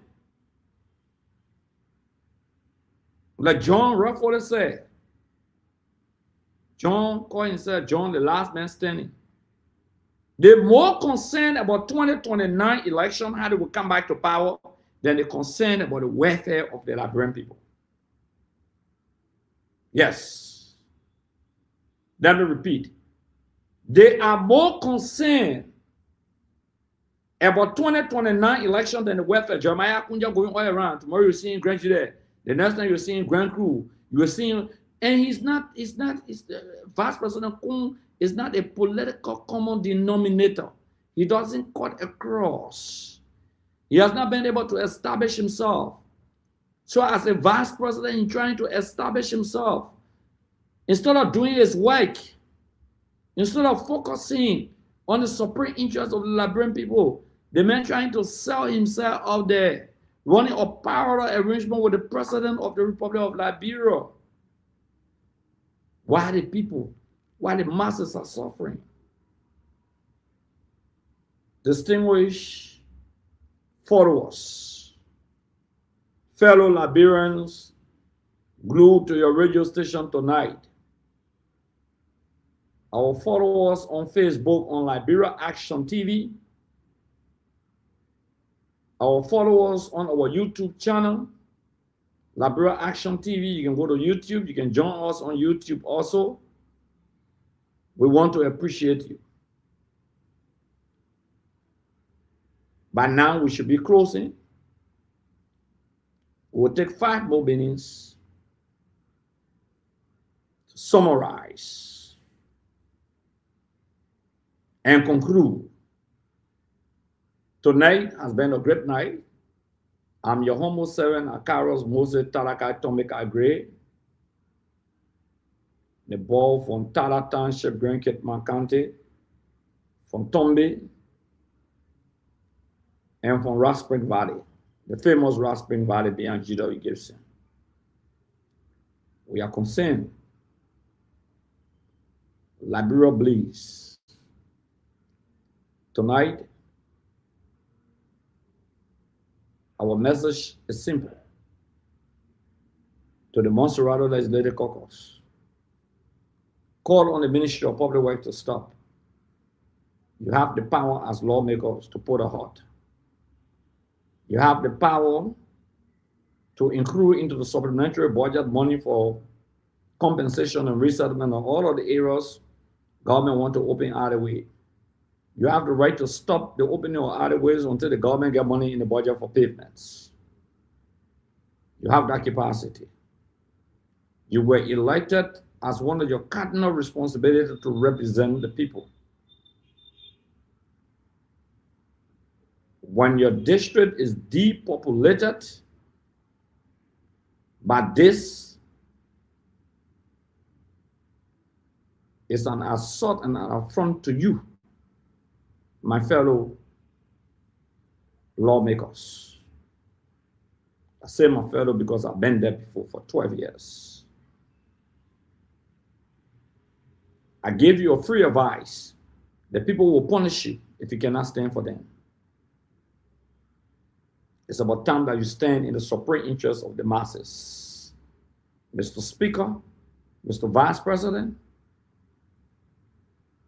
like John Rufford said, John called himself John, the last man standing. They're more concerned about 2029 election, how they will come back to power, than they're concerned about the welfare of the Liberian people. Yes. Let me repeat. They are more concerned About 2029 election, then the welfare, Jeremiah Kunja going all around. Tomorrow you're seeing Grand Jude. The next time you're seeing Grand Crew. You're seeing, and he's the Vice President Kun is not a political common denominator. He doesn't cut across. He has not been able to establish himself. So as a vice president, he's trying to establish himself. Instead of doing his work, instead of focusing on the supreme interest of the Liberian people, the man trying to sell himself out there, running a parallel arrangement with the president of the Republic of Liberia. Why the people, why the masses are suffering? Distinguished followers, fellow Liberians, glued to your radio station tonight. Our followers on Facebook on Liberia Action TV. Our followers on our YouTube channel, Liberia Action TV. You can go to YouTube. You can join us on YouTube also. We want to appreciate you. By now, we should be closing. We'll take 5 more minutes to summarize and conclude. Tonight has been a great night. I'm your humble servant, Akaros Moses Talakai Tomika Gray, the ball from Tala Township, Grand Kitman County, from Tombe, and from Rock Spring Valley, the famous Rock Spring Valley beyond G.W. Gibson. We are concerned. Liberia bleeds. Tonight, our message is simple. To the Monserrato Legislative Caucus, call on the Ministry of Public Works to stop. You have the power as lawmakers to put a halt. You have the power to include into the supplementary budget money for compensation and resettlement of all of the areas government want to open alleyway. You have the right to stop the opening of alleyways until the government get money in the budget for pavements. You have that capacity. You were elected as one of your cardinal responsibilities to represent the people. When your district is depopulated by this, it's an assault and an affront to you, my fellow lawmakers. I say my fellow because I've been there before for 12 years. I gave you a free advice. The people will punish you if you cannot stand for them. It's about time that you stand in the supreme interest of the masses. Mr. Speaker, Mr. Vice President,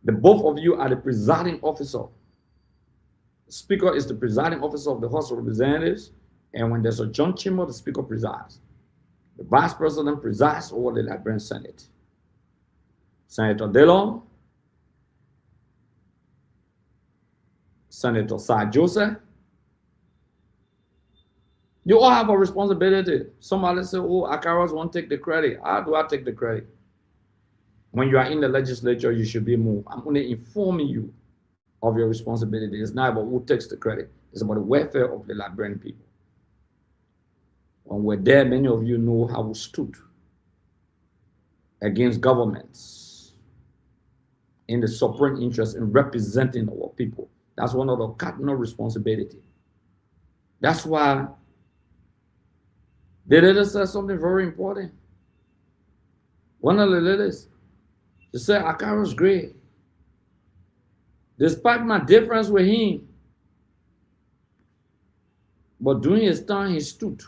the both of you are the presiding officer. The Speaker is the presiding officer of the House of Representatives, and when there's a joint chamber, the Speaker presides. The Vice President presides over the Liberian Senate. Senator Dillon, Senator Cy Joseph, you all have a responsibility. Somebody say, oh, Akaros won't take the credit. How do I take the credit? When you are in the legislature, you should be moved. I'm only informing you of your responsibility. It's not about who takes the credit. It's about the welfare of the Liberian people. When we're there, many of you know how we stood against governments in the supreme interest in representing our people. That's one of the cardinal responsibilities. That's why the leader said something very important. One of the leaders, she said, Akaro's great. Despite my difference with him, but during his time, he stood.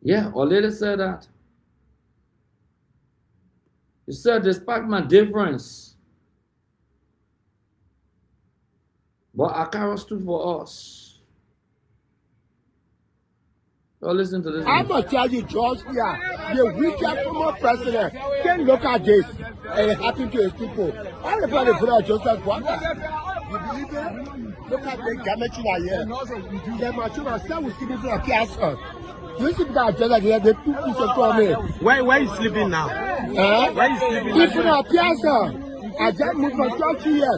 Yeah, our leader said that. He said, despite my difference, but Akaro stood for us. So listen to this. I'm going to tell you, George, yeah, the wicked former president can look at this and it happened to his people. Everybody put out Joseph Walker. Look at the damage in here. The machine myself was sleeping for a castle. You see that they put this on me. Where is sleeping now? Where is sleeping? It's in a piazza. I just moved from church here.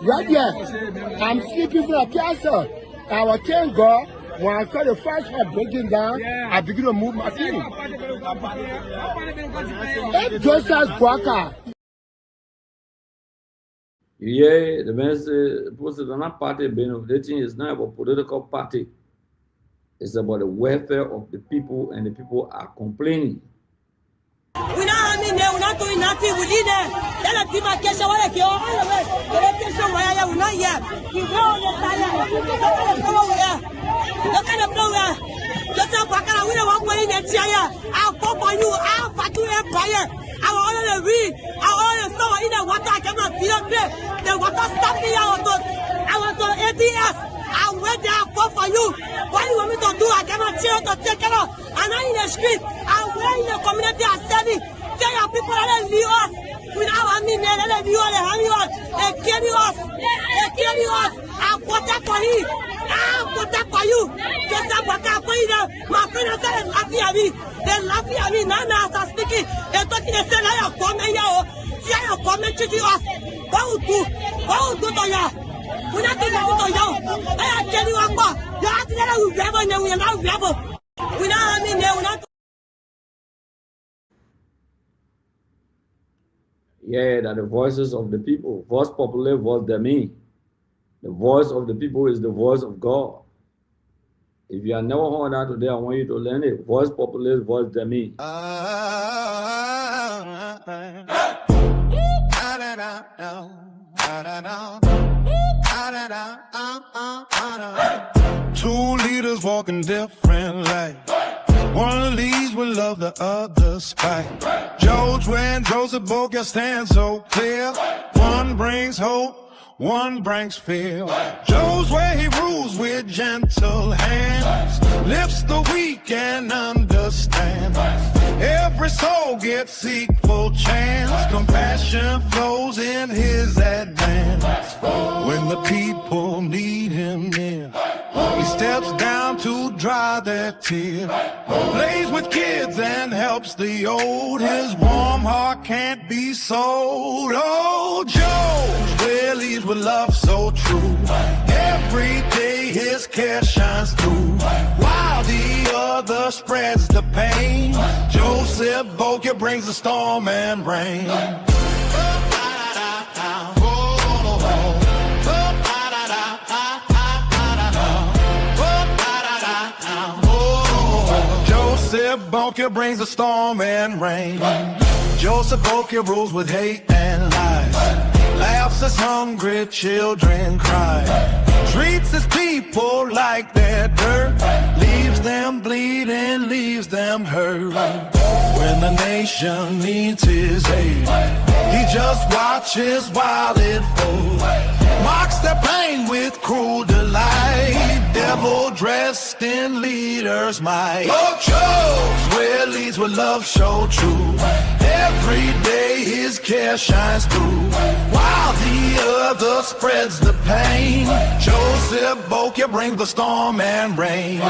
Right here. I'm sleeping for a piazza. I was telling God, when I saw the first one breaking down, I began to move my feet. It's just as Guaca. Yeah, the message posted on that party, the thing is not about political party. It's about the welfare of the people, and the people are complaining. We're not doing nothing. We need it. Then I keep my cash away. The election where we're not yet. You know the tire. Look at the blower. Just a back and we don't want to win the chair. I'll pop on you. I'll fight you empire. I want to read. I want to saw in the water. I cannot feel it. The water stop me out. I want to ATS. I went there. I'll pop for you. What do you want me to do? I cannot chill to take it off. And I'm in the street. I'm in the community. I'm standing. Tell your people that they leave us. Without me, they leave us. They hang us. They kill us. They kill us. I'll protect for you. I'll protect for you. Just a back up for you. My friends are laughing at me. They're laughing at me. Now I'm speaking. They're talking. They say, now you're coming here. See you're coming to us. What would do? What would do to you? We're not doing nothing to you. I tell you what. You're acting like we rebel and we're not rebel. We're not, we're not. Yeah, that the voices of the people, voice populaire, voice demi. The voice of the people is the voice of God. If you have never heard that today, I want you to learn it. Voice populaire, voice demi. Two leaders walking different lives. One leads with love, the other spite. George and Joseph both can stand so clear. One brings hope, one brings fear. Joe's where he rules with gentle hands, lifts the weak and understands. Every soul gets equal chance. Compassion flows in his advance. When the people need him near, he steps down to dry their tears. Plays with kids and helps the old. His warm heart can't be sold. Oh, Joe really leads with love so true. Every day his care shines through, while the other spreads the pain. Joseph Boker brings the storm and rain. Joseph Boker brings the storm and rain. Joseph Boker rules with hate and lies, laughs as hungry children cry, treats his people like they're dirt, leaves them bleeding, leaves them hurt. When the nation needs his aid, he just watches while it falls, mocks their pain with cruel delight, devil dressed in leader's might. Oh, Joe's where leads with love so true. Every day his care shines through, while the other spreads the pain. Joseph Boker brings the storm and rain.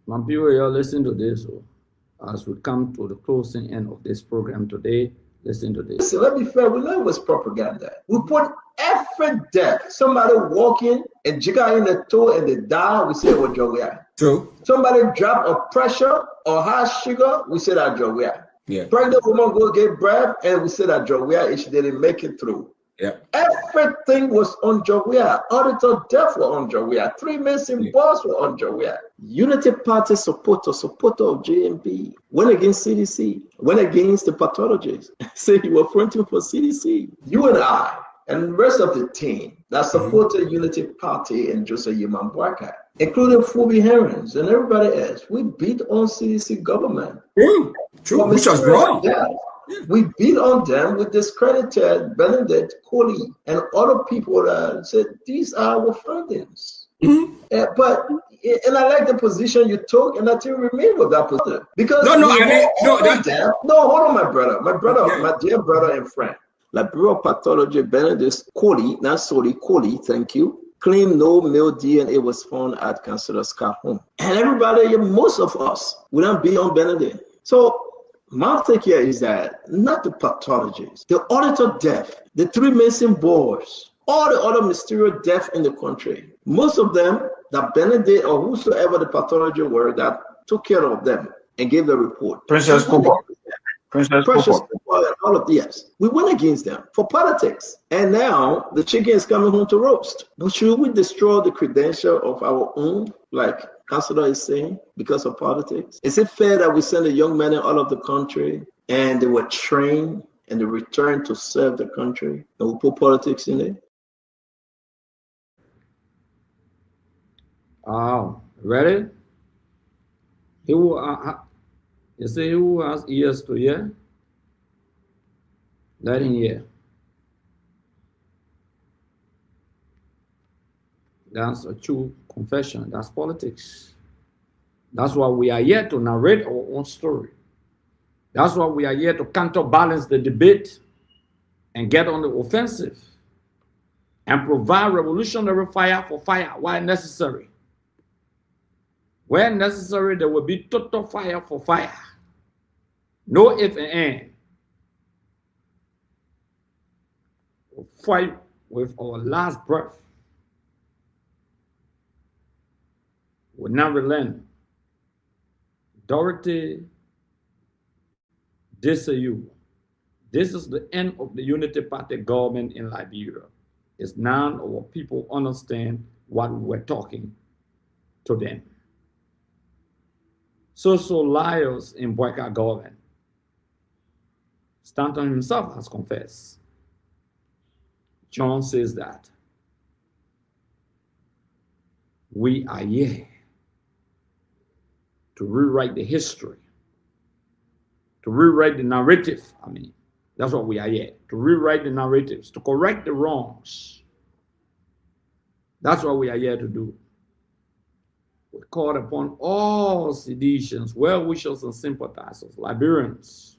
My people, you're listening to this. As we come to the closing end of this program today, listen to this. Listen, let me be fair. We know it was propaganda. We put effort there. Somebody walking and jigger in the toe and they die, we say what job we are. True. Somebody drop a pressure or high sugar, we say that job we are. Yeah. Pregnant woman go get bread and we say that job we are if she didn't make it through. Yeah. Everything was on Jowea. Auditor Deaf were on Jowea. 3 missing boss were on Jowea. Unity Party supporter of JMP, went against CDC, went against the pathologists, said you were fronting for CDC. You and I and the rest of the team that supported Unity Party and Joseph Yeman Boakai, including Phoebe Herons and everybody else, we beat on CDC government. True, which was wrong. Yeah. We beat on them, we discredited Benedict Coley and other people that said these are our findings. But and I like the position you took, and I think remain with that position because hold on, my brother, my dear brother and friend, Liberia pathology Benedict Coley, not solely Coley, thank you. Claim no male DNA was found at Councillor Scott's home, and everybody, most of us, we don't be on Benedict. So my take here is that not the pathologists, the auditor deaf, the 3 missing boys, all the other mysterious deaf in the country, most of them that Benedict or whosoever the pathology were that took care of them and gave the report. Princess Cooper. All of yes, we went against them for politics, and now the chicken is coming home to roast. But should we destroy the credential of our own, like Councillor is saying, because of politics? Is it fair that we send a young man out of the country and they were trained and they return to serve the country, and we put politics in it? Ready? You say who has ears to hear? Let him hear. That's a true confession. That's politics. That's why we are here to narrate our own story. That's why we are here to counterbalance the debate and get on the offensive and provide revolutionary fire for fire while necessary. When necessary, there will be total fire for fire. No if and end. We'll fight with our last breath. We'll not relent. Dorothy, this is you. This is the end of the Unity Party government in Liberia. It's none of our people understand what we're talking to them. Social liars in Boakai government. Stanton himself has confessed. John says that we are here to rewrite the history, to rewrite the narrative. That's what we are here, to rewrite the narratives, to correct the wrongs. That's what we are here to do. We call upon all seditions, well-wishers and sympathizers, Liberians,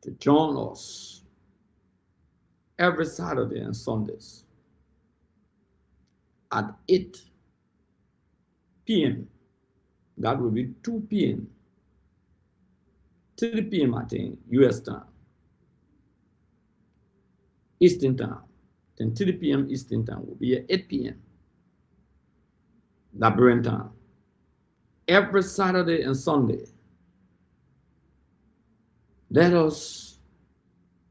to join us every Saturday and Sundays at 8 p.m. That will be 2 p.m. 3 p.m. I think, U.S. time, Eastern time. Then 3 p.m. Eastern time will be at 8 p.m. Liberian time. Every Saturday and Sunday. Let us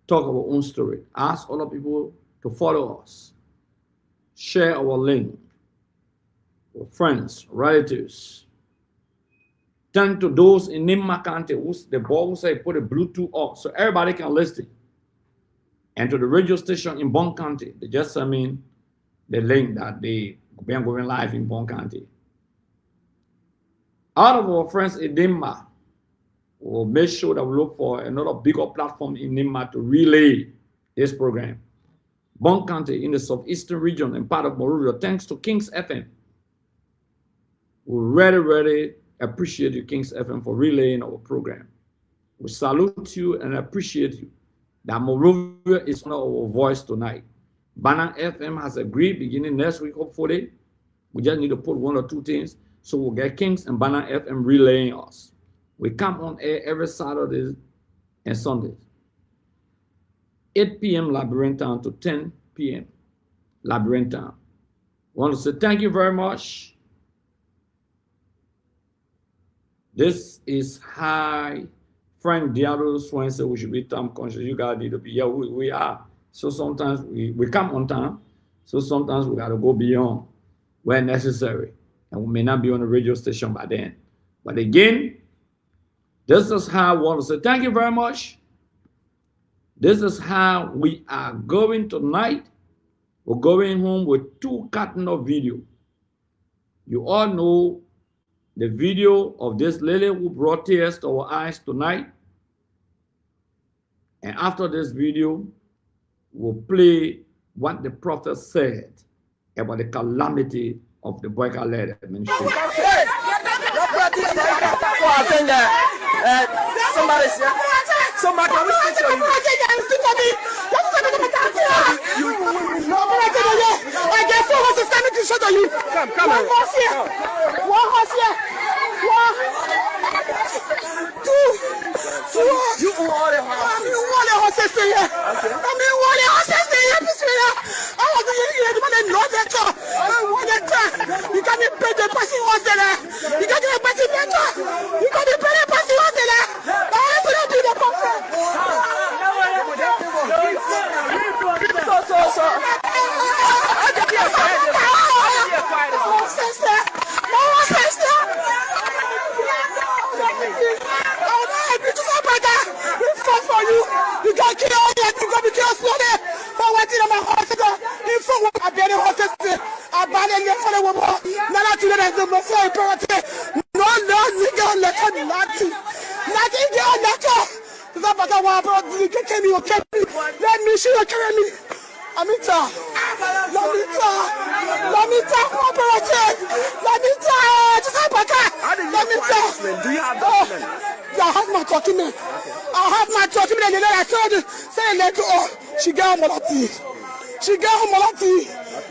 talk our own story. Ask other people to follow us. Share our link with friends, relatives. Turn to those in Nimma County, the boy who say put a Bluetooth off so everybody can listen. And to the radio station in Bon County, they just send me the link that they been going live in Bon County. All of our friends in Nimma will make sure that we look for another bigger platform in Nimma to relay this program. Bon County in the southeastern region and part of Monrovia, thanks to Kings FM. We really appreciate you, Kings FM, for relaying our program. We salute you and appreciate you that Monrovia is on our voice tonight. Banner FM has agreed beginning next week, hopefully. We just need to put 1 or 2 things so we'll get Kings and Banner FM relaying us. We come on air every Saturday and Sunday. 8 p.m. Liberian time to 10 p.m. Liberian time. I want to say thank you very much. This is High Frank Diallo Swain said we should be time conscious. You guys need to be here. We are. So sometimes we come on time. So sometimes we got to go beyond where necessary. And we may not be on the radio station by then. But again, this is how I want to say thank you very much. This is how we are going tonight. We're going home with 2 cartons of video. You all know the video of this lady who brought tears to our eyes tonight. And after this video, we'll play what the prophet said about the calamity of the boycott-led administration. Somebody's here. Somebody, can we speak to you? I get 4 horses coming to show you. Come on. 1 horse here. 1 horse here. 2. You own all the horses. I mean, all the horses here. I mean, all the horses here. I was going to know that. You can't be paid the passing horse there. You can't get a passing better. You can't be paid the passing horse there. I have to be the prophet. You can't kill all that. You got to kill slowly. For what did my horse go? In front of the horses, I banned them for the woman. Now, today, there's no more for authority. No, nigga, nothing. Nothing, girl, nothing. Is that what I want about you? Can you carry me? Let me see you carry me. Amita, cooperative. Just have a car. Do you have documents? I have my document. And then I told you, say let go. She got Molati.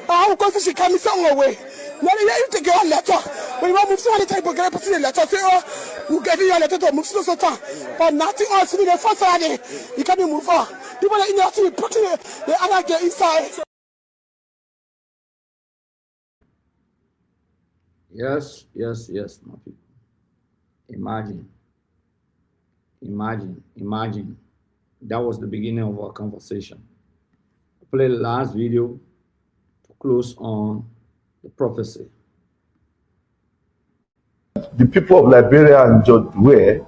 I will go to she came somewhere away. Now you take your letter. When you move to the table, get a letter. Say, oh, you get your letter to move to the time. But nothing else in the first Friday. You can't move on. People in your team put the other get inside. Yes, my people. Imagine. That was the beginning of our conversation. I played the last video to close on the prophecy. The people of Liberia and George where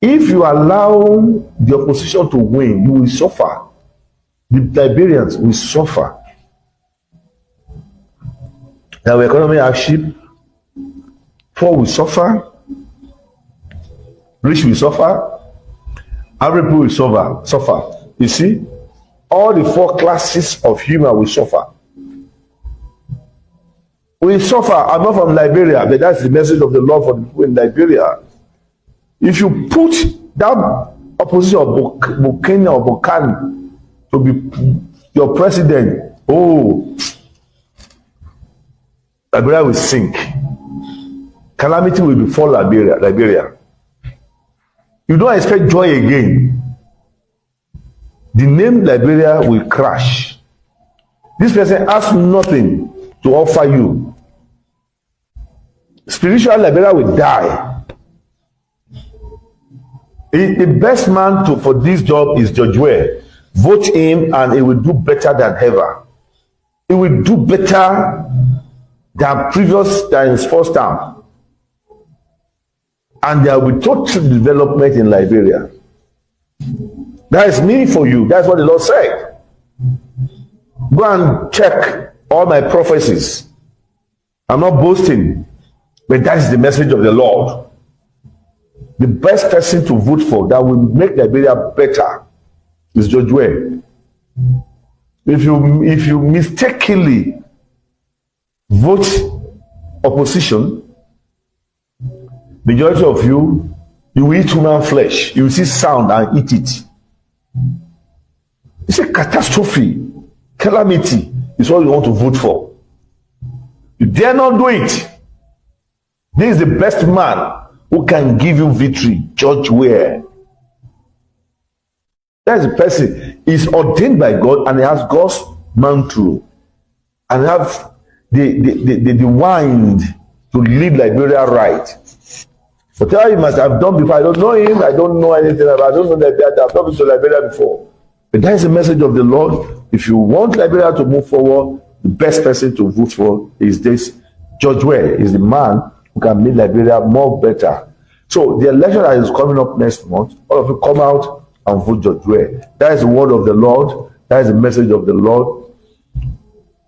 if you allow the opposition to win, you will suffer. The Liberians will suffer. Our economy hardship, poor will suffer, rich will suffer, every people will suffer. You see, all the 4 classes of human will suffer. We suffer. I'm not from Liberia, but that's the message of the Lord for the people in Liberia. If you put that opposition of Bukene or Bukani to be your president, Liberia will sink. Calamity will befall Liberia. You don't expect joy again. The name Liberia will crash. This person has nothing to offer you. Spiritual Liberia will die. The best man for this job is George Ware. Vote him and he will do better than ever. He will do better than his first term. And there will be total development in Liberia. That is me for you. That's what the Lord said. Go and check all my prophecies. I'm not boasting, but that is the message of the Lord. The best person to vote for that will make Liberia better is George Ware. If you mistakenly vote opposition, majority of you will eat human flesh. You will see sound and eat it. It's a catastrophe. Calamity is what you want to vote for. You dare not do it. This is the best man who can give you victory. George Ware. That's the person. He's ordained by God and he has God's mantle. And have the wind to lead Liberia right. Whatever he must have done before, I don't know him, I don't know anything about, I don't know that I've not been to Liberia before. But that is the message of the Lord. If you want Liberia to move forward, the best person to vote for is this George Weah. Is the man who can make Liberia more better. So the election that is coming up next month, all of you come out and vote George Weah. That is the word of the Lord. That is the message of the Lord.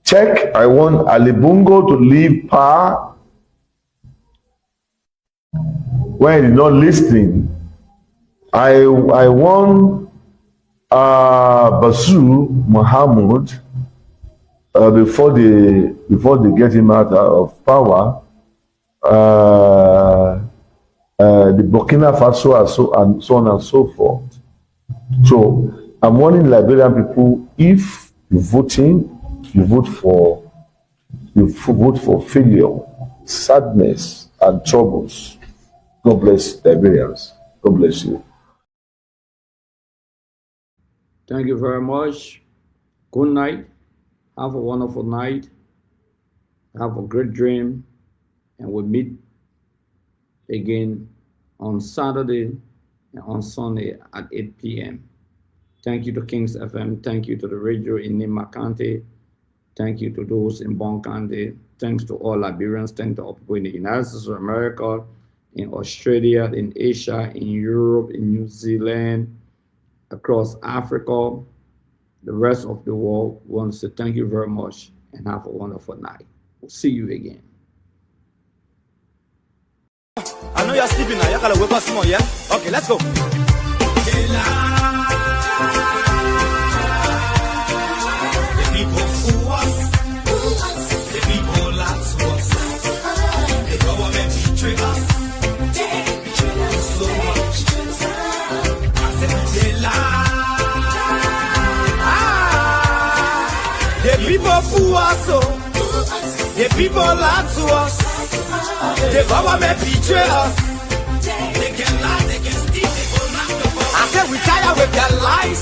Check. I want Ali Bongo to leave power when he's not listening. I want Basu Muhammad before they get him out of power. The Burkina Faso and so on and so forth. So I'm warning Liberian people: if you're voting, you vote for failure, sadness, and troubles. God bless Liberians. God bless you. Thank you very much. Good night. Have a wonderful night. Have a great dream. And we'll meet again on Saturday and on Sunday at 8 p.m. Thank you to Kings FM. Thank you to the radio in Nima County. Thank you to those in Bon County. Thanks to all Liberians. Thanks to all people in the United States of America, in Australia, in Asia, in Europe, in New Zealand, across Africa, the rest of the world. We want to say thank you very much and have a wonderful night. We'll see you again. I know you're sleeping now. You gotta wake up small, yeah? Okay, let's go. The people fool us. The people lie to us. The government betray us. They betray us so much. I said they lie. The people fool us so. The people lie to us. The government betray us. They can lie, they can steal, they will not the world. I said we tired with their lies.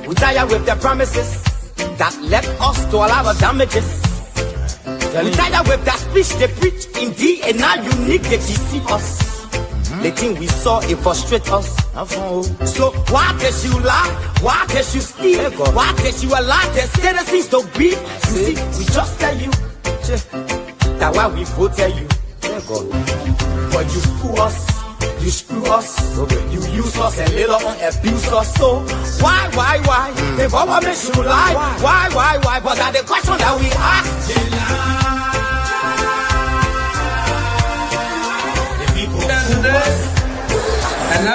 We tired with their promises that led us to a lot of damages. We tired with their speech they preach indeed, and now unique they deceive us. The thing we saw, it frustrate us. So why did you lie? Why did you steal? Why did you allow the citizens to be? You see, we just tell you that's why we voted you. But you fool us, you screw us, you use us and later on abuse us. So why? The government should lie. Why? But that's the question that we ask. The people fool us. And I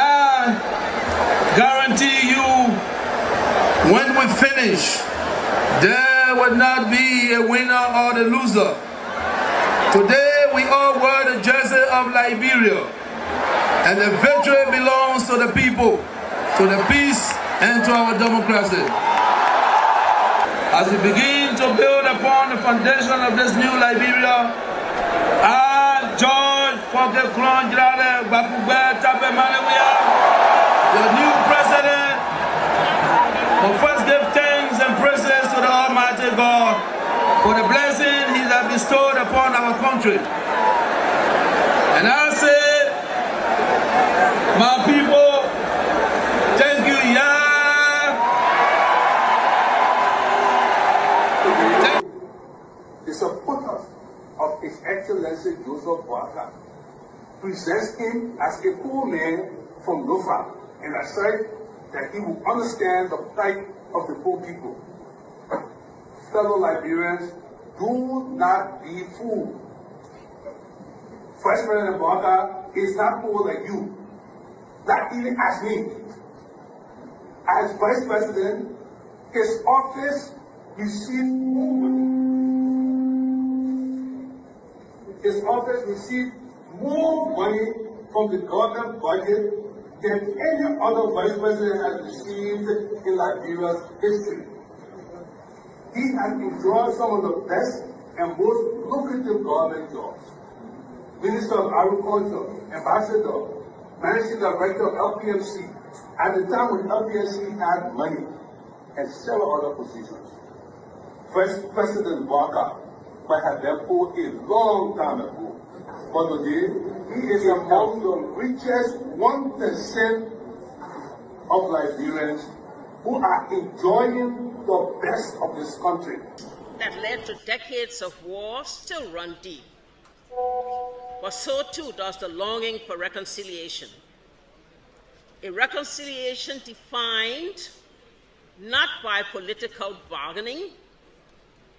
guarantee you, when we finish, there will not be a winner or the loser. Today we all wear the jersey of Liberia, and the victory belongs to the people, to the peace and to our democracy. As we begin to build upon the foundation of this new Liberia, I, George the new president, will first give thanks and praises to the Almighty God for the blessing He has bestowed upon our country. And I say, my people, thank you, The supporters of His Excellency Joseph Boakai presents him as a poor man from Lofa and asserts that he will understand the plight of the poor people. Fellow Liberians, do not be fooled. First President Boakai is not poor like you, not even as me. As Vice President, his office received more money from the government budget than any other Vice President has received in Liberia's history. He has enjoyed some of the best and most lucrative government jobs. Minister of Agriculture, Ambassador, Managing Director of LPMC, at the time when LPMC had money, and several other positions. First President Boakai might have been poor a long time ago, but today he is among the richest 1% of Liberians who are enjoying the best of this country. That led to decades of war still run deep. But so too does the longing for reconciliation. A reconciliation defined not by political bargaining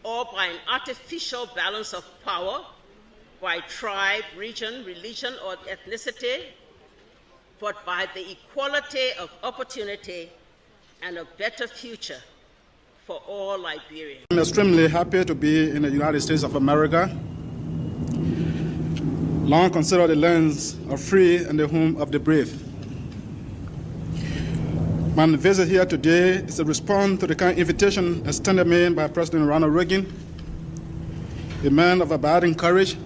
or by an artificial balance of power by tribe, region, religion, or ethnicity, but by the equality of opportunity and a better future for all Liberians. I'm extremely happy to be in the United States of America, long considered the lands of free and the home of the brave. My visit here today is a response to the kind invitation extended me by President Ronald Reagan, a man of abiding courage,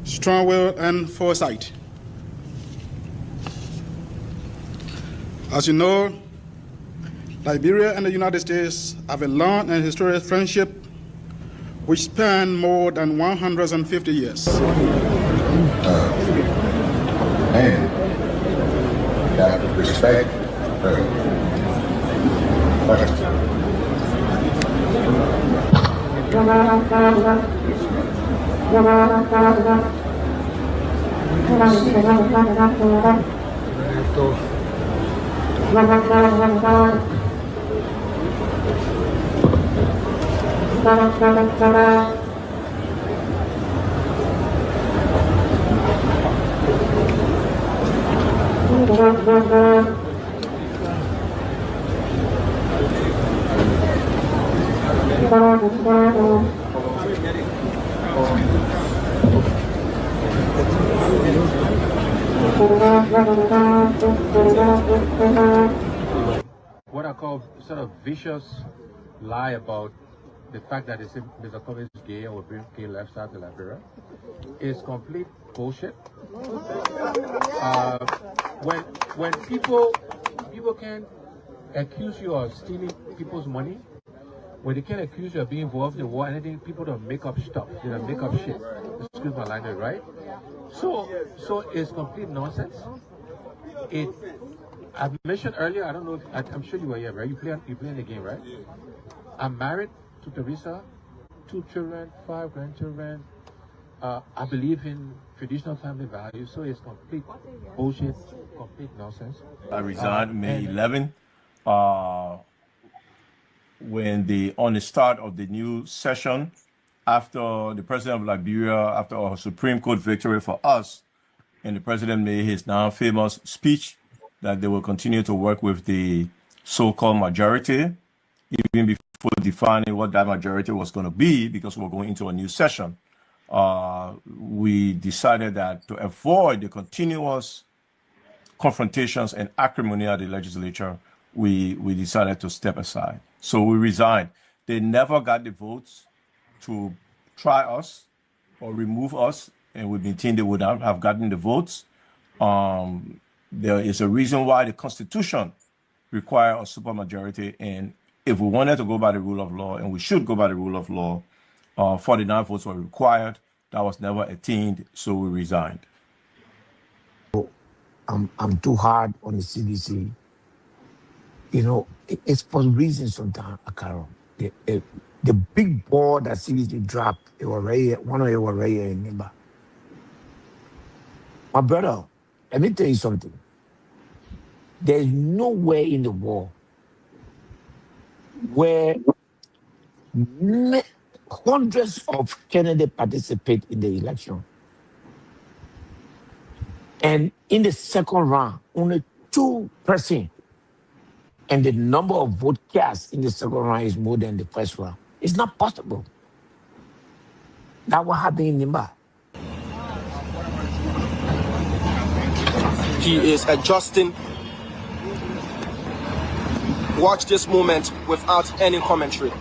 strong will, and foresight. As you know, Liberia and the United States have a long and historic friendship which spans more than 150 years. And that respect, what I call sort of vicious lie about the fact that Mr. Kobe is gay or bring gay lifestyle to Liberia is complete bullshit. When people can accuse you of stealing people's money, when they can accuse you of being involved in war, anything, people don't make up stuff. They don't make up shit. Excuse my language, right? So it's complete nonsense. I've mentioned earlier, I don't know, I'm sure you were here, right? You playing the game, right? I'm married to Teresa, 2 children, 5 grandchildren. I believe in traditional family values, so it's complete bullshit, complete nonsense. I resigned May 11. When on the start of the new session, after the president of Liberia, after our Supreme Court victory for us, and the president made his now famous speech that they will continue to work with the so-called majority, even before defining what that majority was going to be, because we're going into a new session. We decided that to avoid the continuous confrontations and acrimony at the legislature, we decided to step aside. So we resigned. They never got the votes to try us or remove us, and we maintained they would not have gotten the votes. There is a reason why the Constitution requires a supermajority, and if we wanted to go by the rule of law, and we should go by the rule of law, 49 votes were required. That was never attained, so we resigned. I'm too hard on the CDC. You know, it's for reasons sometimes, Akaro. The big ball that CDC dropped, it was right, one of it was right here in Nimba. My brother, let me tell you something. There's nowhere in the world where hundreds of candidates participate in the election. And in the second round, only 2%. And the number of vote cast in the second round is more than the first round. It's not possible. That's what happened in Nimba. He is adjusting. Watch this moment without any commentary.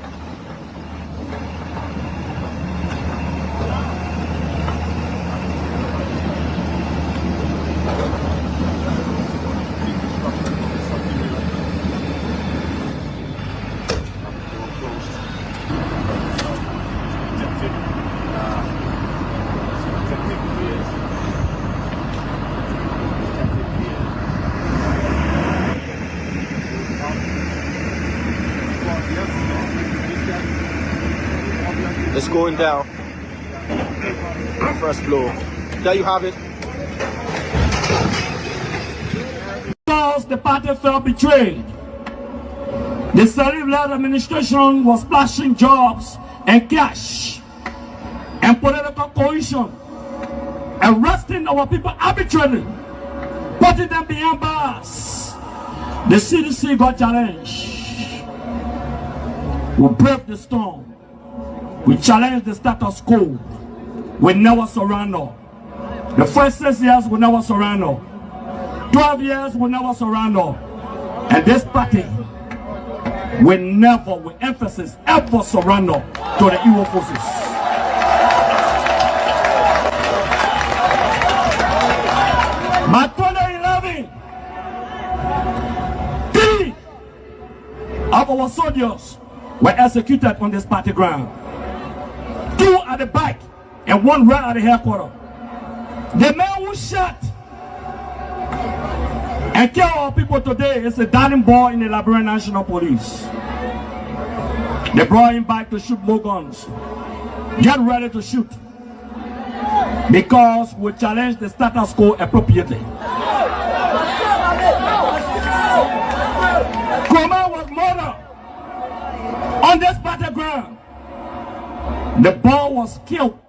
going down. First blow. There you have it. Because the party felt betrayed. The Salif-led administration was splashing jobs and cash and political cohesion, arresting our people arbitrarily, putting them behind bars. The CDC got challenged. We braved the storm. We challenged the status quo. We never surrender. The first 6 years we never surrender. 12 years we never surrender. And this party will never, with emphasis, ever surrender to the evil forces. By 2011, 3 of our soldiers were executed on this party ground. 2 at the back and 1 right at the headquarters. The man who shot and killed our people today is a darling boy in the Liberian National Police. They brought him back to shoot more guns. Get ready to shoot. Because we challenge the status quo appropriately. Kuma was murdered on this battleground. The boy was killed